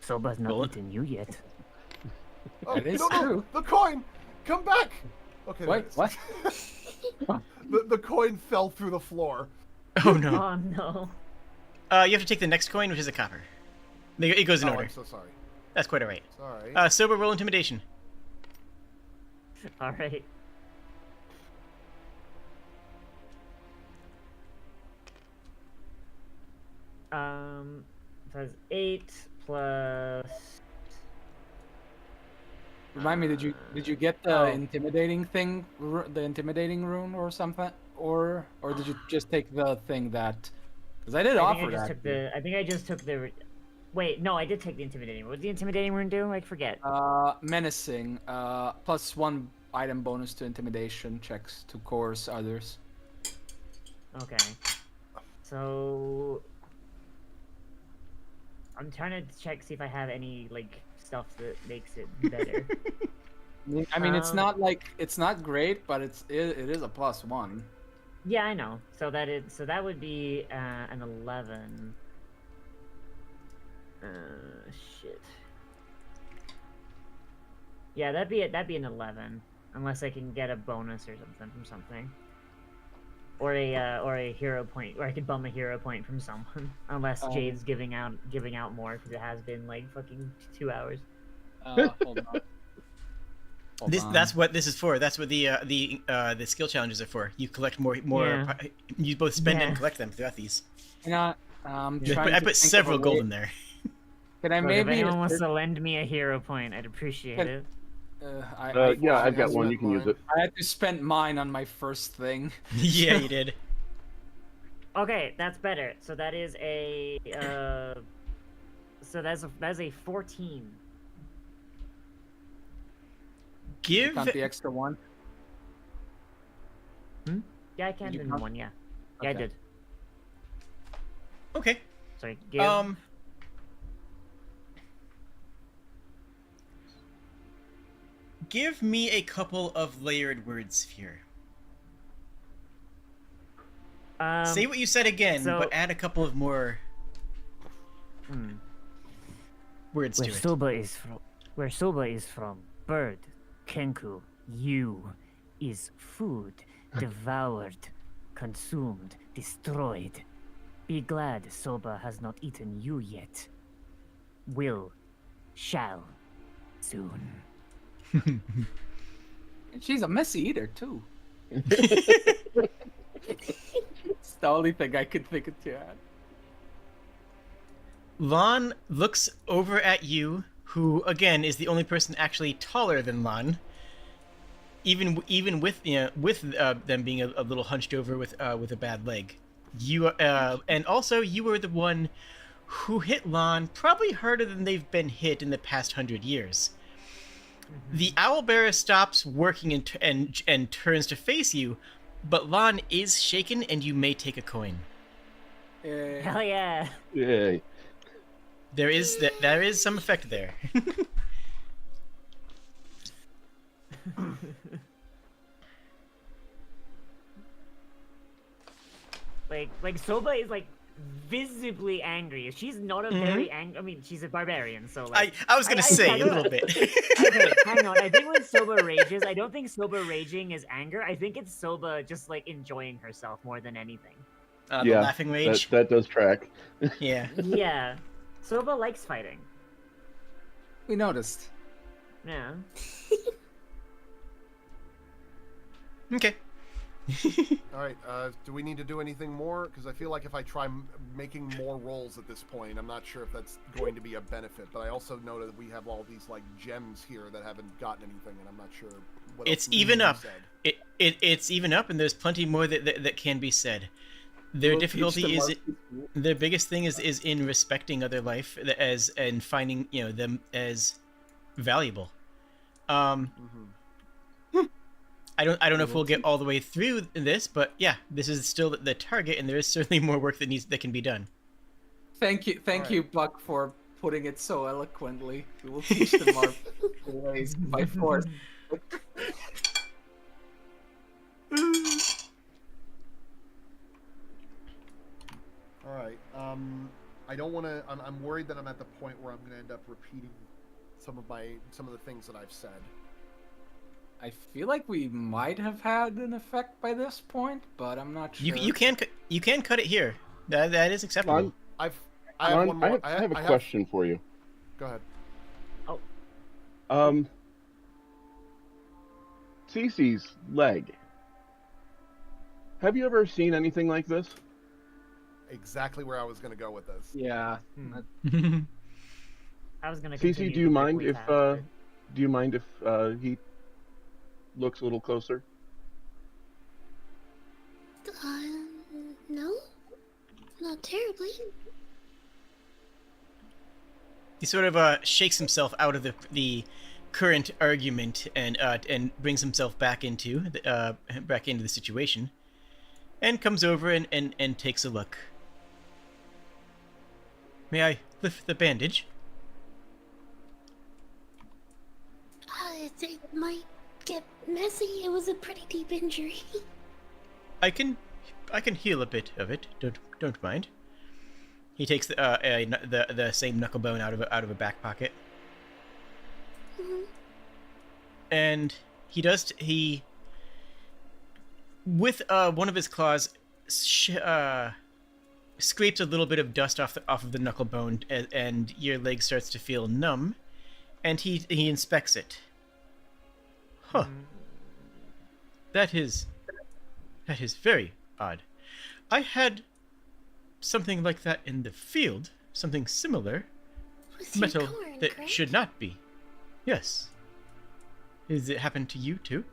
Soba's not Well- eaten you yet." Oh, That is no, true. the coin! Come back! Okay. there Wait, it is. what? The coin fell through the floor. Oh no. Oh no. You have to take the next coin, which is a copper. It goes in Oh, order. I'm so sorry. That's quite alright. Sorry. Soba, roll intimidation. All right. So it's 8 plus. Remind me, did you get the Oh. intimidating thing, the intimidating rune or something, or did you just take the thing that? Because I did I offer think I just that. took the. I think I just took the. Wait, no, I did take the intimidating. What did the intimidating rune do? I forget. Menacing. +1 item bonus to intimidation checks to coerce others. Okay. So I'm trying to check see if I have any like stuff that makes it better. I mean, it's not great, but it is a +1. Yeah, I know. So that would be an 11. Shit. Yeah, that'd be an 11, unless I can get a bonus or something from something, or a hero point, or I could bum a hero point from someone, unless Jade's giving out more because it has been like fucking 2 hours. Hold on. That's what this is for. That's what the skill challenges are for. You collect more. Yeah. You both spend Yeah. and collect them throughout these. I'm I trying to put think several of a gold way- in there. Can I Look, if maybe? anyone wants to lend me a hero point, I'd appreciate it. Yeah, I've got I one. You can use it. I had to spend mine on my first thing. Yeah, you did. Okay, that's better. So that is a so that's a 14. Give Count the extra one. Yeah, I can Did you do count? one. Yeah, yeah, I Okay. did. okay. Sorry. Give... Give me a couple of layered words here. Say what you said again, so- but add a couple of more words to it. Where Soba is from, bird, Kenku, you, is food, devoured, consumed, destroyed. Be glad Soba has not eaten you yet. Shall, soon. And she's a messy eater too. It's the only thing I could think of to add. Lon looks over at you, who again is the only person actually taller than Lon. Even with them being a little hunched over with a bad leg. You and also you were the one who hit Lon probably harder than they've been hit in the past 100 years. The owlbearer stops working and turns to face you, but Lon is shaken and you may take a coin. Hell yeah. Yay. There is some effect there. Like Soba is like visibly angry. She's not a very angry. I mean, she's a barbarian, so like. I was gonna say a little bit. Okay, hang on. I think when Soba rages, I don't think Soba raging is anger. I think it's Soba just like enjoying herself more than anything. The Yeah, laughing rage. That does track. Yeah. Yeah, Soba likes fighting. We noticed. Yeah. Okay. All right. Do we need to do anything more? Because I feel like if I try making more rolls at this point, I'm not sure if that's going to be a benefit. But I also know that we have all these like gems here that haven't gotten anything, and I'm not sure. What It's else needs even to be up. said. It's even up, and there's plenty more that can be said. Their We'll teach difficulty them is our- their biggest thing is in respecting other life and finding them as valuable. I don't know if we'll get all the way through this, but yeah, this is still the target, and there is certainly more work that can be done. Thank you, Buck, for putting it so eloquently. We will teach them our ways by force. All right. I don't want to. I'm worried that I'm at the point where I'm going to end up repeating some of the things that I've said. I feel like we might have had an effect by this point, but I'm not sure. You can cut it here. That is acceptable. I have one more. I have a question for you. Go ahead. Cece's leg. Have you ever seen anything like this? exactly where I was going to go with this. Yeah. I was gonna. Cece, continue do you the mind Ripley if path, but- he looks a little closer? No, not terribly. He sort of shakes himself out of the current argument and brings himself back into the situation, and comes over and takes a look. May I lift the bandage? It might get messy. It was a pretty deep injury. I can heal a bit of it. Don't mind. He takes the same knuckle bone out of a back pocket, and he with one of his claws scrapes a little bit of dust off of the knuckle bone, and your leg starts to feel numb, and he inspects it. Huh. That is very odd. I had something like that in the field, something similar. Was your Metal corn, that correct? should not be. Yes. Has it happened to you too?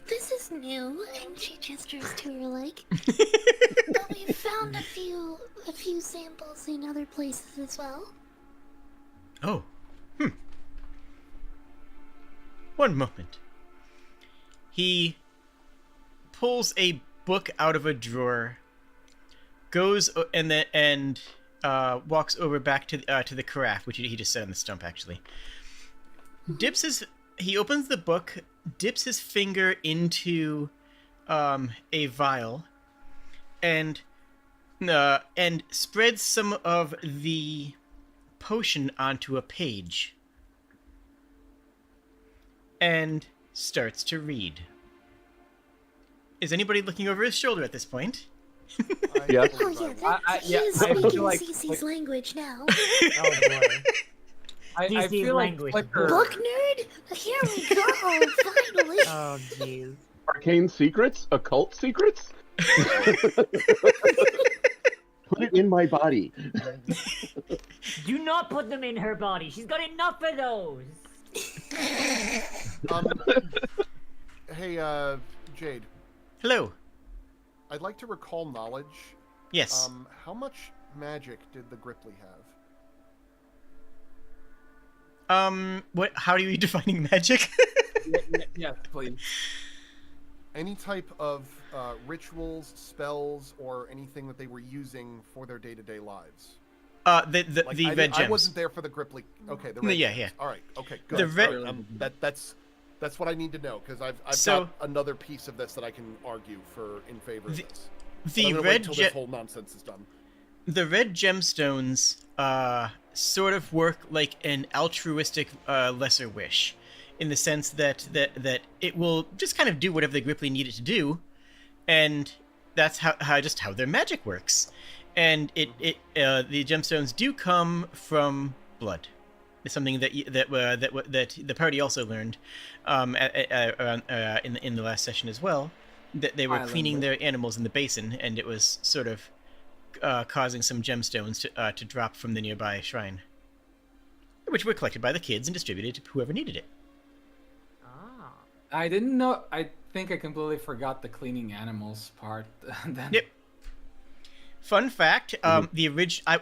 This is new, and she gestures to her leg. But we found a few samples in other places as well. Oh. One moment. He pulls a book out of a drawer, goes and walks over back to the carafe, which he just set on the stump actually. He opens the book, dips his finger into a vial, and spreads some of the potion onto a page, and starts to read. Is anybody looking over his shoulder at this point? Yes. Oh yeah, he is I speaking feel like- Cece's language now. Oh boy. I DC feel like language. Flicker. Book nerd, here we go, finally. Oh jeez. Arcane secrets? Occult secrets? Put it in my body. Do not put them in her body. She's got enough of those. Hey, Jade, Hello. I'd like to recall knowledge. Yes. How much magic did the Gripply have? What? How are you defining magic? Yes, please. Any type of rituals, spells, or anything that they were using for their day-to-day lives? The red gems. I wasn't there for the Gripply. Okay, the red Yeah, gems. yeah. All right. Okay, good. The red- All right, that's what I need to know because I've So- got another piece of this that I can argue for in favor of this. But The I'm gonna wait red till gem. this whole nonsense is done. The red gemstones sort of work like an altruistic lesser wish, in the sense that it will just kind of do whatever the Gripply need it to do, and that's how their magic works. And the gemstones do come from blood. It's something that the party also learned in the last session as well. That they were cleaning their animals in the basin, and it was sort of causing some gemstones to drop from the nearby shrine, which were collected by the kids and distributed to whoever needed it. Ah. I didn't know. I think I completely forgot the cleaning animals part. Then. Yep. Fun fact: the original.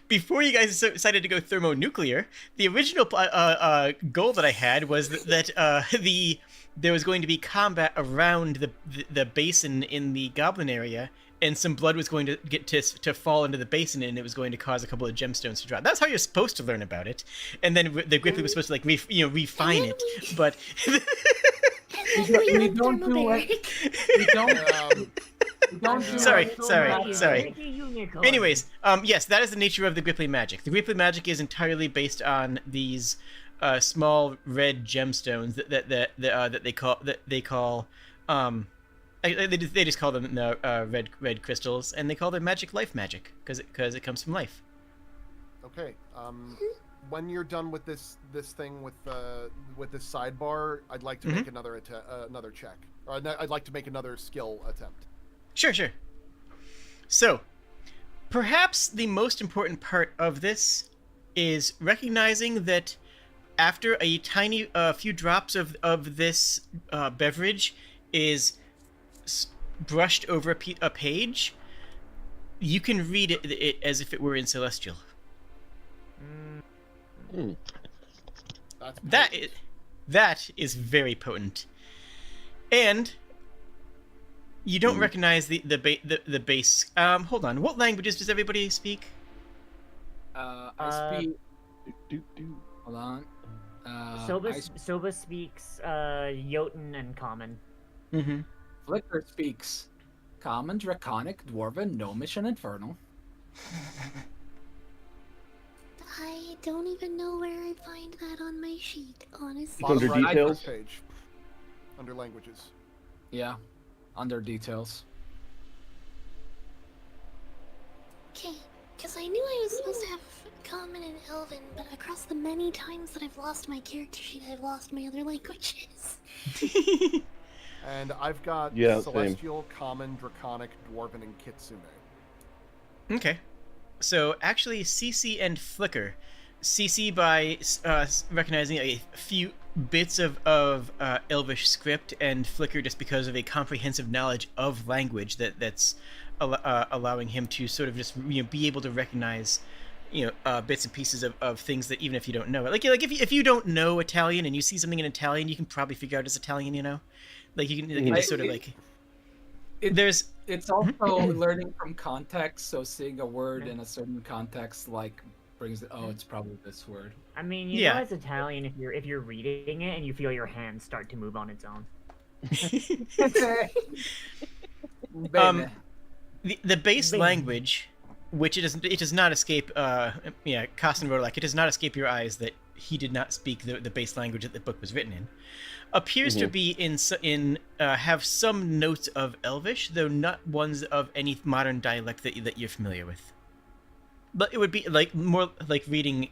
Before you guys decided to go thermonuclear, the original goal that I had was that there was going to be combat around the basin in the goblin area, and some blood was going to get to fall into the basin, and it was going to cause a couple of gemstones to drop. That's how you're supposed to learn about it. And then the Gripply was supposed to refine it, but We don't do it. We don't. We don't do Sorry. Unicorn. Anyways, yes, that is the nature of the Gripply magic. The Gripply magic is entirely based on these small red gemstones that they call they just call them red crystals, and they call them magic life magic because it comes from life. Okay. When you're done with this thing with this sidebar, I'd like to make another check. Or I'd like to make another skill attempt. Sure. So, perhaps the most important part of this is recognizing that after a tiny few drops of this beverage is brushed over a page, you can read it as if it were in Celestial. That is very potent. And you don't recognize the base. Hold on. What languages does everybody speak? I speak. Hold on. Soba speaks Jotun and Common. Mm-hmm. Flicker speaks Common, Draconic, Dwarven, Gnomish, and Infernal. I don't even know where I find that on my sheet, honestly. It's under details. Page. Under languages. Yeah, under details. Okay, because I knew I was supposed to have Common and Elven, but across the many times that I've lost my character sheet, I've lost my other languages. And I've got Yeah, Celestial, Common, Draconic, Dwarven, and Kitsune. Okay. So actually, CC and Flicker. CC by recognizing a few bits of Elvish script, and Flicker just because of a comprehensive knowledge of language that's allowing him to sort of just be able to recognize bits and pieces of things that even if you don't know it. Like if you don't know Italian and you see something in Italian, you can probably figure out it's Italian, Like you can just sort of like... It's also learning from context, so seeing a word in a certain context brings it, it's probably this word. I mean, you know it's Italian if you're reading it and you feel your hands start to move on its own. The base language, which it does not escape Costin Rodolak, it does not escape your eyes that he did not speak the base language that the book was written in. Appears to be have some notes of Elvish, though not ones of any modern dialect that you're familiar with. But it would be more like reading,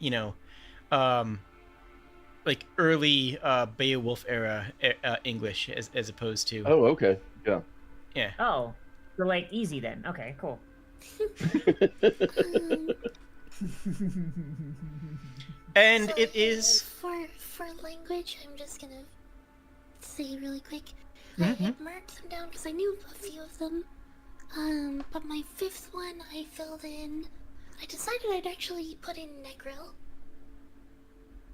like early Beowulf era English as opposed to. Oh, okay, yeah. Yeah. Oh, so easy then. Okay, cool. And So, it is for language. I'm just gonna say really quick. I had marked them down because I knew a few of them. But my fifth one I filled in. I decided I'd actually put in Negril,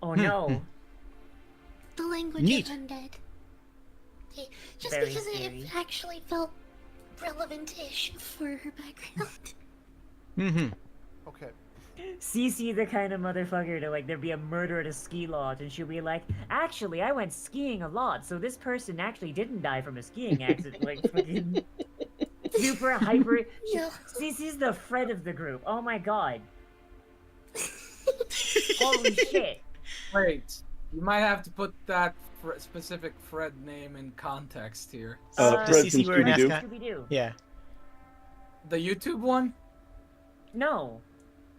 Oh no. the language Neat. of undead. Okay, just Very because scary. it actually felt relevant-ish for her background. Mm-hmm. Okay. CC the kind of motherfucker to there'd be a murder at a ski lodge and she'll be like, actually I went skiing a lot, so this person actually didn't die from a skiing accident. Fucking super hyper. Yeah. CC's the Fred of the group. Oh my god. Holy shit. Wait, you might have to put that specific Fred name in context here. Fred from CC were an Scooby-Doo. ascot? Scooby-Doo. Yeah. The YouTube one? No.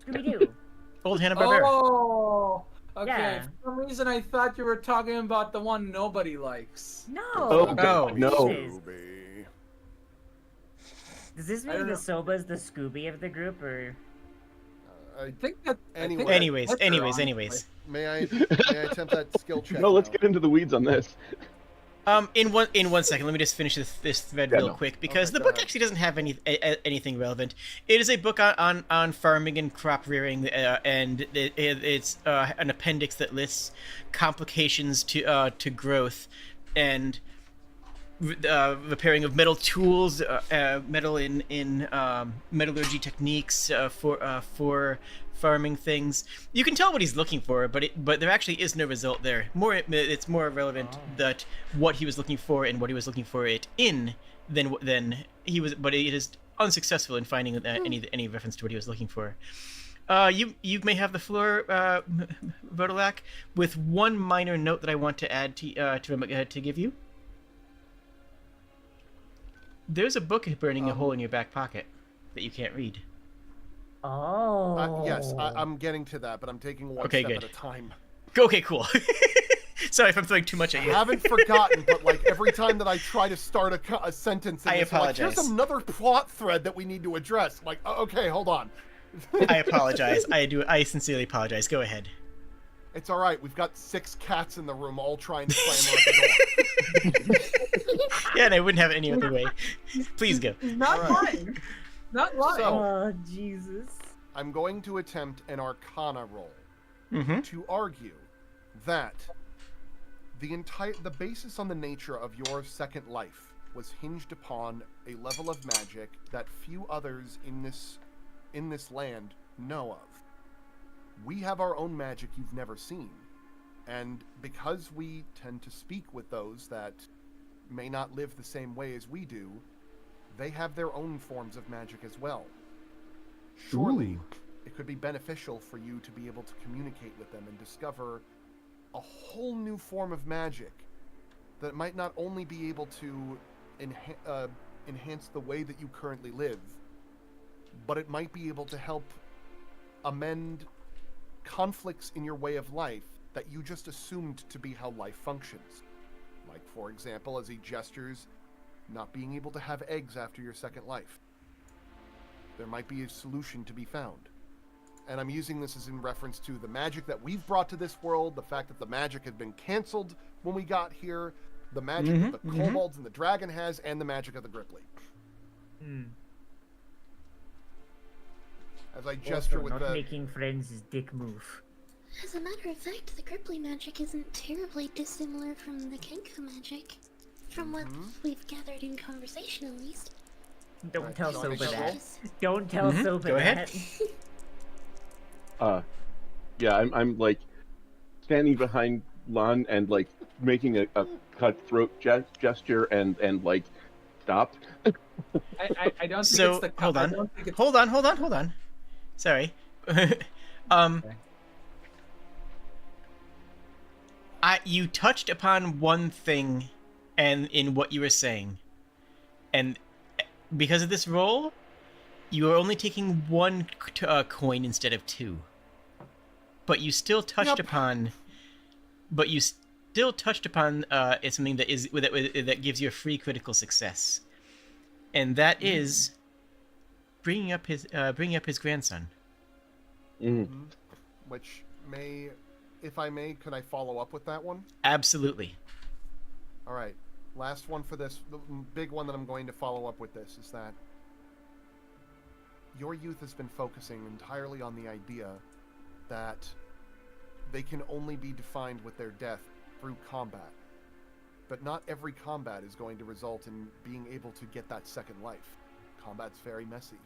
Scooby-Doo. Old Hanna-Barbera. Oh! Okay, Yeah. for some reason I thought you were talking about the one nobody likes. No. Oh, no. Jesus. Ruby. Does this I mean don't the know. Soba's the Scooby of the group, or? I think that. Anyway. Anyways. May I attempt that skill check? No, let's now? get into the weeds on this. In one second, let me just finish this thread Yeah, real no. quick because Okay, the go book ahead. actually doesn't have anything relevant. It is a book on farming and crop rearing, and it's an appendix that lists complications to growth and repairing of metal tools, metal in metallurgy techniques for farming things. You can tell what he's looking for, but there actually is no result there. It's more relevant that what he was looking for and what he was looking for it in than he was. But it is unsuccessful in finding any reference to what he was looking for. You may have the floor, Vodolak, with one minor note that I want to add to give you. There's a book burning a hole in your back pocket that you can't read. Oh. Yes, I'm getting to that, but I'm taking one Okay, step good. at a time. Okay, cool. Sorry if I'm throwing too much at I you. haven't forgotten, but like every time that I try to start a sentence, I it's like, here's apologize. another plot thread that we need to address. I'm like, okay, hold on. I apologize. I sincerely apologize. Go ahead. It's all right. We've got 6 cats in the room, all trying to clamor at the door. Yeah, and I wouldn't have it any other way. Please go. Not All right. lying. Not lying. So- Oh, Jesus. I'm going to attempt an Arcana roll Mm-hmm. to argue that the basis on the nature of your second life was hinged upon a level of magic that few others in this land know of. We have our own magic you've never seen, and because we tend to speak with those that may not live the same way as we do, they have their own forms of magic as well. Surely, it could be beneficial for you to be able to communicate with them and discover a whole new form of magic that might not only be able to enhance the way that you currently live, but it might be able to help amend conflicts in your way of life that you just assumed to be how life functions. Like, for example, as he gestures, not being able to have eggs after your second life. There might be a solution to be found. And I'm using this as in reference to the magic that we've brought to this world, the fact that the magic had been canceled when we got here, the magic that the kobolds and the dragon has, and the magic of the Gripply. As I gesture Also, with not the... making friends is dick move. As a matter of fact, the Gripply magic isn't terribly dissimilar from the Kenku magic. From what we've gathered in conversation, at least. Don't Right, tell shall I make Soba that that. roll? Don't tell Soba Go ahead. that. Yeah, I'm like standing behind Lon and like making a cutthroat gesture and like stop. I don't think So, it's the hold I on. don't think it's Hold on. Sorry. You touched upon one thing and in what you were saying. And because of this roll, you are only taking one coin instead of 2. But you still touched upon it's something that gives you a free critical success. And that is bringing up his grandson. Which may, if I may, could I follow up with that one? Absolutely. All right. Last one for this. The big one that I'm going to follow up with this is that your youth has been focusing entirely on the idea that they can only be defined with their death through combat. But not every combat is going to result in being able to get that second life. Combat's very messy.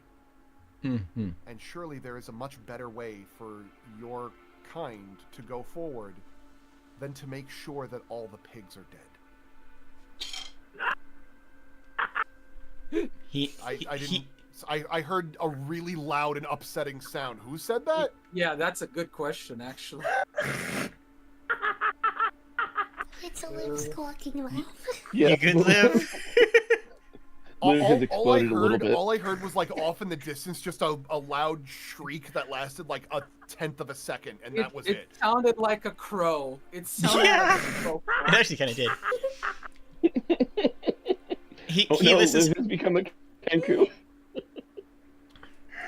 Mm-hmm. And surely there is a much better way for your kind to go forward than to make sure that all the pigs are dead. I heard a really loud and upsetting sound. Who said that? Yeah, that's a good question, actually. It's a Liv squawking laugh. Yeah, You good, Liv? Liv has exploded a little bit. All I heard was like off in the distance, just a loud shriek that lasted like a tenth of a second, and that was it. It sounded like a crow. It sounded Yeah. like a crow. It actually kind of did. He Oh no, listens. Liv has become a Kenku.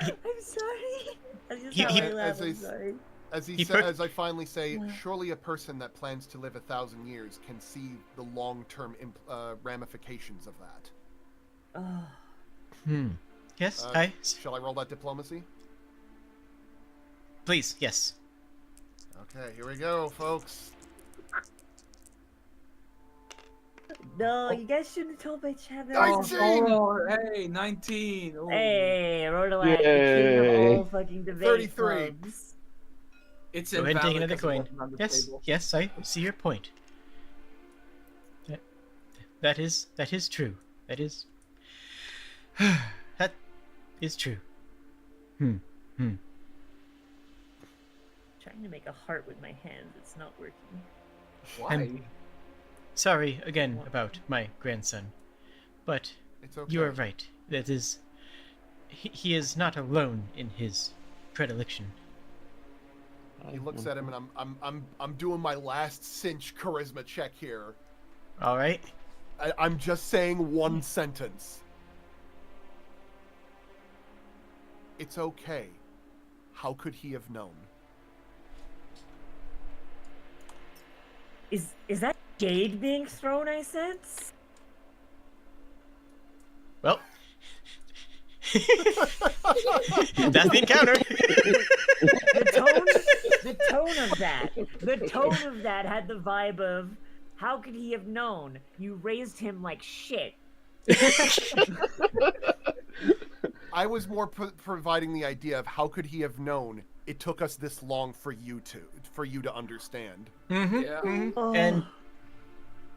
I'm sorry. That's just He- how he- I laugh. as I'm a- sorry. As I finally say, surely a person that plans to live 1,000 years can see the long-term ramifications of that. Oh. Yes, Shall I roll that diplomacy? please, yes. Okay, here we go, folks. No, you guys shouldn't have told my chat that. Oh, 19! oh, hey, 19. Oh. Hey, Rodelac, the king Yay. of all fucking debate 33. clubs. It's Go ahead and take invalid another 'cause it coin. wasn't on the Yes, table. yes, I see your point. That is true. That is that is true. Trying to make a heart with my hands, it's not working. Why? Sorry again about my grandson, but It's okay. you are right. That is, he is not alone in his predilection. He looks at him, and I'm doing my last cinch charisma check here. All right. I'm just saying one sentence. It's okay. How could he have known? Is that jade being thrown, I sense? Well, that's the encounter. The tone of that had the vibe of, how could he have known? You raised him like shit. I was more providing the idea of how could he have known it took us this long for you to understand. Mm-hmm. Yeah. Mm-hmm. Oh. And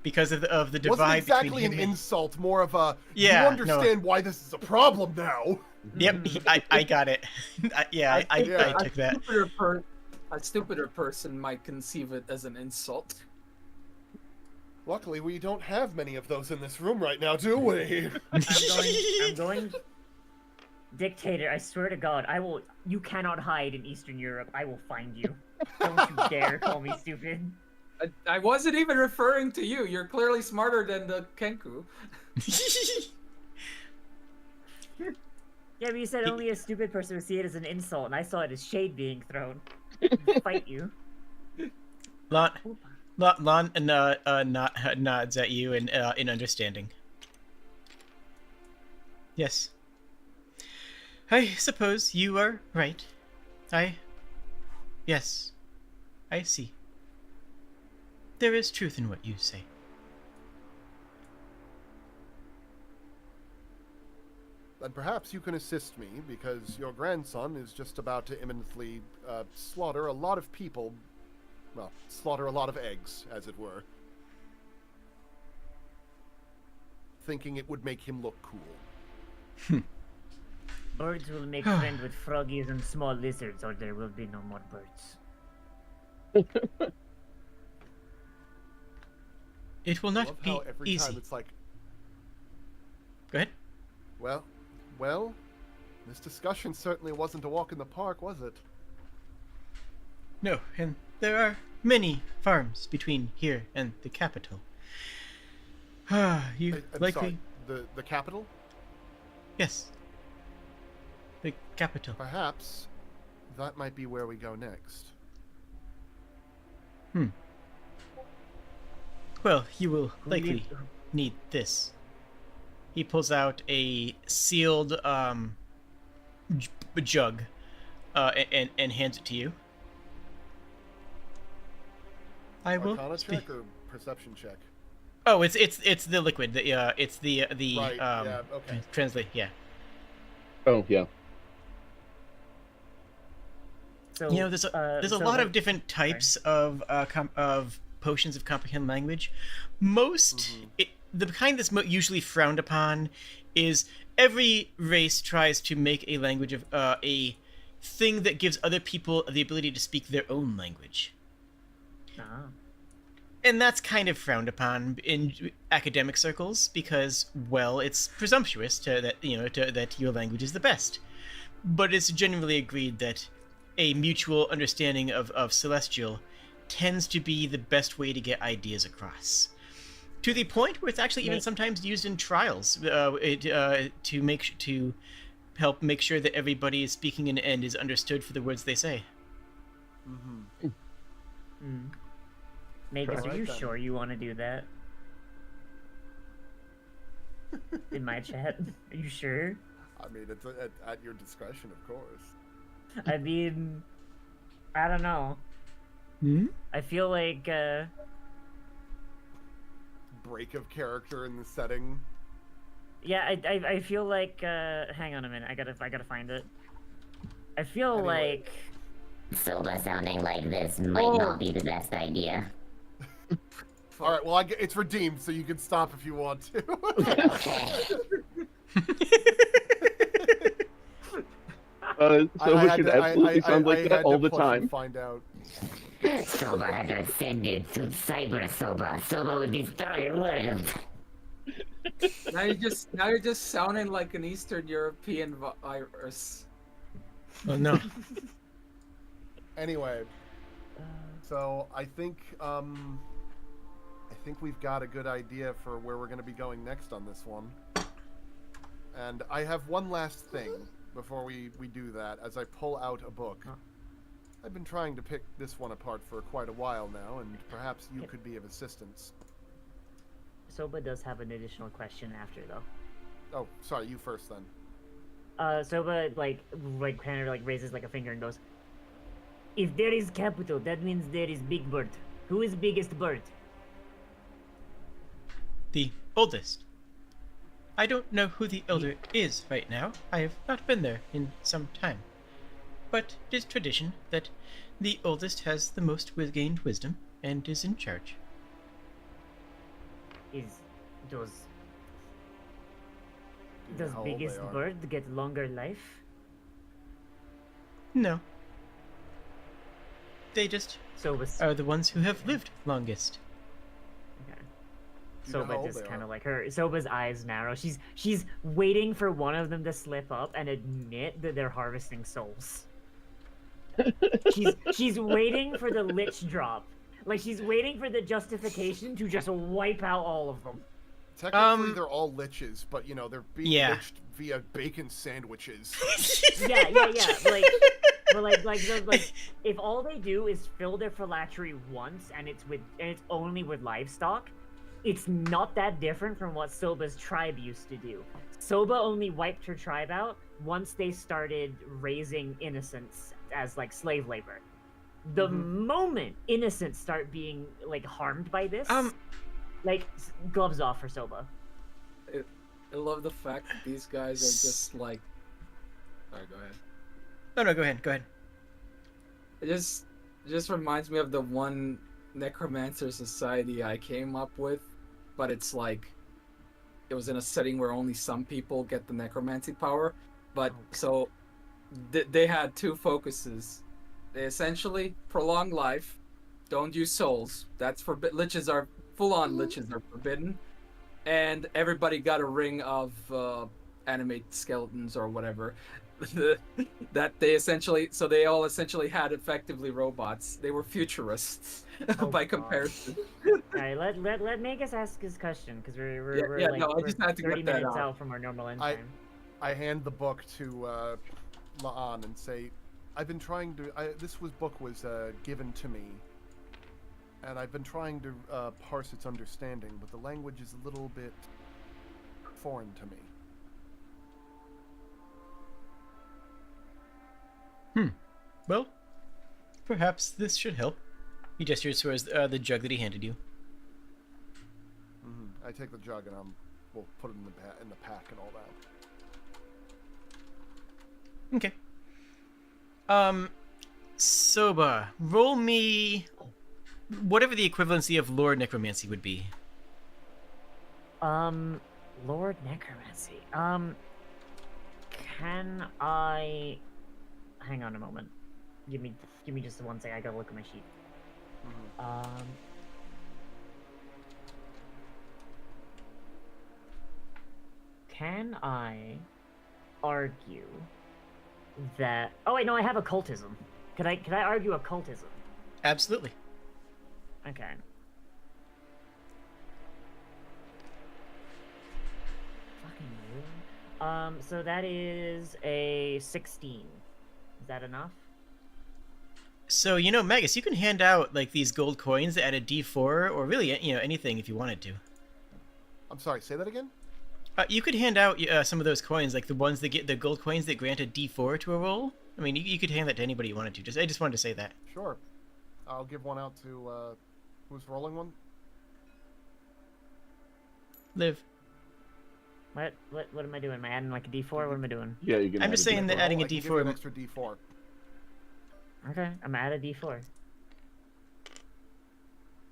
because of the divide Wasn't exactly between him an and... insult, more of a Yeah, you understand why this is a problem now. Yep, I got it. I took that. A stupider person might conceive it as an insult. Luckily, we don't have many of those in this room right now, do we? I'm going. Dictator, I swear to God, you cannot hide in Eastern Europe. I will find you. Don't you dare call me stupid. I wasn't even referring to you. You're clearly smarter than the Kenku. Yeah, but you said only a stupid person would see it as an insult, and I saw it as shade being thrown. Fight you. Lon nods at you in understanding. Yes. I suppose you are right. Yes. I see. There is truth in what you say. And perhaps you can assist me, because your grandson is just about to imminently slaughter a lot of people. Well, slaughter a lot of eggs, as it were. Thinking it would make him look cool. Birds will make friends with froggies and small lizards, or there will be no more birds. It will I not love be how every easy. time it's like, Go ahead. well, this discussion certainly wasn't a walk in the park, was it? No, and there are many farms between here and the capital. You I'm likely... sorry, the capital? Yes. The capital. Perhaps that might be where we go next. Well, you will likely need this. He pulls out a sealed jug and hands it to you. I will Arcana speak. check or perception check? Oh, it's the liquid. It's the Right, yeah, okay. Translate. Yeah. Oh, yeah. So, You know, there's a lot of different types of potions of comprehend language. Most the kind that's usually frowned upon is every race tries to make a language of a thing that gives other people the ability to speak their own language. Ah. And that's kind of frowned upon in academic circles because, well, it's presumptuous that your language is the best. But it's generally agreed that a mutual understanding of Celestial tends to be the best way to get ideas across. To the point where it's actually even sometimes used in trials to help make sure that everybody is speaking in and is understood for the words they say. Magus, are Alright you then. sure you want to do that? In my chat? Are you sure? I mean, it's at your discretion, of course. I mean, I don't know. I feel like, Break of character in the setting. yeah, I feel like, hang on a minute, I gotta find it. I feel Anyway. like, Soba sounding like this might not be the best idea. All right, well, it's redeemed, so you can stop if you want to. Soba should absolutely sound like that all the time. Find out. Soba has ascended to Cyber Soba. Soba will destroy your world. Now you're just sounding like an Eastern European virus. Oh no. Anyway, So I think we've got a good idea for where we're going to be going next on this one. And I have one last thing before we do that. As I pull out a book, I've been trying to pick this one apart for quite a while now, and perhaps you could be of assistance. Soba does have an additional question after, though. Oh, sorry, you first then. Soba kind of raises like a finger and goes, "If there is capital, that means there is Big Bird. Who is biggest bird?" The oldest. I don't know who the elder is right now. I have not been there in some time. But it is tradition that the oldest has the most gained wisdom and is in charge. Does Do you know how old they biggest are? bird get longer life? No. They just Soba's are the ones who have lived longest. okay. Do you know how Soba old just they kind are? of like her. Soba's eyes narrow. She's waiting for one of them to slip up and admit that they're harvesting souls. She's waiting for the lich drop. Like she's waiting for the justification to just wipe out all of them. Technically, they're all liches, but you know they're being Yeah. liched via bacon sandwiches. Yeah. Like if all they do is fill their phylactery once and it's only with livestock, it's not that different from what Soba's tribe used to do. Soba only wiped her tribe out once they started raising innocents as like slave labor. The moment innocents start being like harmed by this, gloves off for Soba. I love the fact that these guys are just like. Sorry, go ahead. No, go ahead. It just reminds me of the one necromancer society I came up with, but it's like it was in a setting where only some people get the necromancy power. But so they had two focuses. They essentially prolong life, don't use souls. That's forbidden. Liches are full-on liches are forbidden, and everybody got a ring of animate skeletons or whatever. That they all essentially had effectively robots. They were futurists by comparison. Alright, let Magus ask his question because we're I just had to 30 get that minutes out. out from our normal end time. I hand the book to La'an and say, I've been trying to. This book was given to me, and I've been trying to parse its understanding, but the language is a little bit foreign to me. Well, perhaps this should help. He gestures towards the jug that he handed you. I take the jug and we'll put it in the pack and all that. Okay. Soba, roll me whatever the equivalency of Lord Necromancy would be. Lord Necromancy. Can I... Hang on a moment. Give me just one second. I gotta look at my sheet. Can I argue that... Oh wait, no, I have occultism. Could I argue occultism? Absolutely. Okay. Fucking weird. So that is a 16. Is that enough? So, Magus, you can hand out, like, these gold coins that add a D4, or really, anything if you wanted to. I'm sorry, say that again? You could hand out some of those coins, like the ones that get the gold coins that grant a D4 to a roll. I mean, you could hand that to anybody you wanted to. I just wanted to say that. Sure. I'll give one out to, who's rolling one? Liv. What am I doing? Am I adding like a D4? What am I doing? Yeah, you can. I'm just saying that adding a I can give you an D4. extra D4. Okay, I'm add a D4.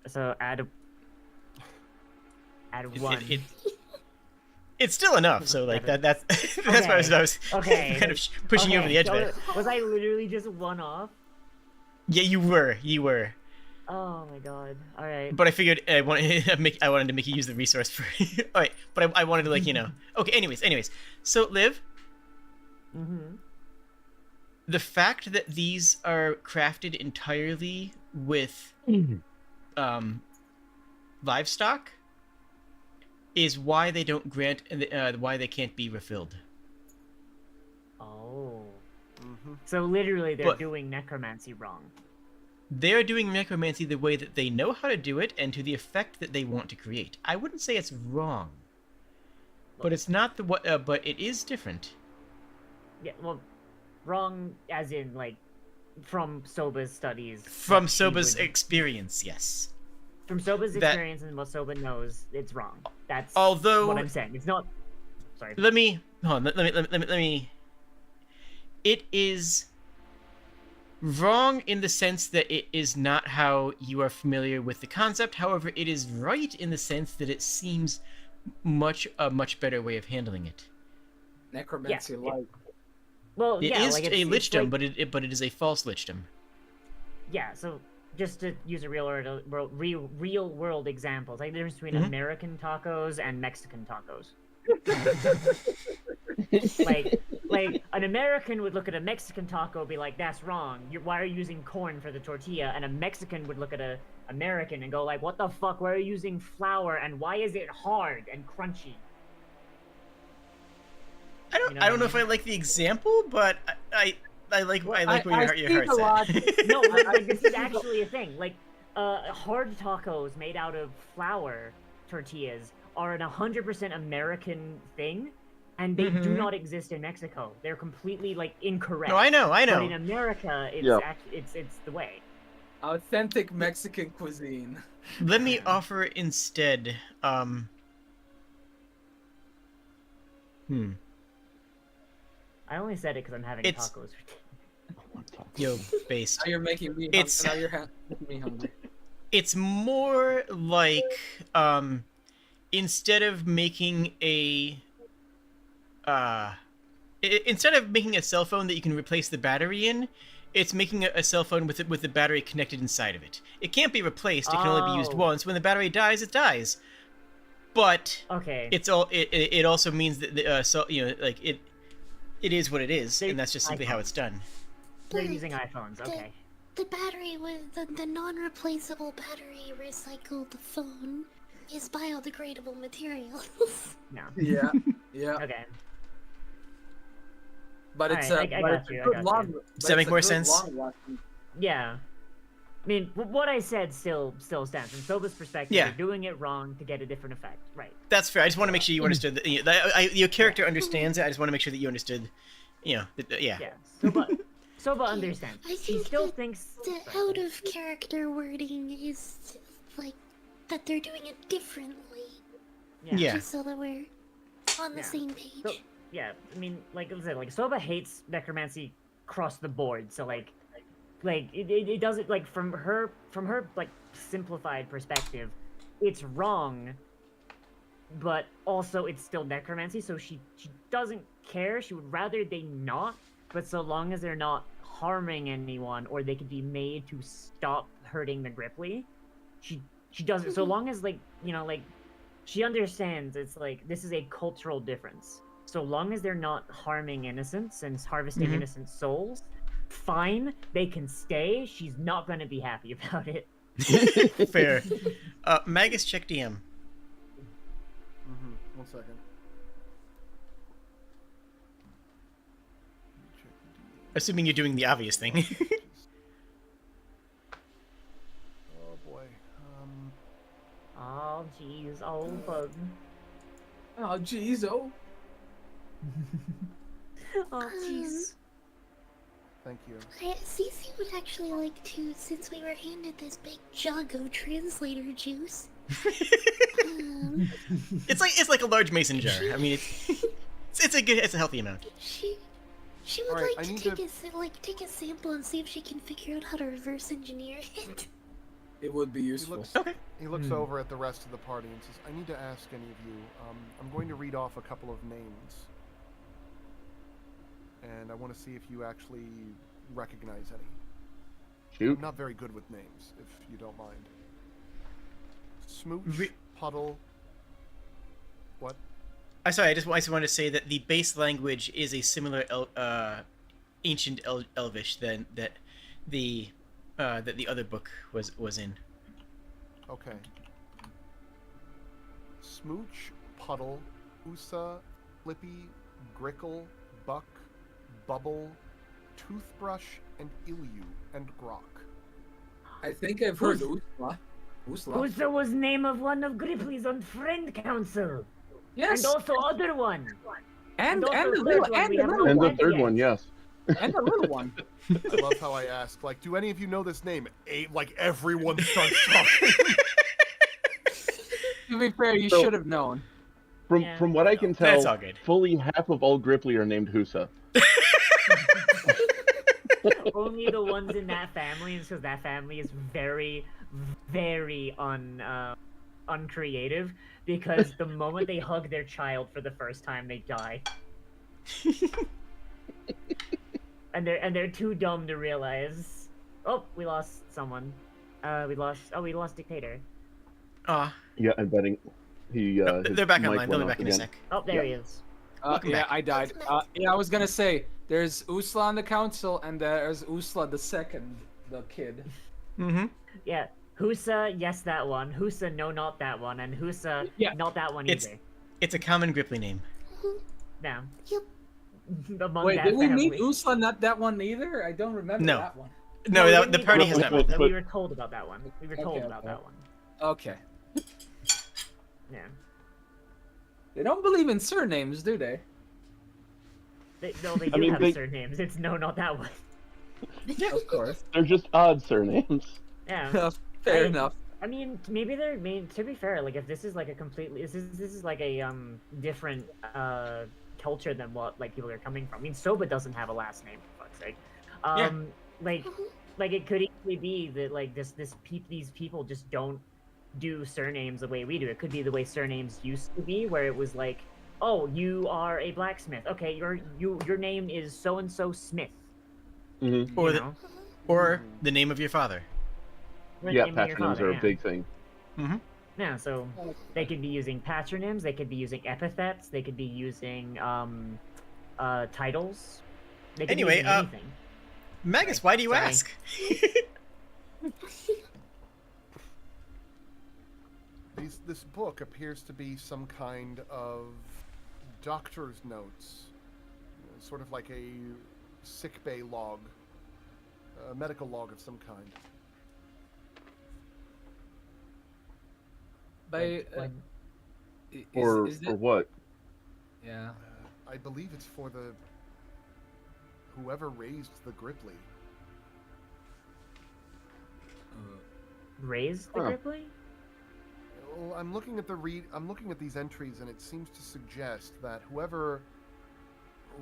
So add one. It's still enough, so like that's that's why I was Okay. kind of pushing you over the edge so of it. Was I literally just one off? Yeah, you were. Oh my god. All right. But I figured I wanted to make you use the resource for. All right, but I wanted to Okay. Anyways. So Liv. the fact that these are crafted entirely with livestock is why they don't grant why they can't be refilled. Oh. Mm-hmm. So literally they're But- doing necromancy wrong. They are doing necromancy the way that they know how to do it and to the effect that they want to create. I wouldn't say it's wrong, but it's not the what. But it is different. Yeah, well, wrong as in, like, from Soba's studies. From that she Soba's would- experience, yes. From Soba's that- experience and what Soba knows, it's wrong. That's Although- what I'm saying. It's not... Sorry. Let me hold on. Let me. It is wrong in the sense that it is not how you are familiar with the concept. However, it is right in the sense that it seems a much better way of handling it. Necromancy like. Well, It yeah, is like, a it's lichdom, like, but it is a false lichdom. Yeah, so just to use a real world examples, like the difference between Mhm. American tacos and Mexican tacos. like an American would look at a Mexican taco and be like, "That's wrong. Why are you using corn for the tortilla?" And a Mexican would look at a American and go like, "What the fuck? Why are you using flour? And why is it hard and crunchy?" I don't You know I don't what know I if I like the example, but I like Well, I like I where see your the heart's at. logic. No, like this is actually a thing. Like, hard tacos made out of flour tortillas are an 100% American thing, and they do Mhm. not exist in Mexico. They're completely like incorrect. No, I know. But in America, it's Yeah. it's the way. Authentic Mexican cuisine. Let me offer instead. I only said it because I'm having It's- tacos. Yo, based. Now you're making me. It's- Now you're making me hungry. It's more like instead of making a instead of making a cell phone that you can replace the battery in, it's making a cell phone with the battery connected inside of it. It can't be replaced. It can only be used Oh. once. When the battery dies, it dies. But Okay. it also means that so like it is what it is, They- and that's just simply how iPhone. it's done. They're But using iPhones. Okay. The battery with the non-replaceable battery recycled phone is biodegradable materials. No. Yeah. Yeah. Okay. But it's Alright, a I but got it's a you, I good got long. you. but Does that make it's a more good sense? long-lasting- Yeah. I mean, what I said still stands. From Soba's perspective, Yeah. you're doing it wrong to get a different effect. Right. That's fair. I just want to make sure you understood that. Your character understands it. I just want to make sure that you understood. Yeah. Yeah. Soba understands. I She think still that thinks. The out of character wording is like that they're doing it differently. Yeah. Just so that we're on the Yeah. same page. So, yeah, I mean, like I said, like Soba hates necromancy across the board. So like it doesn't like from her like simplified perspective, it's wrong. But also, it's still necromancy, so she doesn't care. She would rather they not. But so long as they're not harming anyone, or they could be made to stop hurting the Gripply, she doesn't. So long as like she understands it's like this is a cultural difference. So long as they're not harming innocents and harvesting Mhm. innocent souls, fine, they can stay. She's not going to be happy about it. Fair. Magus, check DM. Mm-hmm. 1 second. Check the Assuming you're doing the obvious thing. DM. Oh boy. Oh jeez, oh bug. Oh jeez, oh. Oh jeez. Thank you. Cece would actually like to, since we were handed this big jug of translator juice. It's like a large mason jar. I mean, it's a healthy amount. She would Alright, like I to need take a sample and see if she can figure out how to reverse engineer it. It would be useful. looks- Okay. He looks over at the rest of the party and says, I need to ask any of you. I'm going to read off a couple of names. And I want to see if you actually recognize any. Shoot. I'm not very good with names, if you don't mind. Smooch, Re- Puddle. What? I sorry. I just wanted to say that the base language is a similar ancient Elvish than that the other book was in. Okay. Smooch, Puddle, Usa, Flippy, Grickle, Buck, Bubble, Toothbrush, and Ilyu, and Grok. I think I've heard Usla. Husa was name of one of Gripply's on friend council. Yes. And also other one. And also the third little one and we the haven't little And the one. yet. third one, yes. And the little one. I love how I ask, like, do any of you know this name? Like, everyone starts talking. To be fair, you So- should have known. From what I can That's tell, all good. fully half of all Gripply are named Husa. Only the ones in that family, is because that family is very, very uncreative. Because the moment they hug their child for the first time, they die. and they're too dumb to realize. Oh, we lost someone. We lost Dictator. Ah, Yeah, I'm betting he. His they're back mic online. They'll went be off back in a again. sec. Oh, there he is. Welcome Yeah, back. I died. Yeah, I was gonna say there's Usla on the council, and there's Usla the second, the kid. Mm-hmm. Yeah, Husa, yes, that one. Husa, no, not that one. And Husa, Yeah. not that one It's- either. It's a common Gripply name. No. Yep. Among Wait, that did we family. meet Usla? Not that one either. I don't remember No. that one. No, we the didn't meet party that has one, not met. but met. we were told about that one. We were told Okay, about okay. that one. Okay. Yeah. They don't believe in surnames, do they? They do mean, have they- surnames. It's no, not that one. Of course. They're just odd surnames. Yeah. Fair I- enough. I mean, maybe they're. To be fair, like if this is like a completely, this is like a different culture than what like people are coming from. I mean, Soba doesn't have a last name, for fuck's sake. Like it could easily be that like these people just don't do surnames the way we do. It could be the way surnames used to be, where it was like, oh, you are a blacksmith. Okay, your name is so and so Smith. Mm-hmm. Or you the, know? or the name of your father. Or the Yeah, name of your patronyms father, are yeah. a big thing. Mm-hmm. Yeah, so they could be using patronyms, they could be using epithets, they could be using titles. They could Anyway, be using anything. Magus, why do you Sorry. ask? This book appears to be some kind of doctor's notes, sort of like a sickbay log, a medical log of some kind. By Or is or it? what? Yeah. I believe it's for the whoever raised the Gripply. Raised the Huh. Gripply? Well, I'm looking at I'm looking at these entries, and it seems to suggest that whoever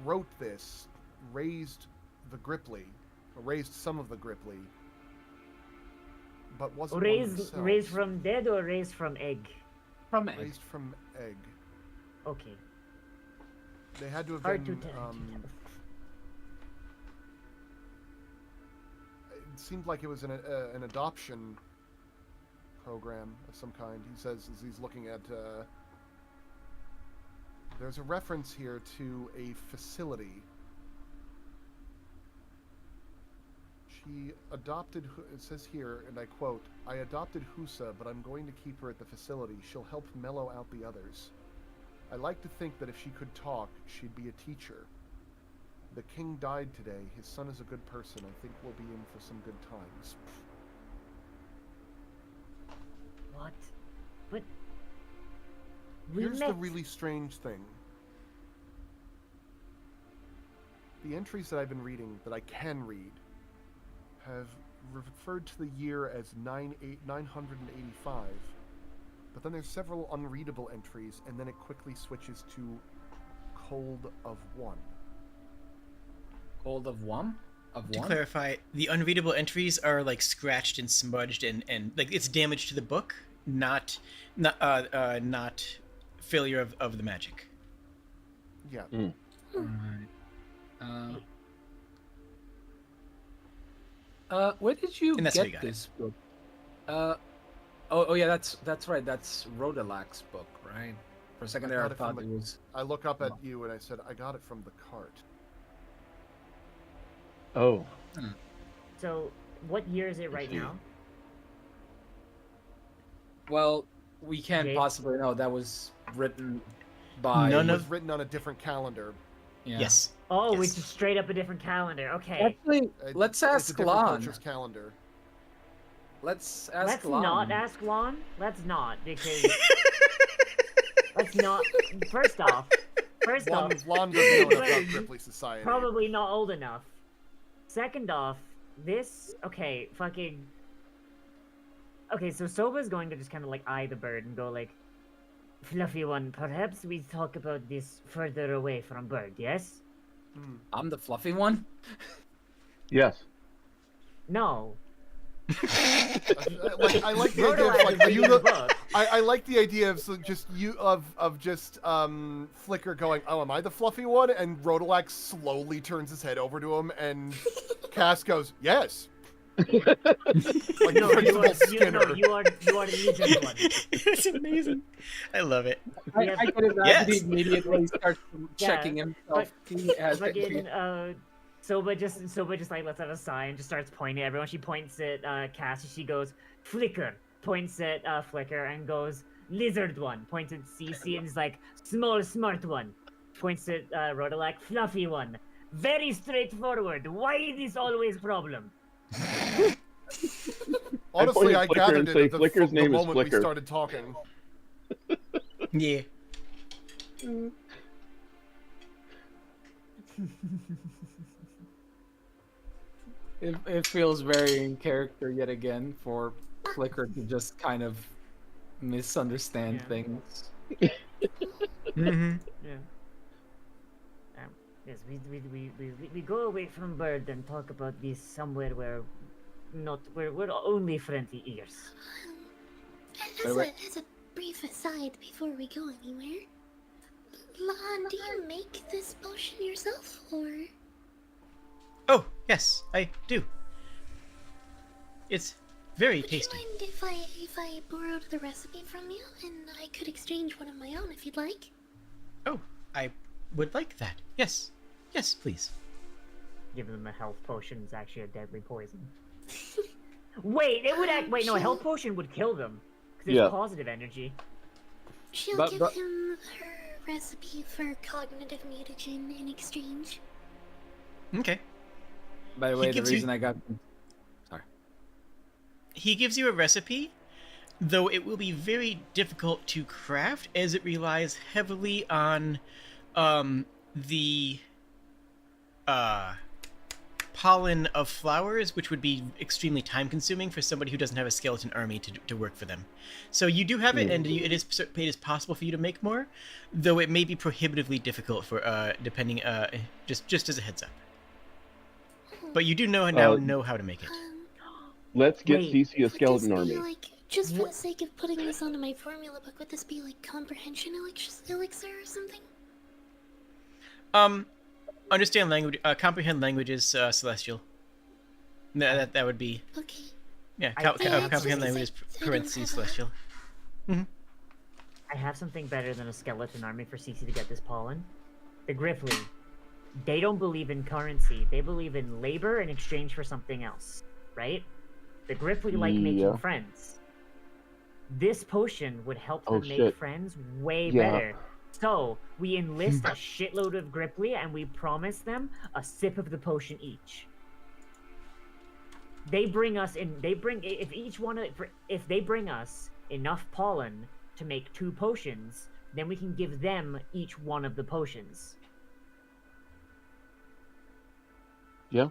wrote this raised the Gripply, or raised some of the Gripply, but wasn't one Raised themselves. from dead or raised from egg? From egg. Raised from egg. Okay. They had to have Hard to been. tell. It seemed like it was an adoption program of some kind. He says as he's looking at. There's a reference here to a facility. She adopted. It says here, and I quote: "I adopted Husa, but I'm going to keep her at the facility. She'll help mellow out the others. I like to think that if she could talk, she'd be a teacher. The king died today. His son is a good person. I think we'll be in for some good times." What? But we Here's met. the really strange thing. The entries that I've been reading, that I can read, have referred to the year as 985. But then there's several unreadable entries, and then it quickly switches to Cold of One. Cold of one? Of To one? clarify, the unreadable entries are like scratched and smudged and like it's damage to the book, not failure of the magic. Yeah. Alright. Where did you And that's how you get got it. this book? Oh yeah, that's right. That's Rodalak's book, right? For a second there, I got it from thought it was. I look up at you and I said, I got it from the cart. Oh, So, what year is it right now? Well, we can't Jake? possibly know. That was written by. None It of- was written on a different calendar. Yeah. Yes. Oh, Yes. it's just straight up a different calendar. Okay. Actually, let's It's a ask different Lon. culture's calendar. Let's ask Let's Lon. not ask Lon. Let's not, because let's not. First off, Lon doesn't know enough about Right. Ripley Society. probably not old enough. Second off, okay, so Soba's going to just kind of like eye the bird and go like, Fluffy one, perhaps we talk about this further away from bird, yes? I'm the fluffy one. yes. No. Like, I like the idea of Rodolak like, is are you reading the the? book. I like the idea of Flicker going, oh, am I the fluffy one? And Rodolak slowly turns his head over to him, and Cass goes, yes. Like No, Principal Skinner. you are the legend one. It's amazing. I love it. I could imagine Yes. he immediately starts checking Yeah, himself. He has Fucking Soba just like lets out a sigh and just starts pointing at everyone. She points at Cass and she goes, Flicker, points at Flicker and goes, Lizard one, points at Cece and is like, Small smart one, points at Rodolak, Fluffy one. Very straightforward. Why this always problem? Honestly, I Flicker gathered and it say at the Flicker's name is moment we Flicker. started talking. Yeah. It feels very in character yet again for Flicker to just kind of misunderstand Yeah. things. Mm-hmm. Yeah. Yes, we go away from bird and talk about this somewhere where we're only friendly ears. As a brief aside before we go anywhere, Lon, do you make this potion yourself, or? Oh, yes, I do. It's very Would tasty. you mind if I borrowed the recipe from you, and I could exchange one of my own if you'd like? Oh, I would like that. Yes. Yes, please. Giving them a health potion is actually a deadly poison. Wait, it would act. Wait, no, a health potion would kill them because it's Yeah. positive energy. She'll But- give but- him her recipe for cognitive mutagen in exchange. Okay. By the He way, the gives you- reason I got He gives you a recipe, though it will be very difficult to craft as it relies heavily on the pollen of flowers, which would be extremely time consuming for somebody who doesn't have a skeleton army to work for them. So you do have it, and it is possible for you to make more, though it may be prohibitively difficult for depending just as a heads up. But you do know how to make it. Let's get Wait, Cece a Would skeleton this army. be like, just for the sake of putting this onto my formula book, would this be like comprehension elixir or something? Understand language, comprehend languages, celestial. That would be, Okay. yeah, I comprehend just- languages, I don't parentheses, have a- celestial. I have something better than a skeleton army for Cece to get this pollen. The Griffly. They don't believe in currency. They believe in labor in exchange for something else, right? The Griffly like Yeah. making friends. This potion would help them Oh, make shit. friends way Yeah. better. So, we enlist a shitload of Gripply and we promise them a sip of the potion each. They bring us in. If they bring us enough pollen to make 2 potions, then we can give them each one of the potions. Yeah.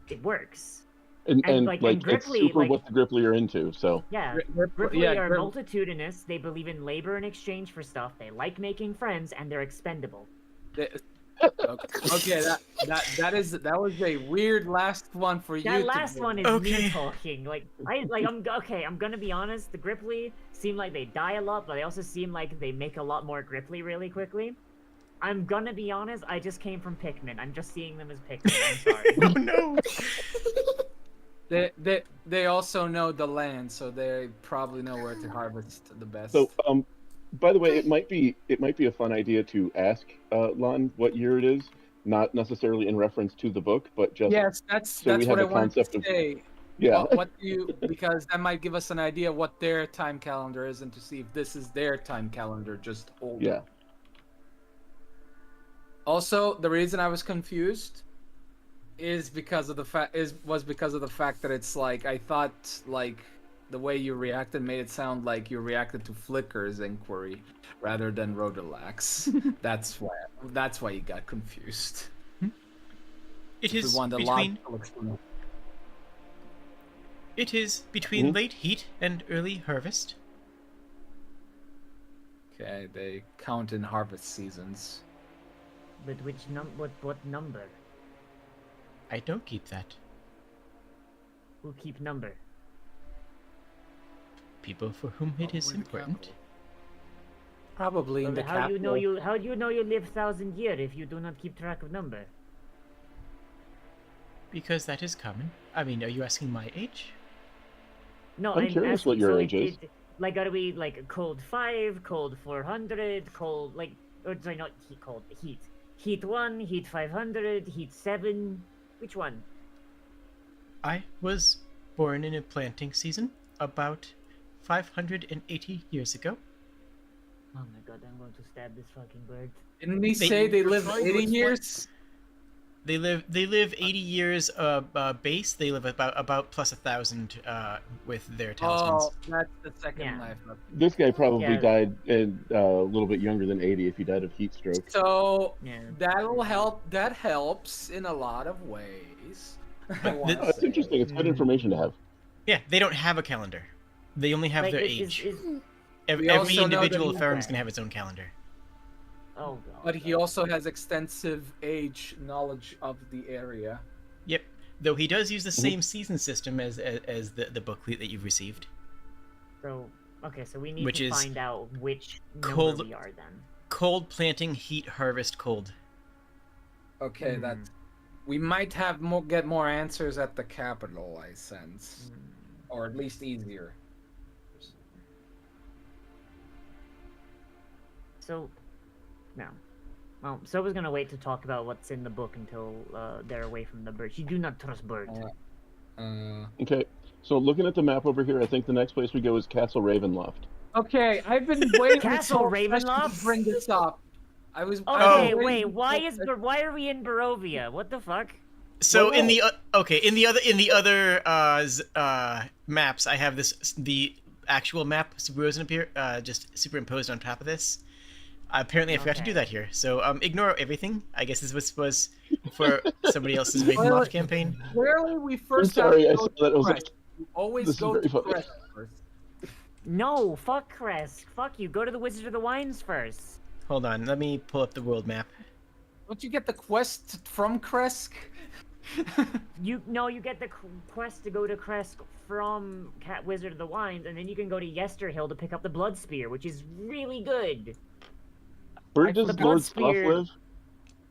It works. And And, like, like, and it's Gripply, super like- what the Gripply are into, so. Yeah, Gripply- Gripply are Gripply- multitudinous. They believe in labor in exchange for stuff. They like making friends, and they're expendable. Okay, that was a weird last one for you. That to last do. one is Okay. me talking. I'm gonna be honest. The Gripply seem like they die a lot, but they also seem like they make a lot more Gripply really quickly. I'm gonna be honest. I just came from Pikmin. I'm just seeing them as Pikmin. I'm sorry. Oh no! They also know the land, so they probably know where to harvest the best. So, by the way, it might be a fun idea to ask Lon what year it is, not necessarily in reference to the book, but just Yes, that's so we what I have a wanted concept to of say. yeah. What do you, because that might give us an idea what their time calendar is, and to see if this is their time calendar, just older. Yeah. Also, the reason I was confused is because of the fact that it's like I thought like the way you reacted made it sound like you reacted to Flicker's inquiry rather than Rodelax. That's why you got confused. It If we is want a between logical explanation. it is between Mhm. late heat and early harvest. Okay, they count in harvest seasons. But what number? I don't keep that. Who keep number? People for whom it is Probably the important. capital. Probably in Well, the how do you know capital. how do you know you live 1,000 years if you do not keep track of number? Because that is common. I mean, are you asking my age? No, I'm curious what asking, your so age is. like, are we like cold 5, cold 400, cold like, or sorry, not heat, cold heat, heat 1, heat 500, heat 7? Which one? I was born in a planting season about 580 years ago. Oh my god, I'm going to stab this fucking bird. Didn't we They- say they We're live trying to 80 explain- years? They live 80 years base. They live about plus 1,000 with their talismans. Oh, that's the second Yeah. life. This guy probably Yeah. died a little bit younger than 80 if he died of heat stroke. So Yeah. that'll help. That helps in a lot of ways. I wanna Oh, that's say. interesting. It's good information to have. Yeah, they don't have a calendar. They only have Like, their is- age. is- Every We also know that individual he's farm is dead. going to have its own calendar. oh god. But he also has extensive age knowledge of the area. Yep. Though he does use the Mhm. same season system as the booklet that you've received. So okay, so we need Which to is find out which cold- number we are then. Cold planting, heat harvest, cold. Okay, Hmm. that's. We might have get more answers at the capital, I sense, or at least easier. So, no. Well, Soba's gonna wait to talk about what's in the book until they're away from the birds. You do not trust birds. Okay, so looking at the map over here, I think the next place we go is Castle Ravenloft. Okay, I've been waiting Castle so much Ravenloft? to bring this up. I was. Okay, Oh. wait. Why are we in Barovia? What the fuck? So Well, in the in the other maps, I have the actual map just superimposed on top of this. Apparently, I forgot to do Okay. that here. So ignore everything. I guess this was for somebody else's Ravenloft campaign. Clearly, we I'm first sorry, I have to saw go that. I to was like, Crest. You always this is go very to funny. Crest first. No, fuck Crest. Fuck you. Go to the Wizard of the Wines first. Hold on, let me pull up the world map. Don't you get the quest from Kresk? You get the quest to go to Crest from Wizard of the Wines, and then you can go to Yesterhill to pick up the Blood Spear, which is really good. Where Like, does the Lord Blood Soth Spear- live?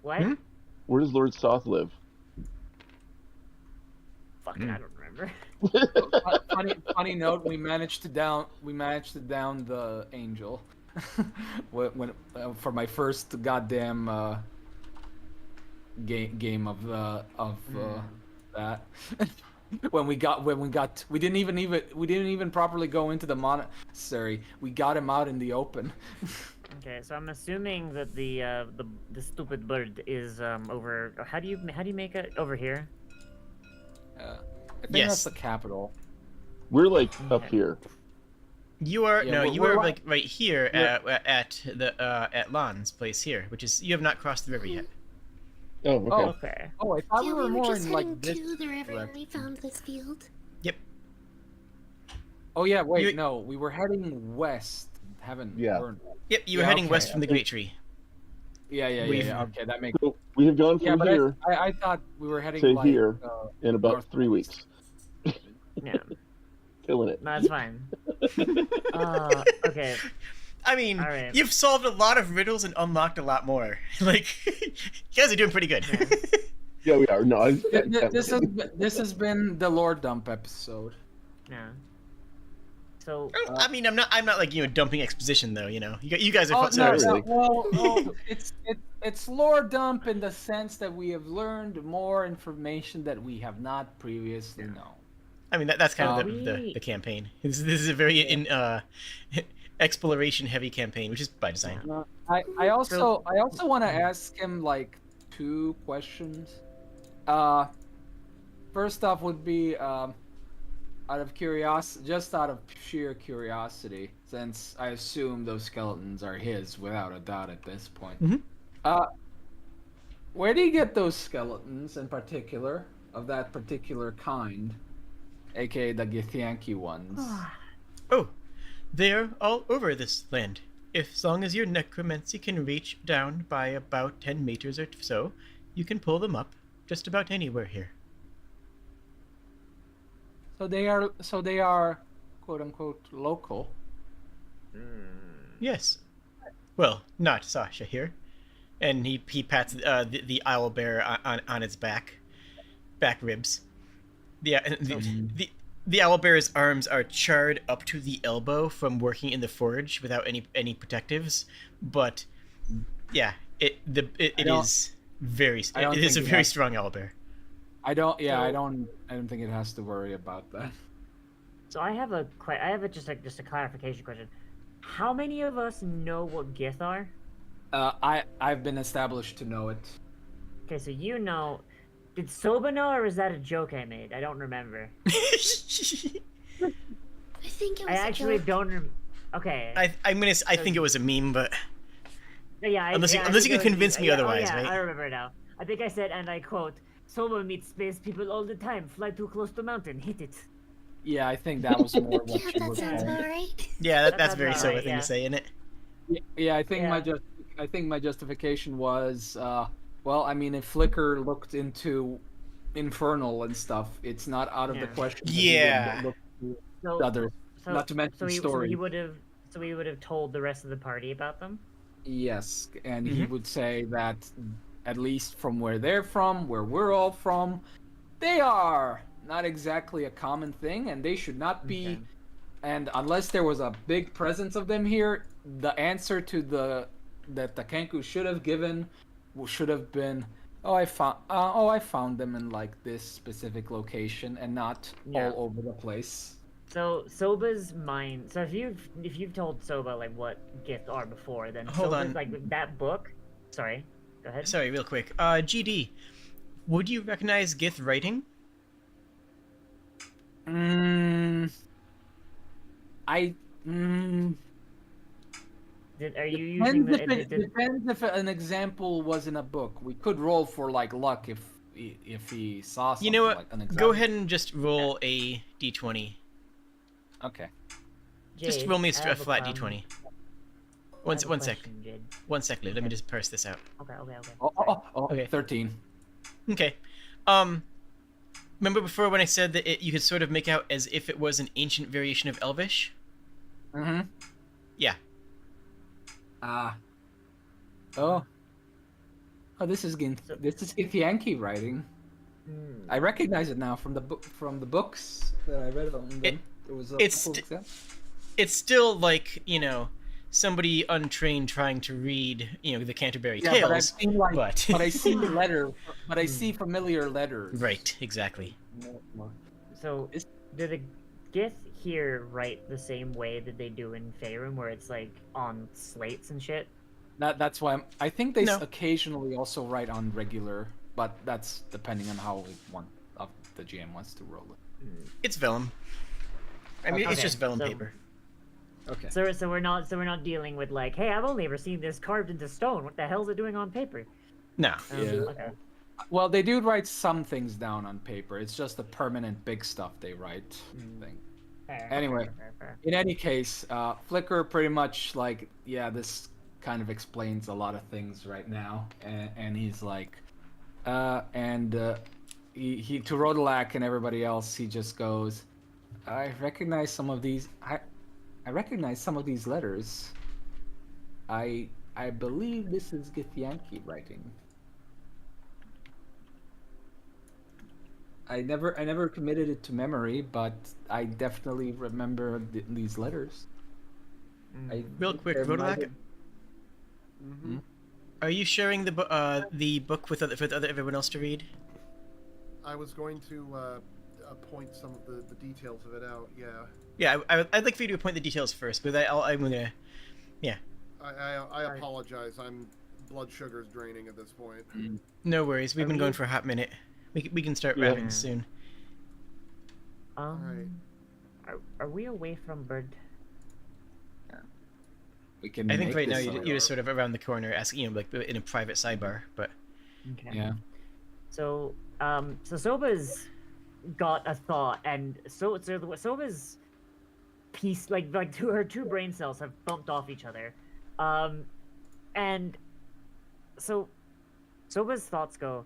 What? Hmm? Where does Lord Soth live? Fucking, I don't remember. funny note. We managed to down the angel when for my first goddamn game of that. We didn't even properly go into the monastery. We got him out in the open. Okay, so I'm assuming that the stupid bird is over. How do you make it over here? I think Yes. that's the capital. We're like up Okay. here. You are Yeah, you we're are right- like right here we're- at Lon's place here, which is you have not crossed the river yet. Oh, okay. Oh. Okay. Oh, I thought Yeah, we were more just in heading like this. to the river and we direction. found this field. Yep. Oh yeah, wait, You- no, we were heading west. Haven't Yeah. weren't we? Yep. You were Yeah, heading okay, west from the okay. Great Tree. Yeah, We've- Okay, that makes. So we have gone Yeah, from but here I thought we were heading to like here in about north- 3 weeks. Yeah, Killing it. that's fine. Okay. I mean, All right. you've solved a lot of riddles and unlocked a lot more. Like, you guys are doing pretty good. Yeah, we are. No, This has been the lore dump episode. Yeah. So I mean, I'm not like dumping exposition though. You know, you guys are Oh fun. no, really. well, it's it's lore dump in the sense that we have learned more information that we have not previously known. I mean, that's kind of We- the campaign. This is a very exploration heavy campaign, which is by design. I also want to ask him like 2 questions. First off would be out of curiosity, just out of sheer curiosity, since I assume those skeletons are his without a doubt at this point. Mhm. Where do you get those skeletons in particular, of that particular kind, aka the Githyanki ones? Oh, they're all over this land. As long as your necromancy can reach down by about 10 meters or so, you can pull them up just about anywhere here. So they are, quote unquote, local. Yes. Well, not Sasha here. And he pats the owl bear on its back ribs. The owlbear's arms are charred up to the elbow from working in the forge without any protectives, but yeah, it is very a very strong owlbear. I don't think it has to worry about that. So I have just a clarification question. How many of us know what Gith are? I've been established to know it. Okay, so you know. Did Soba know, or is that a joke I made? I don't remember. I think it was I actually a joke. don't. Okay. I think it was a meme, but Yeah. unless you can convince me otherwise, yeah, right? I remember now. I think I said, and I quote, "Soba meets space people all the time. Fly too close to mountain, hit it." Yeah, I think that was more what Yeah, she that was sounds saying. about right. Yeah, that's That's very about Soba right, thing yeah. to say, isn't it? Yeah, I think Yeah. my justification was, well, I mean, if Flicker looked into Infernal and stuff, it's not out of the Yeah. question. that Yeah. he would look to So, others, not to mention story. So he would have told the rest of the party about them. Yes, and he Mhm. would say that at least from where they're from, where we're all from, they are not exactly a common thing, and they should not be. Okay. And unless there was a big presence of them here, the answer to that the Kenku should have given should have been, I found them in like this specific location, and not Yeah. all over the place. So Soba's mind. So if you've told Soba like what Gith are before, then Hold Soba's on. like with that book. Sorry, go ahead. Sorry, real quick. GD, would you recognize Gith writing? Are you using Depends if an example was in a book. We could roll for like luck if he saw something. You know what? Like an example. Go ahead and just roll a d20. Okay. Just Jade, roll me I a have flat um, d20. I One have a sec. question, Jade. One sec, Lou. Let me just parse this out. Okay. Oh, Okay. 13. Okay. Remember before when I said that you could sort of make out as if it was an ancient variation of Elvish? Mm-hmm. Yeah. Oh, this is Githyanki writing. I recognize it now from the books that I read on them. It was It's still like, somebody untrained trying to read, the Canterbury Tales. But I've seen but I see but I see familiar letters. Right, exactly. So do the Gith here write the same way that they do in Faerun, where it's like on slates and shit? That's why I think they No. occasionally also write on regular, but that's depending on how the GM wants to roll it. It's vellum. I mean, it's Okay, just vellum so- paper. Okay. So we're not dealing with like, hey, I've only ever seen this carved into stone. What the hell's it doing on paper? No. Yeah. Okay. Well, they do write some things down on paper. It's just the permanent big stuff they write. Thing. Fair, Anyway. fair. In any case, Flicker pretty much like, yeah, this kind of explains a lot of things right now, and he's like, he to Rodolak and everybody else, he just goes, I recognize some of these. I recognize some of these letters. I believe this is Githyanki writing. I never committed it to memory, but I definitely remember these letters. Real quick, there might Rodolak, have- Are you sharing the book with everyone else to read? I was going to point some of the details of it out. Yeah. Yeah, I'd like for you to point the details first, but I'm gonna. Yeah. I apologize. Blood sugar's draining at this point. No worries. We've been going for a hot minute. We can start wrapping soon. Alright. Are we away from Bird? We can. I think make right now this you're just sort of around the corner, asking, like in a private sidebar, but. Okay. Yeah. So Soba's got a thought, and Soba's piece, like her two brain cells have bumped off each other, and so Soba's thoughts go,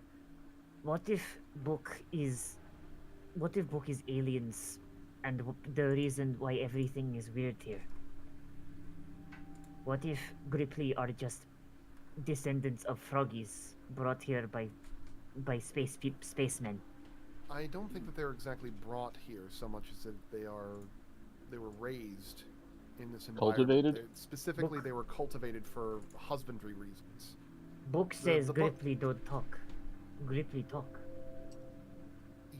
what if book is aliens, and the reason why everything is weird here? What if Gripply are just descendants of froggies brought here by spacemen? I don't think that they're exactly brought here so much as that they were raised in this environment. Cultivated? Specifically, they were cultivated for husbandry reasons. Book says Gripply don't talk. Gripply talk.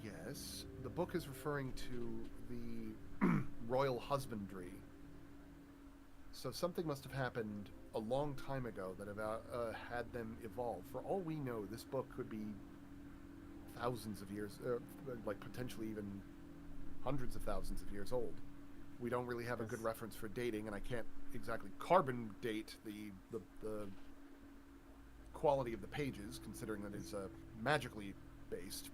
Yes, the book is referring to the royal husbandry. So something must have happened a long time ago that have had them evolve. For all we know, this book could be thousands of years, like potentially even hundreds of thousands of years old. We don't really have a good reference for dating, and I can't exactly carbon date the quality of the pages, considering that it's magically based.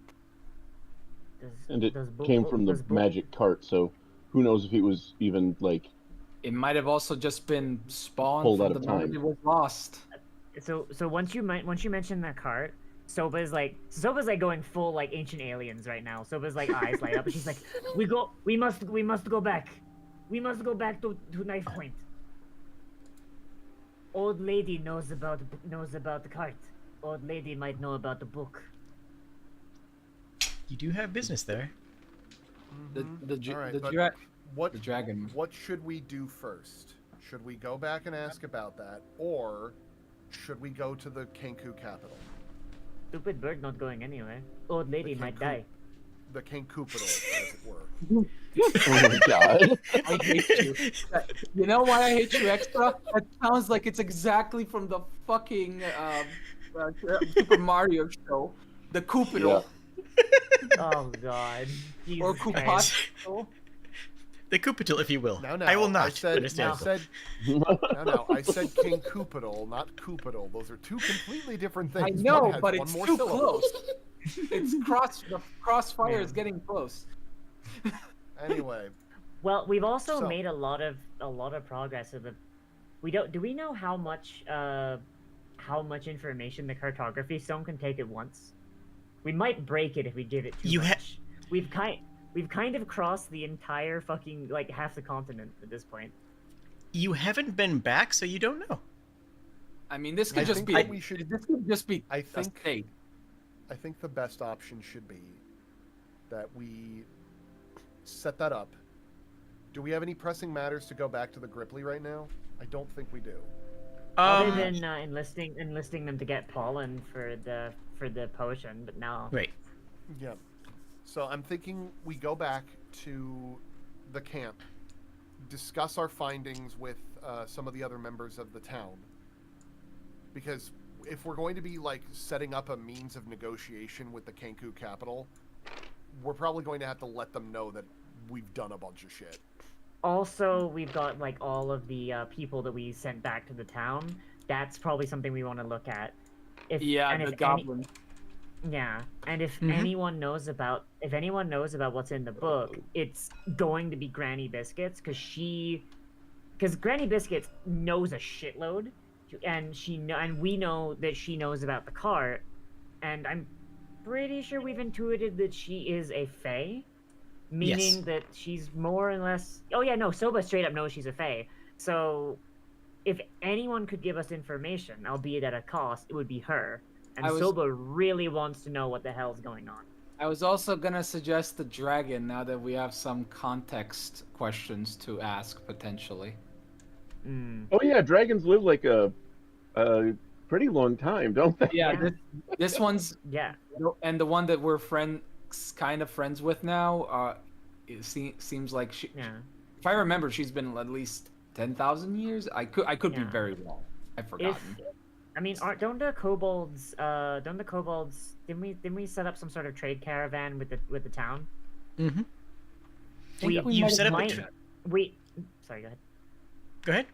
And it came from the magic cart, so who knows if it was even like. It might have also just been spawned Pulled from out the of moment time. it was lost. So once you mention that cart, Soba's like going full like ancient aliens right now. Soba's like eyes light up, and she's like, we must go back. We must go back to Knife Point. Old lady knows about the cart. Old lady might know about the book. You do have business there. What the dragon. What should we do first? Should we go back and ask about that, or should we go to the Kenku capital? Stupid bird not going anywhere. Old lady might die. The Kenkupital, as it were. Oh my god. I hate you. You know why I hate you extra? That sounds like it's exactly from the fucking Super Mario show. The Koopital. Oh god. Jesus Or Christ. Koopat. The Kupital, if you will. No, I will not. I said understand. I said Kenkupital, not Koopital. Those are two completely different things. I know, One has but one it's more too syllable. close. It's the crossfire is getting close. Anyway. Well, we've also made a lot of progress with the. Do we know how much information the cartography stone can take at once? We might break it if we give it too much. We've kind of crossed the entire fucking like half the continent at this point. You haven't been back, so you don't know. I mean, this could just be. This could just be. I think the best option should be that we set that up. Do we have any pressing matters to go back to the Gripply right now? I don't think we do. Other than enlisting them to get pollen for the potion, but no. Right. Yeah. So I'm thinking we go back to the camp, discuss our findings with some of the other members of the town. Because if we're going to be like setting up a means of negotiation with the Kenku capital, we're probably going to have to let them know that we've done a bunch of shit. Also, we've got like all of the people that we sent back to the town. That's probably something we want to look at. The goblin. Yeah, and if anyone knows about what's in the book, it's going to be Granny Biscuits because Granny Biscuits knows a shitload, and we know that she knows about the cart, and I'm pretty sure we've intuited that she is a fae, meaning that she's more or less. Oh yeah, no, Soba straight up knows she's a fae. So if anyone could give us information, albeit at a cost, it would be her. And Soba really wants to know what the hell's going on. I was also gonna suggest the dragon now that we have some context questions to ask potentially. Oh yeah, dragons live like a pretty long time, don't they? Yeah, Yeah. this one's Yeah. and the one that we're kind of friends with now. It seems like she. Yeah. If I remember, she's been at least 10,000 years. I could be Yeah. very wrong. I've forgotten. I mean, don't the kobolds? Didn't we set up some sort of trade caravan with the town? Mm-hmm. We You might set have up a done tra- that. Sorry, go ahead. Go ahead.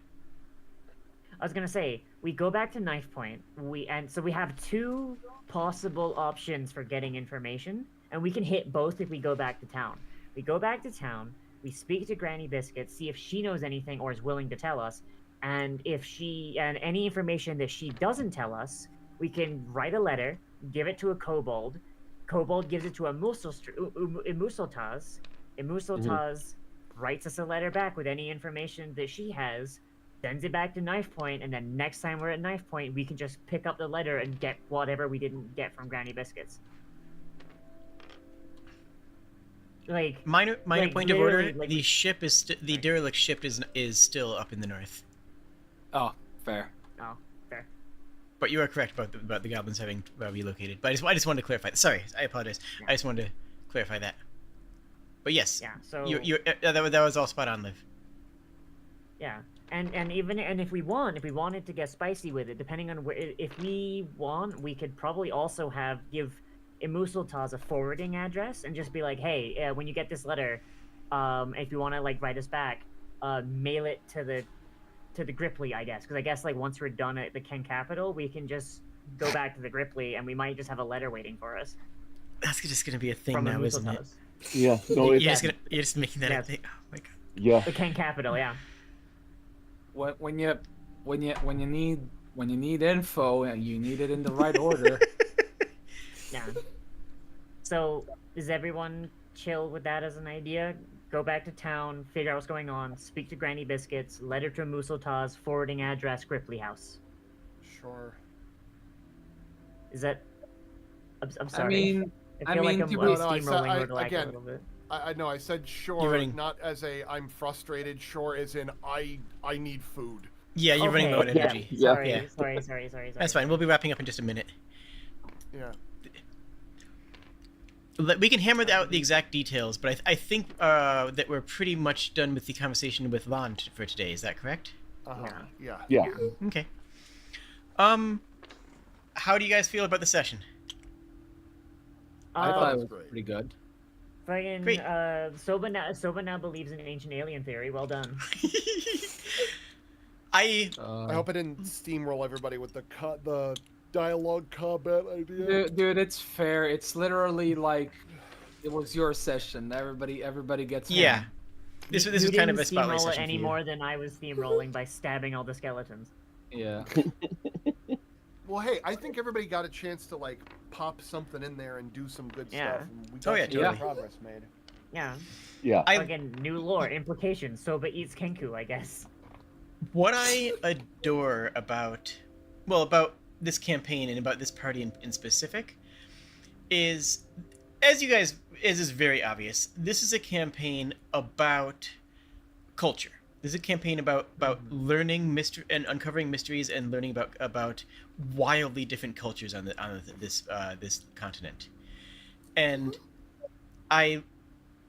I was gonna say we go back to Knife Point. So we have two possible options for getting information, and we can hit both if we go back to town. We go back to town. We speak to Granny Biscuit, see if she knows anything or is willing to tell us, and if any information that she doesn't tell us, we can write a letter, give it to a kobold. Kobold gives it to a Imusultaz. Imusultaz writes us a letter back with any information that she has, sends it back to Knife Point, and then next time we're at Knife Point, we can just pick up the letter and get whatever we didn't get from Granny Biscuits. Like Minor like, point of order. literally, like, The ship is the derelict ship is still up in the north. Oh, fair. oh, fair. But you are correct about the goblins having relocated. But I just wanted to clarify. Sorry, I apologize. Yeah. I just wanted to clarify that. But yes, Yeah. So that was all spot on, Liv. yeah, and if we wanted to get spicy with it, depending on if we want, we could probably also give Imusultaz a forwarding address and just be like, hey, when you get this letter, if you want to like write us back, mail it to the Gripply, I guess, because I guess like once we're done at the Ken capital, we can just go back to the Gripply and we might just have a letter waiting for us. That's just gonna be a thing From now, isn't it? Imusultaz. Yeah. No, You're it's, just making that Yeah. a thing. Oh my god. yeah. The Ken capital, yeah. When you need info and you need it in the right order. Yeah. So, is everyone chill with that as an idea? Go back to town, figure out what's going on, speak to Granny Biscuits, letter to Musultaz, forwarding address, Gripply House. Sure. Is that... I'm I sorry. mean, I feel like I'm to be- steamrolling Rodelac again, a little bit. I know. I said You're sure, running- not as I'm frustrated. Sure, as in I need food. Yeah, you're running low on Okay, energy. Yeah. Sorry, Yeah. sorry. That's fine. We'll be wrapping up in just a minute. Yeah. We can hammer out the exact details, but I think that we're pretty much done with the conversation with Lon for today. Is that correct? Yeah. Yeah. Okay. How do you guys feel about the session? I thought it was great. pretty good. Fucking, Great. Soba now believes in ancient alien theory. Well done. I I hope I didn't steamroll everybody with the dialogue combat idea. Dude, it's fair. It's literally like it was your session. Everybody gets yeah. hammered. This You is kind of didn't a spotlight steamroll it session for any you. more than I was steamrolling by stabbing all the skeletons. Yeah. Well, hey, I think everybody got a chance to like pop something in there and do some good Yeah. stuff. And we Oh, got yeah, some good totally. progress made. Yeah. Yeah. Again, new lore implications. Soba eats Kenku, I guess. What I adore about this campaign and about this party in specific is, as you guys, as is very obvious, this is a campaign about culture. This is a campaign about learning mystery and uncovering mysteries and learning about wildly different cultures on this continent. And I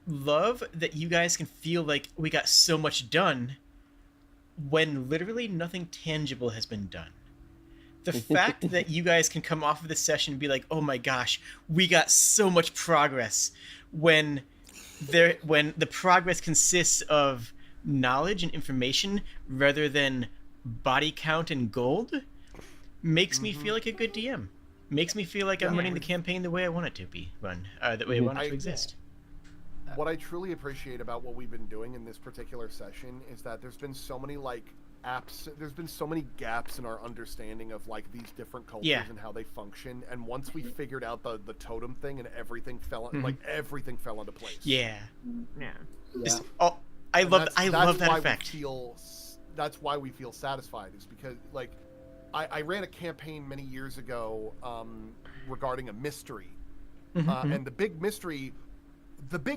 love that you guys can feel like we got so much done when literally nothing tangible has been done. The fact that you guys can come off of this session and be like, oh my gosh, we got so much progress, when the progress consists of knowledge and information rather than body count and gold, makes me feel like a good DM. Makes me feel like I'm running the campaign the way I want it to be run, the way I want it to exist. What I truly appreciate about what we've been doing in this particular session is that there's been so many there's been so many gaps in our understanding of like these different cultures and how they function. And once we figured out the totem thing and everything everything fell into place. Yeah. Yeah. Just- I love that effect. That's why we feel satisfied, is because like I ran a campaign many years ago regarding a mystery, and the big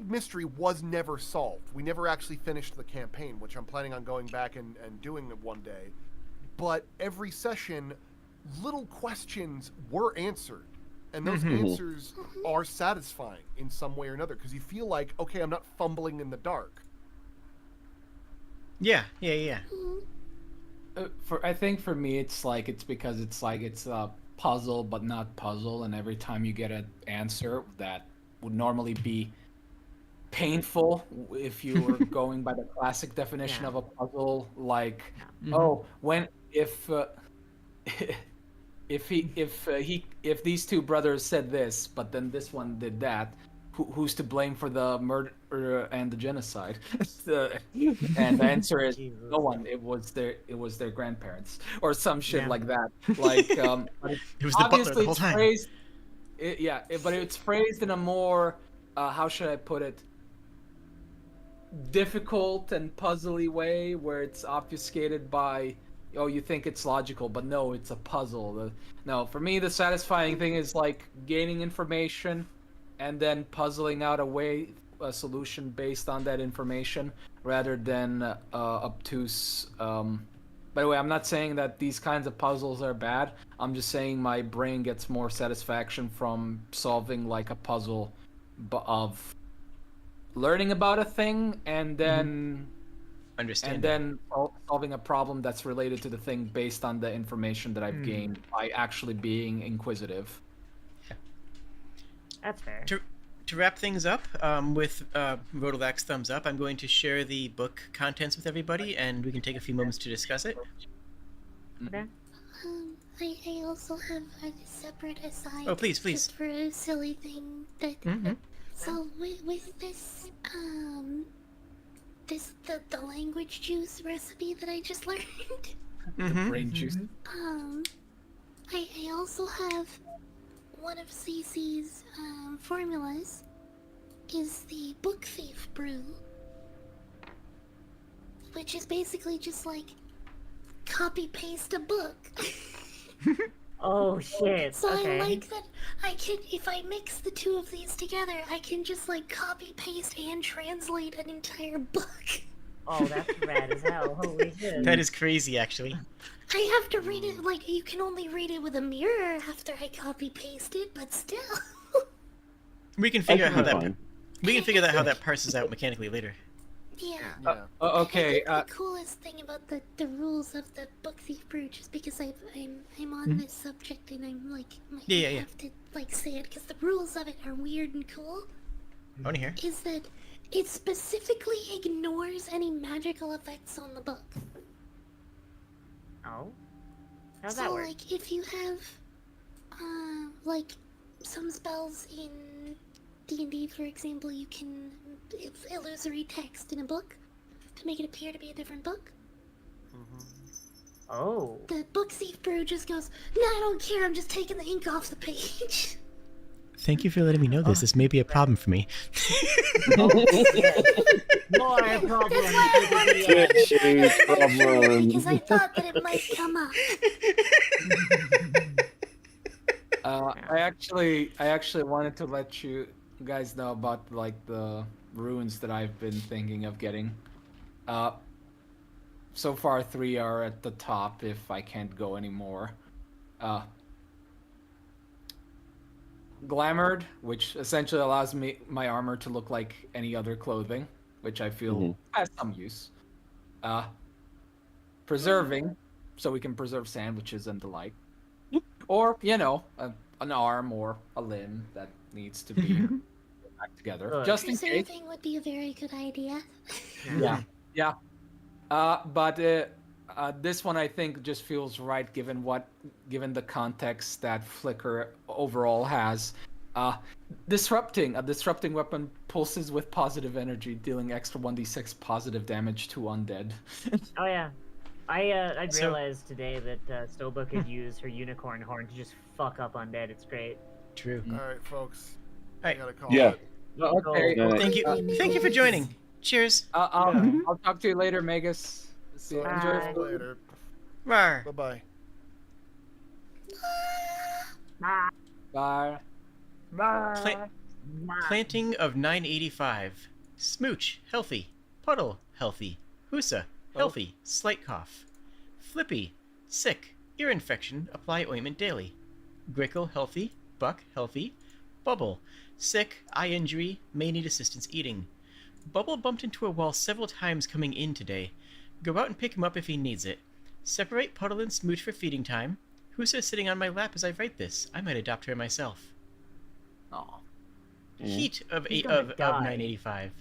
mystery was never solved. We never actually finished the campaign, which I'm planning on going back and doing it one day. But every session, little questions were answered. And those Mhm. answers are satisfying in some way or another because you feel like, okay, I'm not fumbling in the dark. Yeah. I think for me, it's because it's a puzzle, but not puzzle, and every time you get an answer that would normally be painful if you were going by the classic definition Yeah. of a puzzle, like Mhm. oh, when if if these two brothers said this, but then this one did that, who's to blame for the murder and the genocide? And the answer is Jesus. no one. It was their grandparents or some shit Yeah. like that. Like but It was the butler obviously the whole it's time. phrased. But it's phrased in a more how should I put it? Difficult and puzzly way where it's obfuscated by oh you think it's logical but no it's a puzzle. No, for me the satisfying thing is like gaining information and then puzzling out a solution based on that information rather than obtuse by the way, I'm not saying that these kinds of puzzles are bad. I'm just saying my brain gets more satisfaction from solving like a puzzle of learning about a thing and then Understand. solving a problem that's related to the thing based on the information that I've gained by actually being inquisitive. That's fair. To wrap things up, with Rodolak's thumbs up, I'm going to share the book contents with everybody, and we can take a few moments to discuss it. Okay. I also have a separate aside. Oh, please. Just for a silly thing that. Mhm. So with this the language juice recipe that I just learned. Mhm. Brain juice. I also have one of Cece's formulas is the book thief brew, which is basically just like copy paste a book. Oh shit. So Okay. I like that I can, if I mix the two of these together, I can just like copy paste and translate an entire book. Oh, that's rad as hell. Holy shit. That is crazy, actually. I have to read it, like, you can only read it with a mirror after I copy paste it, but still. We can figure out how that Fine. parses out mechanically later. Yeah. Yeah. Okay. I think the coolest thing about the rules of the book thief brew, just because I'm on this subject and I'm like, Yeah. I have to like say it because the rules of it are weird and cool. I want to hear. Is that it specifically ignores any magical effects on the book. Oh. How's So that work? like if you have like some spells in D&D, for example, you can illusory text in a book to make it appear to be a different book. Oh. The book thief brew just goes, no, I don't care, I'm just taking the ink off the page. Thank you for letting me know this. This may be a problem for me. More problems. That's why I wanted to Good make sure shade that I mentioned it, problem. because I thought that it might come up. I actually wanted to let you guys know about like the runes that I've been thinking of getting. So far 3 are at the top if I can't go anymore. Glamored, which essentially allows my armor to look like any other clothing, which I feel has some use. Preserving, so we can preserve sandwiches and the like. Or, an arm or a limb that needs to be put back together. Look. Just in case. Preserving would be a very good idea. Yeah. But this one I think just feels right given the context that Flicker overall has. A disrupting weapon pulses with positive energy, dealing extra 1d6 positive damage to undead. Oh yeah. I So- realized today that Stoba could use her unicorn horn to just fuck up undead. It's great. True. All right, folks. Alright. I gotta call Yeah. it. Okay. Uh, Thank you for joining. Cheers. I'll talk to you later, Magus. See you. Talk Enjoy to your you food. later. Rar. Bye-bye. Bye. Pla- Planting of 985. Smooch, healthy. Puddle, healthy. Husa, healthy. Slight cough. Flippy, sick. Ear infection, apply ointment daily. Grickle, healthy. Buck, healthy. Bubble, sick, eye injury, may need assistance eating. Bubble bumped into a wall several times coming in today. Go out and pick him up if he needs it. Separate Puddle and Smooch for feeding time. Husa sitting on my lap as I write this. I might adopt her myself. Aw. Heat of He's 8 gonna of die. 985.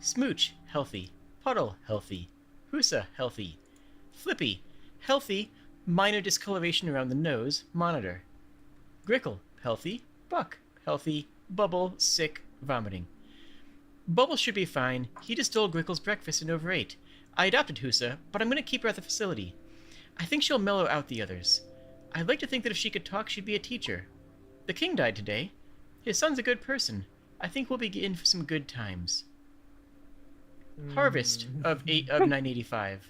Smooch, healthy. Puddle, healthy. Husa, healthy. Flippy, healthy. Minor discoloration around the nose. Monitor. Grickle, healthy. Buck, healthy. Bubble, sick. Vomiting. Bubble should be fine. He just stole Grickle's breakfast and overate. I adopted Husa, but I'm going to keep her at the facility. I think she'll mellow out the others. I'd like to think that if she could talk, she'd be a teacher. The king died today. His son's a good person. I think we'll be in for some good times. Harvest of 8 of 985.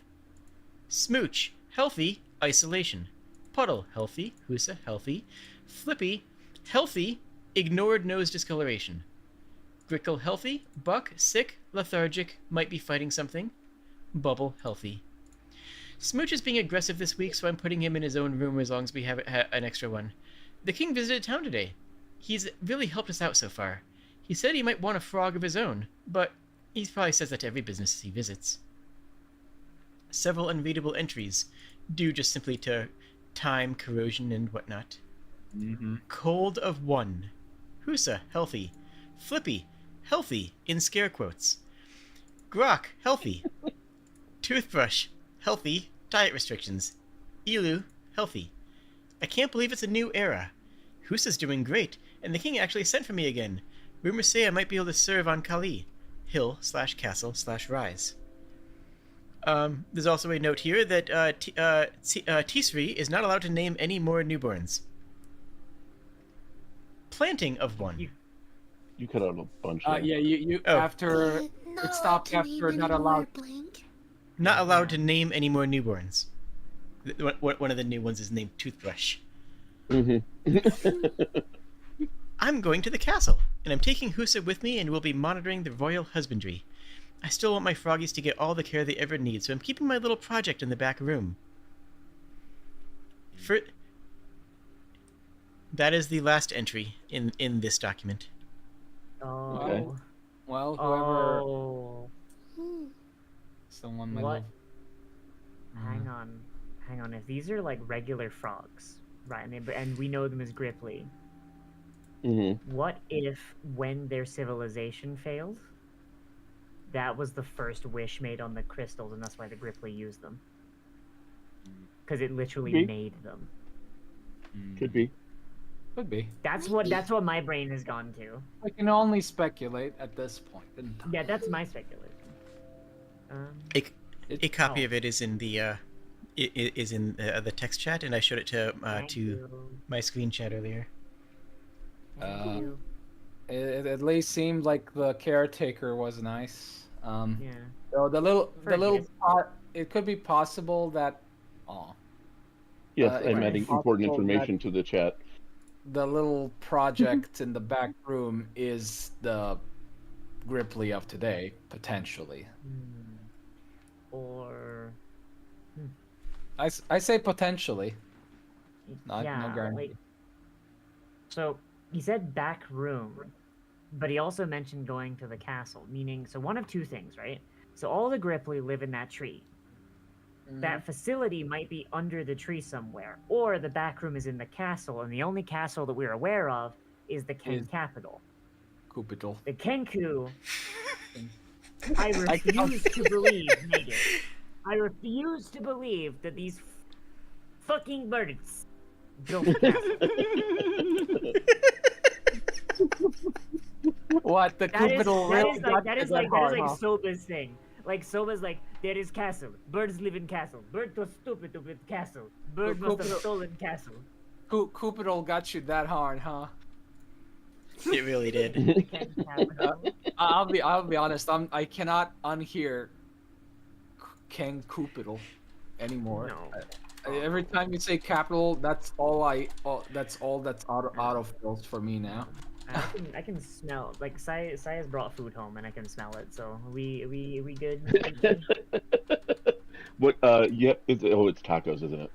Smooch, healthy, isolation. Puddle, healthy, Husa, healthy. Flippy, healthy, ignored nose discoloration. Grickle, healthy. Buck, sick, lethargic, might be fighting something. Bubble, healthy. Smooch is being aggressive this week, so I'm putting him in his own room as long as we have an extra one. The king visited town today. He's really helped us out so far. He said he might want a frog of his own, but he probably says that to every business he visits. Several unreadable entries, due just simply to time, corrosion, and whatnot. Cold of 1. Husa, healthy. Flippy, healthy, in scare quotes. Grok, healthy. Toothbrush, healthy, diet restrictions. Elu, healthy. I can't believe it's a new era. Husa's doing great, and the king actually sent for me again. Rumors say I might be able to serve on Kali. Hill/castle/rise. There's also a note here that Tisri is not allowed to name any more newborns. Planting of 1. You cut out a bunch. Yeah, you Oh. after Not it stopped allowed to after name not any more allowed. blank. Not allowed to name any more newborns. One of the new ones is named Toothbrush. I'm going to the castle, and I'm taking Husa with me and will be monitoring the royal husbandry. I still want my froggies to get all the care they ever need, so I'm keeping my little project in the back room. That is the last entry in this document. Oh. Okay. Well, whoever Oh. Hmm. someone might What? have. Hang on. If these are like regular frogs, right? And we know them as Gripply. What if, when their civilization failed, that was the first wish made on the crystals, and that's why the Gripply used them? Because it literally Maybe. made them. Could be. Could be. That's what my brain has gone to. I can only speculate at this point in time. Yeah, that's my speculation. A copy of it is in the the text chat, and I showed it to Thank you. my screen chat earlier. Thank you. It at least seemed like the caretaker was nice. Yeah. So the little Forget. it could be possible that. Oh. Yes, it I'm might be adding important possible that information to the chat. The little project in the back room is the Gripply of today, potentially. Or I say potentially. Not, yeah, no guarantee. like, so he said back room, but he also mentioned going to the castle, meaning, so one of two things, right? So all the Gripply live in that tree. That facility might be under the tree somewhere, or the back room is in the castle, and the only castle that we're aware of is the Ken capital. Capital. The Kenku, I refuse to believe, made it. I refuse to believe that these fucking birds built the castle. What the Capital? That is like Soba's thing. Like Soba's like, there is castle. Birds live in castle. Bird was stupid to build castle. Bird must have stolen castle. Capital got you that hard, huh? It really did. The Ken capital. I'll be honest. I cannot unhear Ken Capital anymore. No. Every time you say capital, that's all that's out of fills for me now. I can smell, like, Sai has brought food home and I can smell it, so we good? What? Yep. It's tacos, isn't it?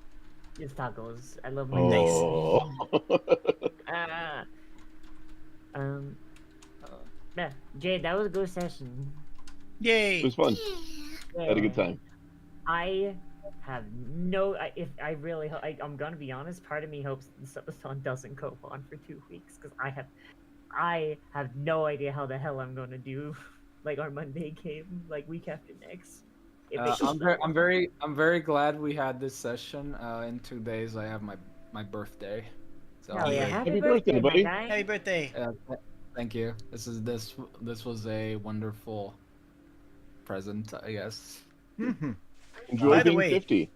It's tacos. I love my Oh. Ah. Um. Yeah, Jade, that was a good session. Yay! It was fun. Yeah. Had a good time. I have no. I really. I'm gonna be honest. Part of me hopes the subathon doesn't go on for 2 weeks because I have no idea how the hell I'm gonna do, like our Monday game, like week after next. If they keep that I'm long. very glad we had this session. In 2 days, I have my birthday. So Hell yeah! Yeah. Happy Happy birthday, birthday, my buddy. guy. Happy birthday! thank you. This was a wonderful present, I guess. Mm-hmm. Enjoy By the being way- 50.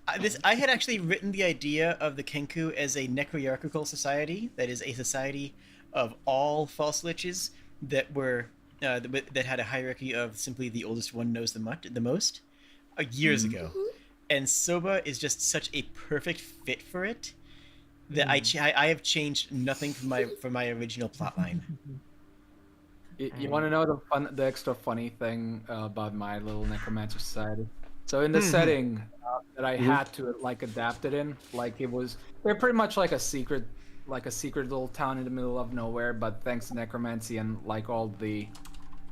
I had actually written the idea of the Kenku as a necroyarchical society. That is a society of all false liches that were that had a hierarchy of simply the oldest one knows the most, years ago. And Soba is just such a perfect fit for it that I have changed nothing from my original plotline. You want to know the extra funny thing about my little necromancer society? So in the setting that I had to like adapt it in, like they're pretty much like a secret little town in the middle of nowhere. But thanks to necromancy and like all the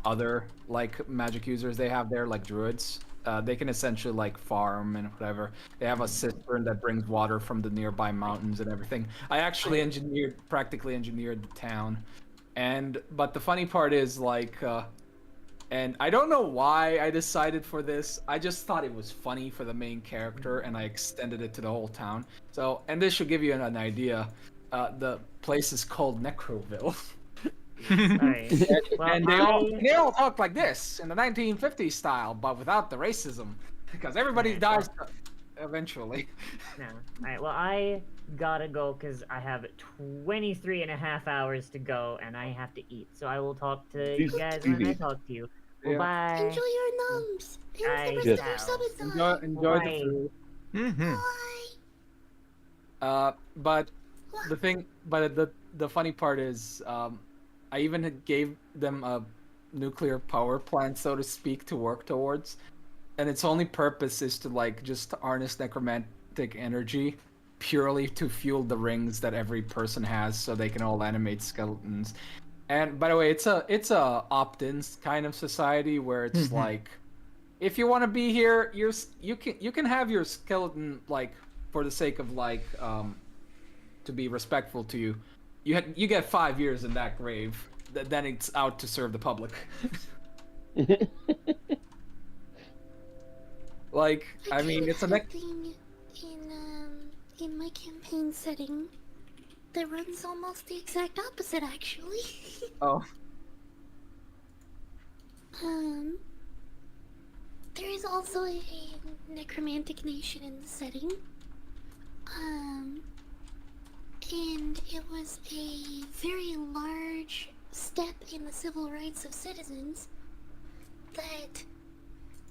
other like magic users they have there, like druids, they can essentially like farm and whatever. They have a cistern that brings water from the nearby mountains and everything. I actually practically engineered the town. But the funny part is like, and I don't know why I decided for this. I just thought it was funny for the main character, and I extended it to the whole town. So, and this should give you an idea. The place is called Necroville. Alright. Well, And they all talk like this in the 1950s style, but without the racism, because everybody dies eventually. No. Alright, well, I gotta go because I have 23 and a half hours to go and I have to eat. So I will talk to you guys when I talk to you. Well, Yeah. bye. Enjoy your numbs. Bye. Enjoy the rest Yes. of your subathon. Enjoy Bye. the food. Mm-hmm. Bye. But the funny part is, I even gave them a nuclear power plant, so to speak, to work towards, and its only purpose is to like just harness necromantic energy purely to fuel the rings that every person has, so they can all animate skeletons. And by the way, it's a opt-in kind of society where it's like, if you want to be here, you can have your skeleton like for the sake of like to be respectful to you. You get 5 years in that grave. Then it's out to serve the public. Like, I mean, it's a thing in my campaign setting that runs almost the exact opposite, actually. Oh. There is also a necromantic nation in the setting. And it was a very large step in the civil rights of citizens that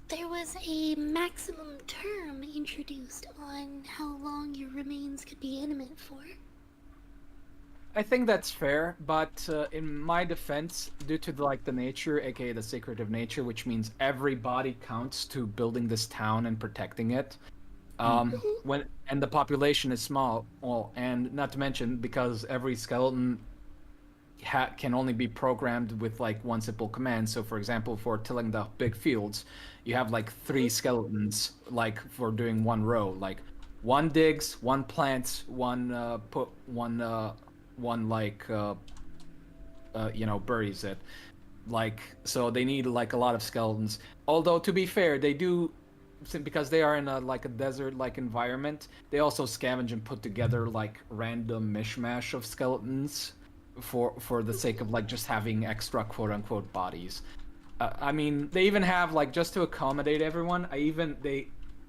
there was a maximum term introduced on how long your remains could be animate for. I think that's fair, but in my defense, due to the nature, aka the secretive nature, which means every body counts to building this town and protecting it. And the population is small, and not to mention because every skeleton can only be programmed with like one simple command. So, for example, for tilling the big fields, you have like 3 skeletons like for doing one row, like one digs, one plants, one buries it. Like, so they need like a lot of skeletons. Although to be fair, they do, because they are in a desert-like environment, they also scavenge and put together like random mishmash of skeletons for the sake of like just having extra quote-unquote bodies. I mean, they even have like, just to accommodate everyone,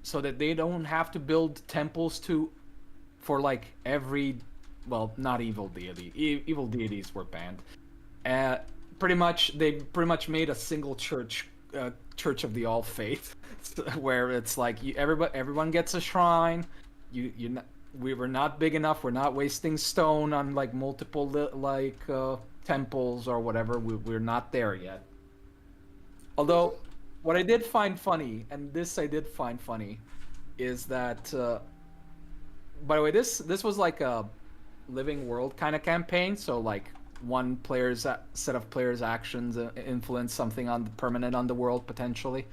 so that they don't have to build temples for like every, well, not evil deity. Evil deities were banned. They pretty much made a single church, Church of the All Faith, where it's like everyone gets a shrine. We were not big enough. We're not wasting stone on like multiple temples or whatever. We're not there yet. Although, what I did find funny, and this I did find funny, is that, by the way, this was like a living world kind of campaign. So like one player's set of players' actions influence something on the permanent on the world potentially.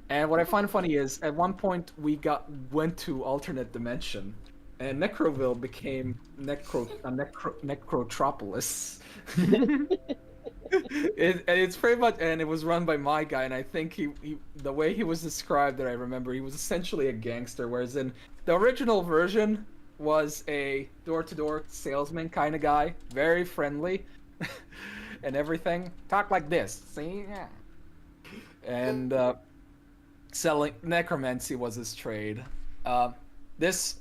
And what I find funny is at one point we went to alternate dimension, and Necroville became Necrotropolis. It's pretty much, and it was run by my guy, and I think he the way he was described that I remember, he was essentially a gangster, whereas in the original version was a door-to-door salesman kind of guy, very friendly, and everything. Talk like this, see? Yeah. And selling necromancy was his trade. This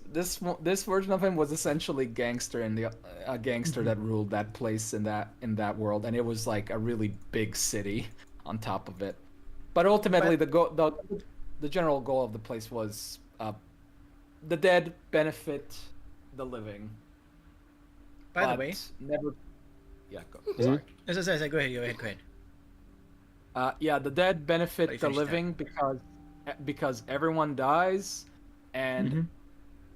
version of him was essentially gangster and a gangster that ruled that place in that world, and it was like a really big city on top of it. But ultimately, the general goal of the place was the dead benefit the living. By the way, never. Yeah, go. Sorry. Go ahead. Yeah, the dead benefit the finish living because everyone dies, and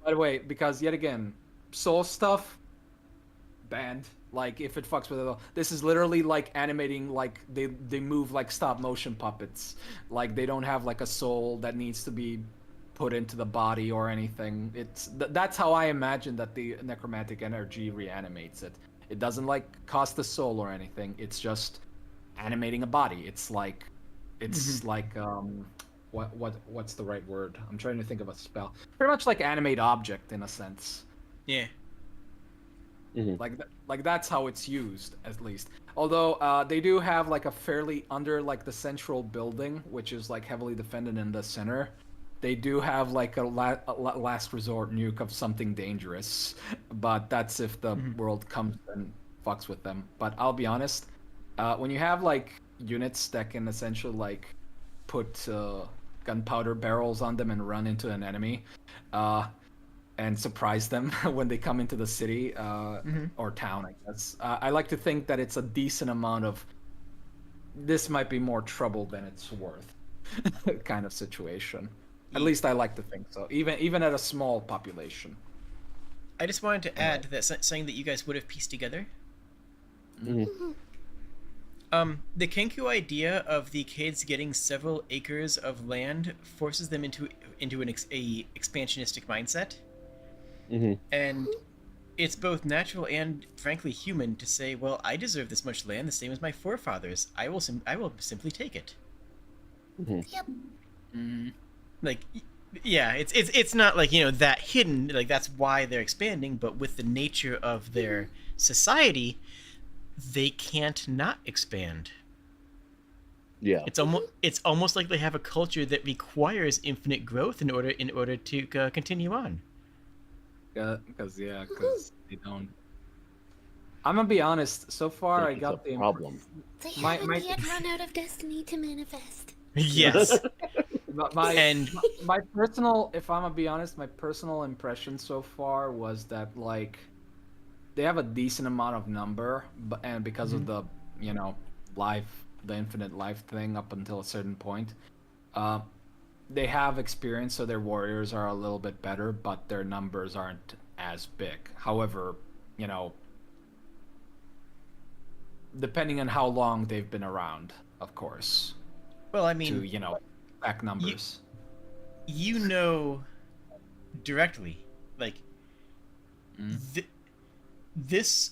by the way, because yet again, soul stuff banned. Like if it fucks with it, this is literally like animating, like they move like stop motion puppets. Like they don't have like a soul that needs to be put into the body or anything. That's how I imagine that the necromantic energy reanimates it. It doesn't like cost a soul or anything. It's just animating a body. It's like what's the right word? I'm trying to think of a spell. Pretty much like animate object in a sense. Yeah. Like that's how it's used, at least. Although they do have like a fairly under like the central building, which is like heavily defended in the center. They do have like a last resort nuke of something dangerous, but that's if the world comes and fucks with them. But I'll be honest, when you have like units that can essentially like put gunpowder barrels on them and run into an enemy, and surprise them when they come into the city or town, I guess. I like to think that it's a decent amount of this might be more trouble than it's worth kind of situation. At least I like to think so, even at a small population. I just wanted to add that something that you guys would have pieced together. The Kenku idea of the kids getting several acres of land forces them into an expansionistic mindset. And it's both natural and frankly human to say, well, I deserve this much land the same as my forefathers. I will simply take it. Yep. Like, yeah, it's not like, that hidden, like that's why they're expanding, but with the nature of their society, they can't not expand. Yeah. It's almost like they have a culture that requires infinite growth in order to continue on. Because they don't. I'm gonna be honest. So far, I got the problem. They haven't yet run out of destiny to manifest. Yes. My personal, if I'm gonna be honest, my personal impression so far was that like they have a decent amount of number, and because of the the infinite life thing up until a certain point, they have experience, so their warriors are a little bit better, but their numbers aren't as big. However, depending on how long they've been around, of course. Well, I mean, to back numbers. Directly, like this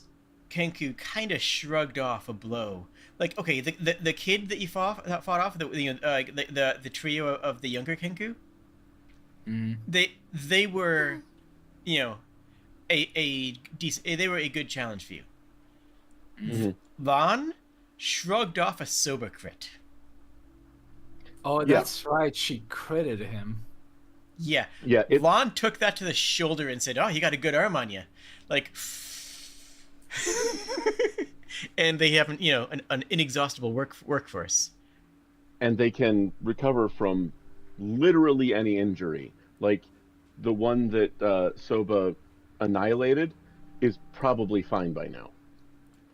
Kenku kind of shrugged off a blow. Like, okay, the kid that you fought off, the trio of the younger Kenku, they were, they were a good challenge for you. Lon shrugged off a sober crit. Oh, that's right. She critted him. Yeah. Lon took that to the shoulder and said, "Oh, you got a good arm on you," like. And they have an inexhaustible workforce. And they can recover from literally any injury. Like the one that Soba annihilated is probably fine by now.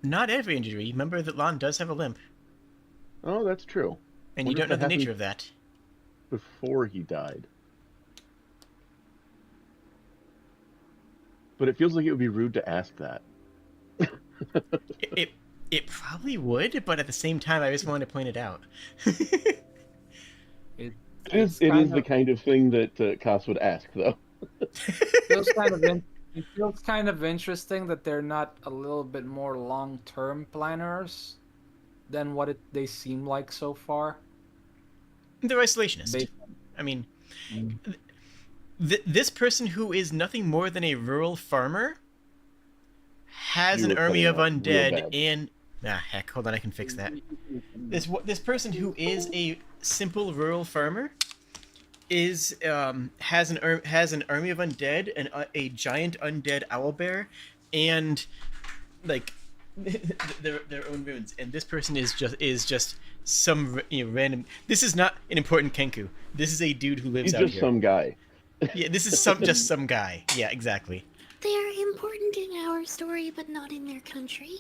Not every injury. Remember that Lon does have a limp. Oh, that's true. And you don't know the nature of that. Before he died. but it feels like it would be rude to ask that. It probably would, but at the same time, I just wanted to point it out. It is the kind of thing that Koss would ask, though. It feels kind of interesting that they're not a little bit more long-term planners than what they seem like so far. They're isolationist. I mean, this person who is nothing more than a rural farmer has an army of undead and... heck, hold on, I can fix that. This person who is a simple rural farmer has an army of undead and a giant undead owlbear and like their own runes, and this person is just some random. This is not an important Kenku. This is a dude who lives out here. He's just some guy. Yeah, this is just some guy. Yeah, exactly. They are important in our story, but not in their country.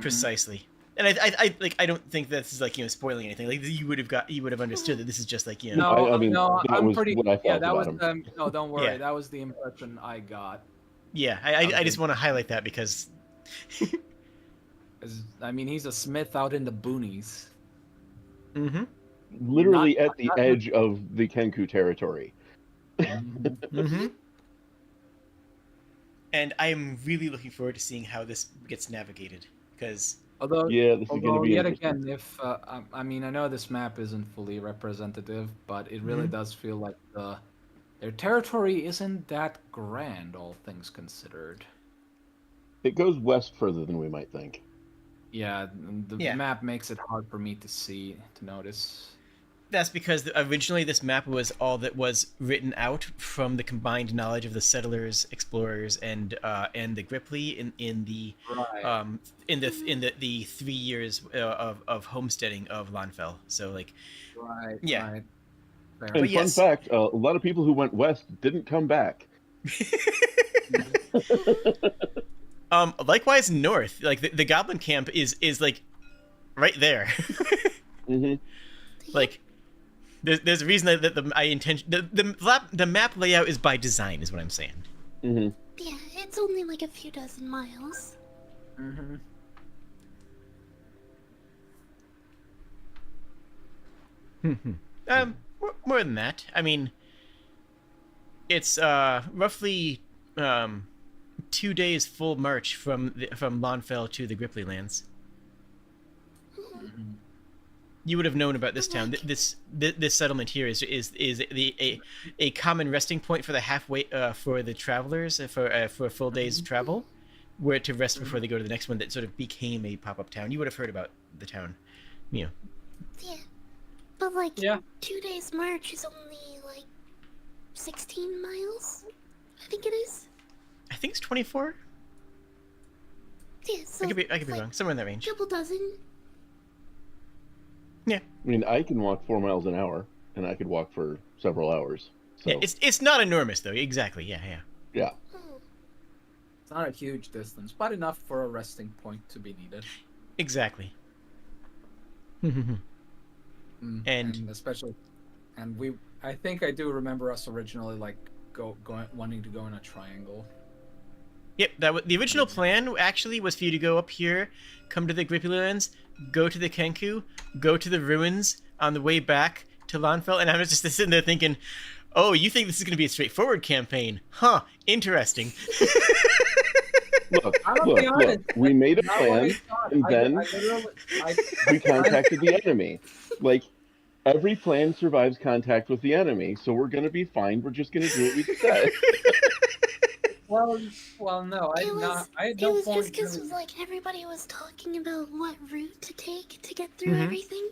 Precisely. And I don't think this is like spoiling anything. Like you would have understood that this is just like No, I mean, no, that I'm was pretty. what I thought Yeah, that about was. him. No, don't worry. Yeah. That was the impression I got. Yeah, I just want to highlight that because. I mean, he's a smith out in the boonies. Mm-hmm. Literally at the edge of the Kenku territory. Mm-hmm. And I am really looking forward to seeing how this gets navigated, because. Although this is going to be yet interesting. again, if I mean, I know this map isn't fully representative, but it really does feel like their territory isn't that grand, all things considered. It goes west further than we might think. Yeah, the map makes it hard for me to notice. That's because originally this map was all that was written out from the combined knowledge of the settlers, explorers, and the Gripply in the 3 years of homesteading of Lanfell. So like, right. Yeah. Right. And fun fact, a lot of people who went west didn't come back. Likewise north, like the Goblin camp is like right there. Mm-hmm. Like. There's a reason that the map layout is by design, is what I'm saying. Mm-hmm. Yeah, it's only like a few dozen miles. Mm-hmm. More than that. I mean, it's roughly 2 days full march from Lanfell to the Gripply lands. Mm-hmm. You would have known about this town. This settlement here is a common resting point for the halfway for the travelers for a full day's travel, where to rest before they go to the next one. That sort of became a pop-up town. You would have heard about the town, Yeah, but 2 days march is only like 16 miles. I think it is. I think it's 24. Yeah, so I could be wrong. Somewhere in that range. Couple dozen. Yeah. I mean, I can walk 4 miles an hour, and I could walk for several hours. So. Yeah, it's not enormous though. Exactly. Yeah. It's not a huge distance, but enough for a resting point to be needed. Exactly. And especially, I think I do remember us originally wanting to go in a triangle. Yep, the original plan actually was for you to go up here, come to the Gripply lands, go to the Kenku, go to the ruins on the way back to Lanfell, and I was just sitting there thinking, oh, you think this is going to be a straightforward campaign? Huh, interesting. Look, we made a plan, and then we contacted the enemy. Like, every plan survives contact with the enemy, so we're going to be fine. We're just going to do what we said. Well, no, It was just because everybody was talking about what route to take to get through everything,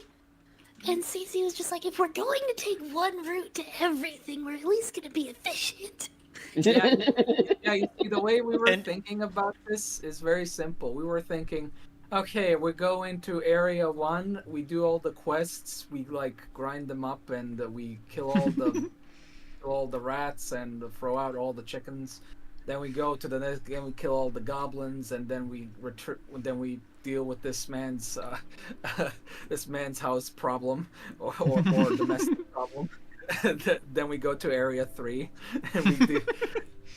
and Cece was just like, if we're going to take one route to everything, we're at least going to be efficient. Yeah, you see, the way we were thinking about this is very simple. We were thinking, okay, we go into Area 1, we do all the quests, we grind them up, and we kill all the rats and throw out all the chickens. Then we go to the next game, we kill all the goblins, and then we deal with this man's house problem or domestic problem. Then we go to Area 3, and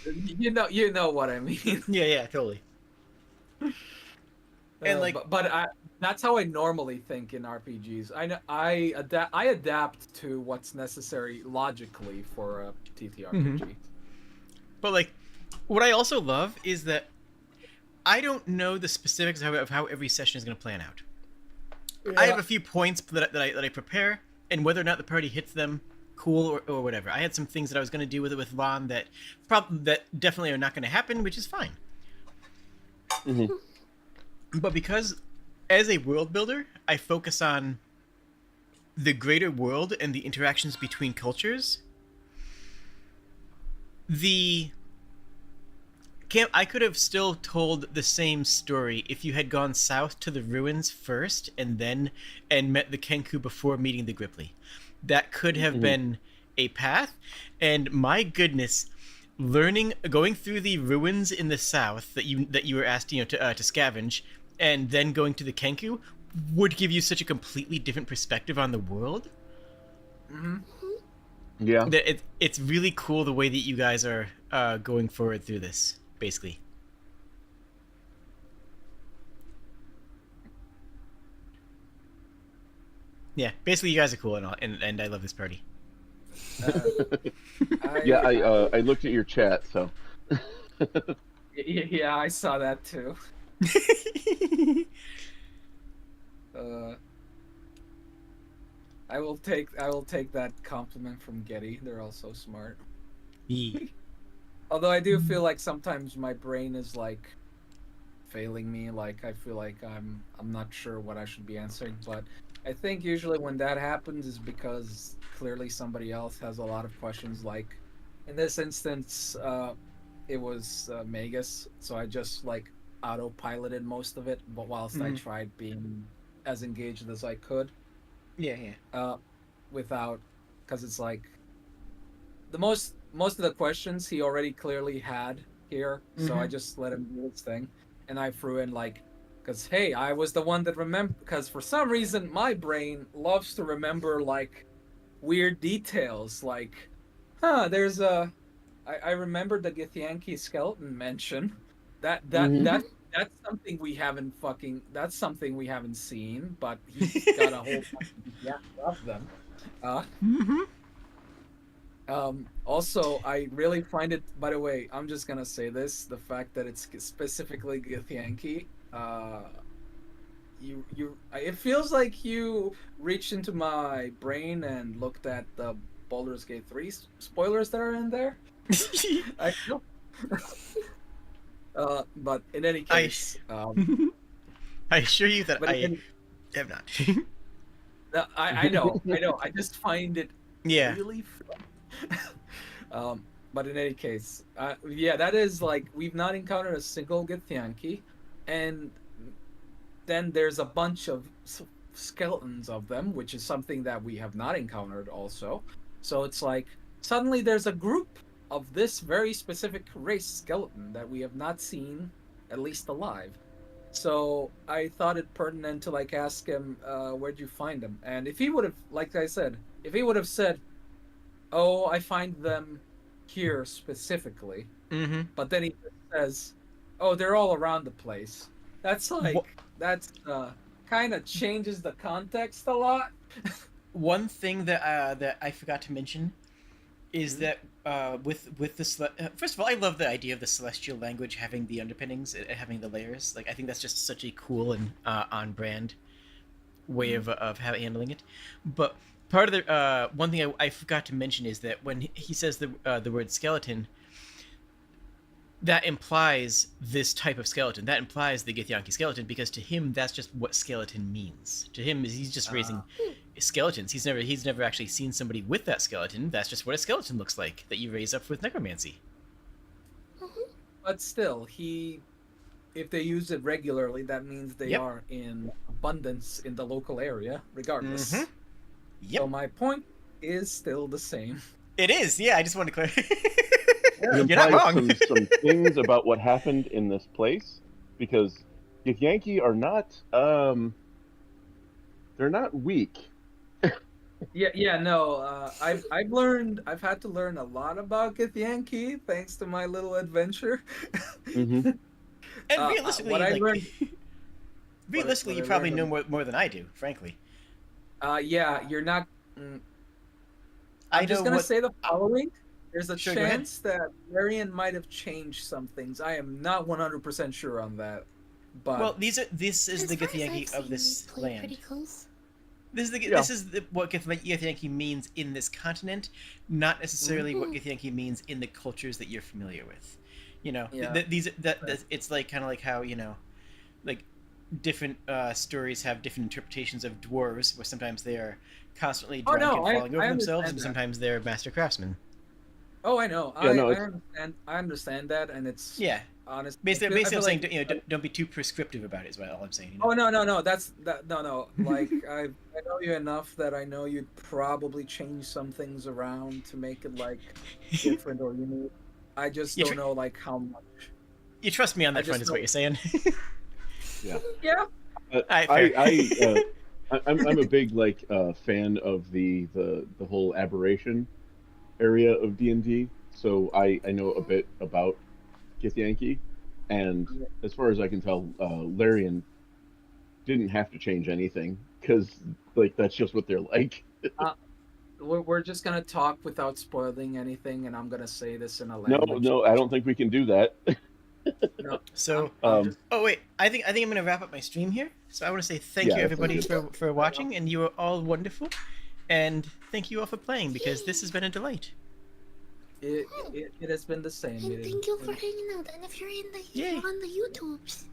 You know what I mean. Yeah, totally. And like, that's how I normally think in RPGs. I adapt to what's necessary logically for a TTRPG. But like, what I also love is that I don't know the specifics of how every session is going to plan out. Yeah. I have a few points that I prepare, and whether or not the party hits them, cool or whatever. I had some things that I was going to do with Lon that definitely are not going to happen, which is fine. Mm-hmm. But because, as a world builder, I focus on the greater world and the interactions between cultures, I could have still told the same story if you had gone south to the ruins first and met the Kenku before meeting the Gripply. That could have been a path, and my goodness, going through the ruins in the south that you were asked to scavenge, and then going to the Kenku would give you such a completely different perspective on the world. Mm-hmm. Yeah. It's really cool the way that you guys are going forward through this, basically. Yeah, basically you guys are cool and all, and I love this party. I looked at your chat, so. Yeah, I saw that too. I will take that compliment from Getty. They're all so smart. Although I do feel like sometimes my brain is like failing me. Like I feel like I'm not sure what I should be answering. But I think usually when that happens is because clearly somebody else has a lot of questions. Like in this instance, it was Magus, so I just like autopiloted most of it. But whilst I tried being as engaged as I could. Yeah. Without, because it's like most of the questions he already clearly had here, so I just let him do his thing, and I threw in like, because hey, I was the one that remembered, because for some reason my brain loves to remember like weird details, like, there's I remembered the Githyanki skeleton mention, that's something we haven't seen, but he's got a whole bunch of them. Also, I really find it, by the way, I'm just gonna say this, the fact that it's specifically Githyanki, it feels like you reached into my brain and looked at the Baldur's Gate 3 spoilers that are in there. I feel. But in any case, I assure you that I have not. I know. I just find it really fun. But in any case, that is like, we've not encountered a single Githyanki, and then there's a bunch of skeletons of them, which is something that we have not encountered also. So it's like, suddenly there's a group of this very specific race skeleton that we have not seen, at least alive. So I thought it pertinent to like ask him, where'd you find them? And if he would have, like I said, if he would have said, oh, I find them here specifically, but then he says, oh, they're all around the place. That's like, that's kind of changes the context a lot. One thing that I forgot to mention is that with this, first of all, I love the idea of the celestial language having the underpinnings, having the layers. Like, I think that's just such a cool and on brand way of handling it. But part of the one thing I forgot to mention is that when he says the word skeleton, that implies this type of skeleton. That implies the Githyanki skeleton, because to him that's just what skeleton means. To him, he's just raising skeletons. He's never actually seen somebody with that skeleton. That's just what a skeleton looks like that you raise up with necromancy. But still, if they use it regularly, that means they are in abundance in the local area, regardless. So my point is still the same. It is, yeah. I just wanted to clarify. It You're not wrong. some things about what happened in this place, because Githyanki are not they're not weak. No, I've had to learn a lot about Githyanki thanks to my little adventure. Mm-hmm. And realistically, what I like, learned, realistically, you I probably learned know more than I do, frankly. yeah, you're not. I I'm just know gonna what- say the following. There's a Sure, go ahead. chance that Marion might have changed some things. I am not 100% sure on that. But Well, this is As the far as I've Githyanki of seen, this they play land. pretty close. This is Yeah. what Githyanki means in this continent, not necessarily what Githyanki means in the cultures that you're familiar with. You know, Yeah. it's like kind of like how, you know, like different stories have different interpretations of dwarves, where sometimes they are constantly drunk and falling over themselves, and sometimes they're master craftsmen. Oh, I know. Yeah, no, I understand that, and it's Yeah. honestly. Basically, I'm saying, like, you know, don't be too prescriptive about it. Is what all I'm saying. You know? Oh no. No. Like I know you enough that I know you'd probably change some things around to make it like different or unique. I just don't know like how much. You trust me on that front, is what you're saying. Yeah. Yeah. I'm a big like fan of the whole aberration area of D&D, so I know a bit about Githyanki, and as far as I can tell, Larian didn't have to change anything because like that's just what they're like. We're just gonna talk without spoiling anything, and I'm gonna say this in a language. No, I don't think we can do that. No. So, I'm just... oh wait, I think I'm gonna wrap up my stream here. So I want to say thank you everybody for watching, and you are all wonderful, and thank you all for playing because this has been a delight. It has been the same. And thank you for hanging out. And if you're on the YouTubes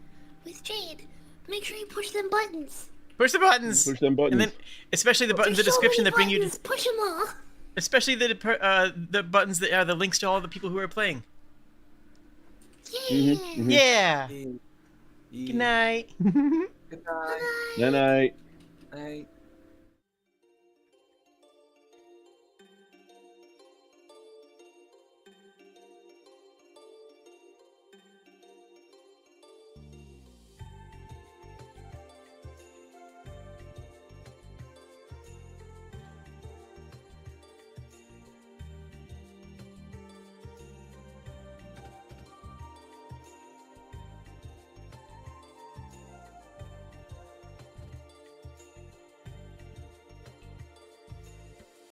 with Jade, make sure you push them buttons. Push the buttons. Push them buttons. And then, especially the buttons in the description that bring you to. Push them all. Especially the buttons that are the links to all the people who are playing. Yeah. Yeah. Good night. Good night. Good night. Night.